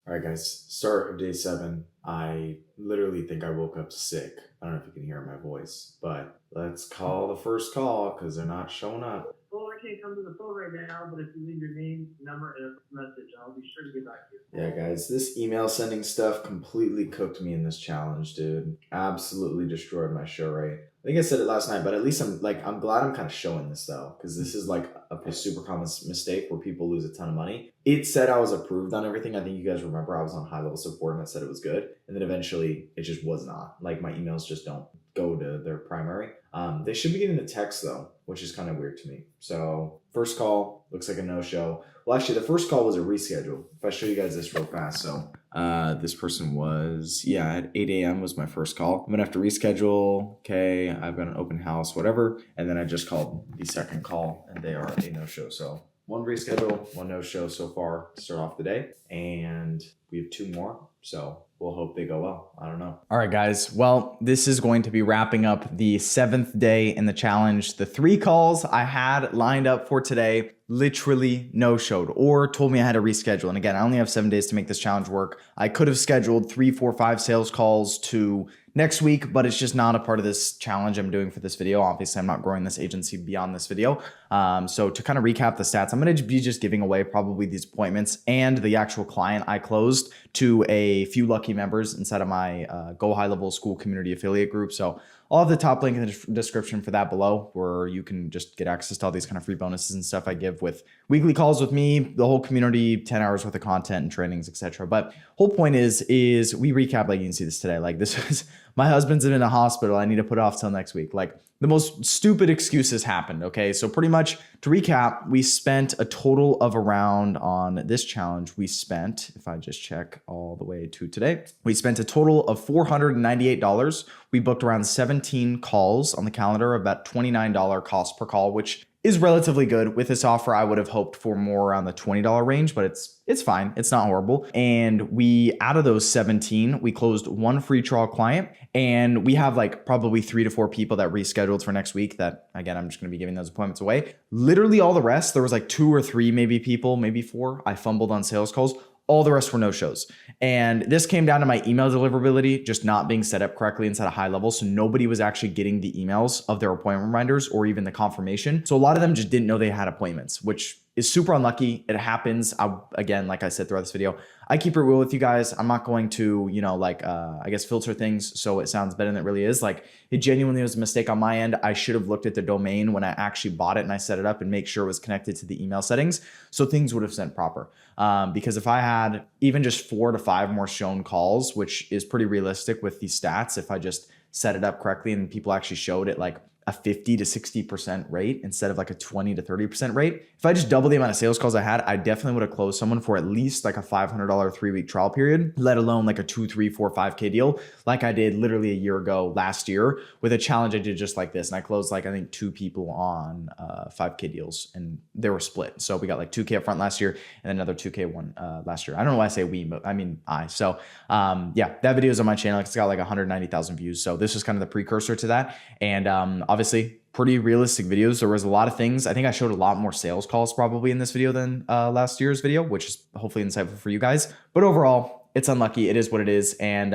All right, guys, start of day 7. I literally think I woke up sick. I don't know if you can hear my voice, but let's call the first call because they're not showing up. Well, I can't come to the phone right now, but if you leave your name, number, and a message, I'll be sure to get back to you. Yeah, guys, this email sending stuff completely cooked me in this challenge, dude. Absolutely destroyed my show rate. I think I said it last night, but at least I'm glad I'm kind of showing this though, because this is like a super common mistake where people lose a ton of money. It said I was approved on everything. I think you guys remember I was on high level support and it said it was good. And then eventually it just was not. Like my emails just don't go to their primary. They should be getting the text though, which is kind of weird to me. So first call looks like a no-show. Well, actually the first call was a reschedule. If I show you guys this real fast. So this person was, at 8 a.m. was my first call. I'm gonna have to reschedule. Okay, I've got an open house, whatever. And then I just called the second call and they are a no-show. So 1 reschedule, 1 no-show so far to start off the day. And we have 2 more. So we'll hope they go well. I don't know. All right, guys. Well, this is going to be wrapping up the 7th day in the challenge. The 3 calls I had lined up for today literally no-showed or told me I had to reschedule. And again, I only have 7 days to make this challenge work. I could have scheduled 3, 4, 5 sales calls to next week, but it's just not a part of this challenge I'm doing for this video. Obviously, I'm not growing this agency beyond this video. So to kind of recap the stats, I'm going to be just giving away probably these appointments and the actual client I closed to a few lucky members inside of my Go High Level School Community Affiliate group. So I'll have the top link in the description for that below, where you can just get access to all these kind of free bonuses and stuff I give with weekly calls with me, the whole community, 10 hours worth of content and trainings, etc. But whole point is we recap, like you can see this today. Like this is, my husband's in a hospital. I need to put it off till next week. Like the most stupid excuses happened. Okay. So pretty much to recap, we spent a total of around on this challenge. We spent, if I just check all the way to today, we spent a total of $498. We booked around 17 calls on the calendar, about $29 cost per call, which is relatively good. With this offer, I would have hoped for more around the $20 range, but it's fine. It's not horrible. And we, out of those 17, we closed 1 free trial client, and we have like probably 3 to 4 people that rescheduled for next week that, again, I'm just going to be giving those appointments away. Literally all the rest, there was like 2 or 3 maybe people, maybe 4. I fumbled on sales calls. All the rest were no-shows. And this came down to my email deliverability just not being set up correctly inside of HighLevel. So nobody was actually getting the emails of their appointment reminders or even the confirmation. So a lot of them just didn't know they had appointments, which is super unlucky. It happens. Again, like I said throughout this video, I keep it real with you guys. I'm not going to, I guess filter things so it sounds better than it really is. Like, it genuinely was a mistake on my end. I should have looked at the domain when I actually bought it and I set it up and make sure it was connected to the email settings so things would have sent proper. Because if I had even just 4 to 5 more shown calls, which is pretty realistic with these stats, if I just set it up correctly and people actually showed it like a 50 to 60% rate instead of like a 20 to 30% rate. If I just double the amount of sales calls I had, I definitely would have closed someone for at least like a $500 3-week trial period, let alone like a 2, 3, 4, 5K deal like I did literally a year ago last year with a challenge I did just like this. And I closed like, I think 2 people on 5K deals and they were split. So we got like 2K up front last year and another 2K one last year. I don't know why I say we, but I mean I. So yeah, that video is on my channel. It's got like 190,000 views. So this was kind of the precursor to that. And obviously pretty realistic videos. There was a lot of things. I think I showed a lot more sales calls probably in this video than last year's video, which is hopefully insightful for you guys. But overall, it's unlucky. It is what it is. And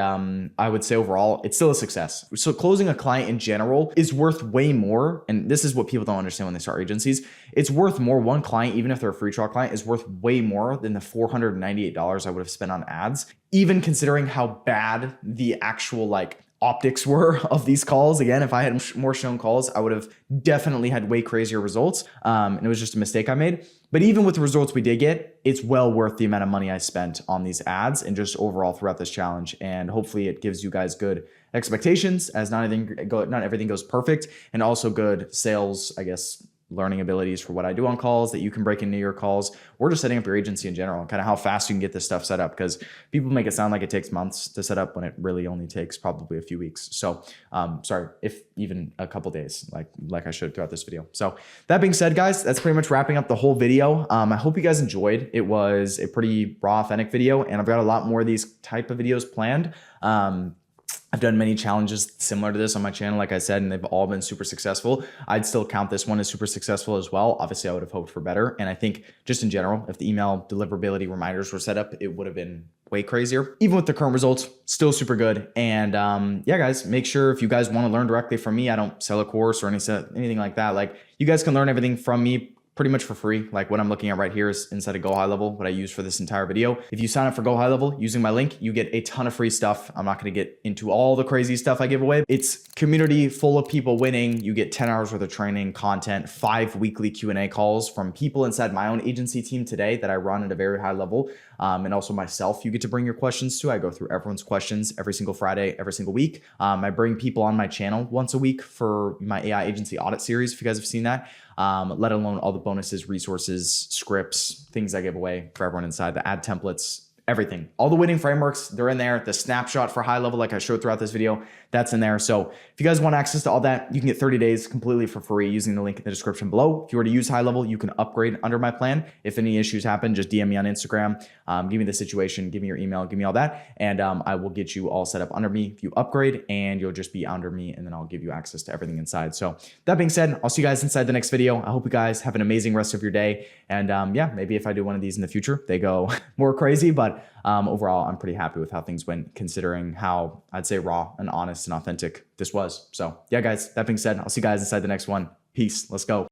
I would say overall, it's still a success. So closing a client in general is worth way more. And this is what people don't understand when they start agencies. It's worth more. One client, even if they're a free trial client, is worth way more than the $498 I would have spent on ads, even considering how bad the actual optics were of these calls. Again, if I had more shown calls, I would have definitely had way crazier results. And it was just a mistake I made. But even with the results we did get, it's well worth the amount of money I spent on these ads and just overall throughout this challenge. And hopefully it gives you guys good expectations as not everything goes perfect, and also good sales, I guess, learning abilities for what I do on calls that you can break into your calls, or just setting up your agency in general, and kind of how fast you can get this stuff set up, because people make it sound like it takes months to set up when it really only takes probably a few weeks. So sorry, if even a couple days, like I showed throughout this video. So that being said, guys, that's pretty much wrapping up the whole video. I hope you guys enjoyed. It was a pretty raw, authentic video, and I've got a lot more of these type of videos planned. I've done many challenges similar to this on my channel, like I said, and they've all been super successful. I'd still count this one as super successful as well. Obviously, I would have hoped for better. And I think just in general, if the email deliverability reminders were set up, it would have been way crazier. Even with the current results, still super good. And yeah, guys, make sure if you guys want to learn directly from me, I don't sell a course or anything like that. Like, you guys can learn everything from me pretty much for free. Like what I'm looking at right here is inside of GoHighLevel, what I use for this entire video. If you sign up for GoHighLevel using my link, you get a ton of free stuff. I'm not going to get into all the crazy stuff I give away. It's community full of people winning. You get 10 hours worth of training, content, 5 weekly Q&A calls from people inside my own agency team today that I run at a very high level. And also myself, you get to bring your questions to. I go through everyone's questions every single Friday, every single week. I bring people on my channel once a week for my AI agency audit series, if you guys have seen that. Let alone all the bonuses, resources, scripts, things I give away for everyone inside, the ad templates, everything. All the winning frameworks, they're in there. The snapshot for HighLevel, like I showed throughout this video, that's in there. So if you guys want access to all that, you can get 30 days completely for free using the link in the description below. If you were to use HighLevel, you can upgrade under my plan. If any issues happen, just DM me on Instagram, give me the situation, give me your email, give me all that, and I will get you all set up under me if you upgrade, and you'll just be under me, and then I'll give you access to everything inside. So that being said, I'll see you guys inside the next video. I hope you guys have an amazing rest of your day. And yeah, maybe if I do one of these in the future, they go more crazy, but overall, I'm pretty happy with how things went, considering how I'd say raw and honest and authentic this was. So yeah, guys, that being said, I'll see you guys inside the next one. Peace. Let's go.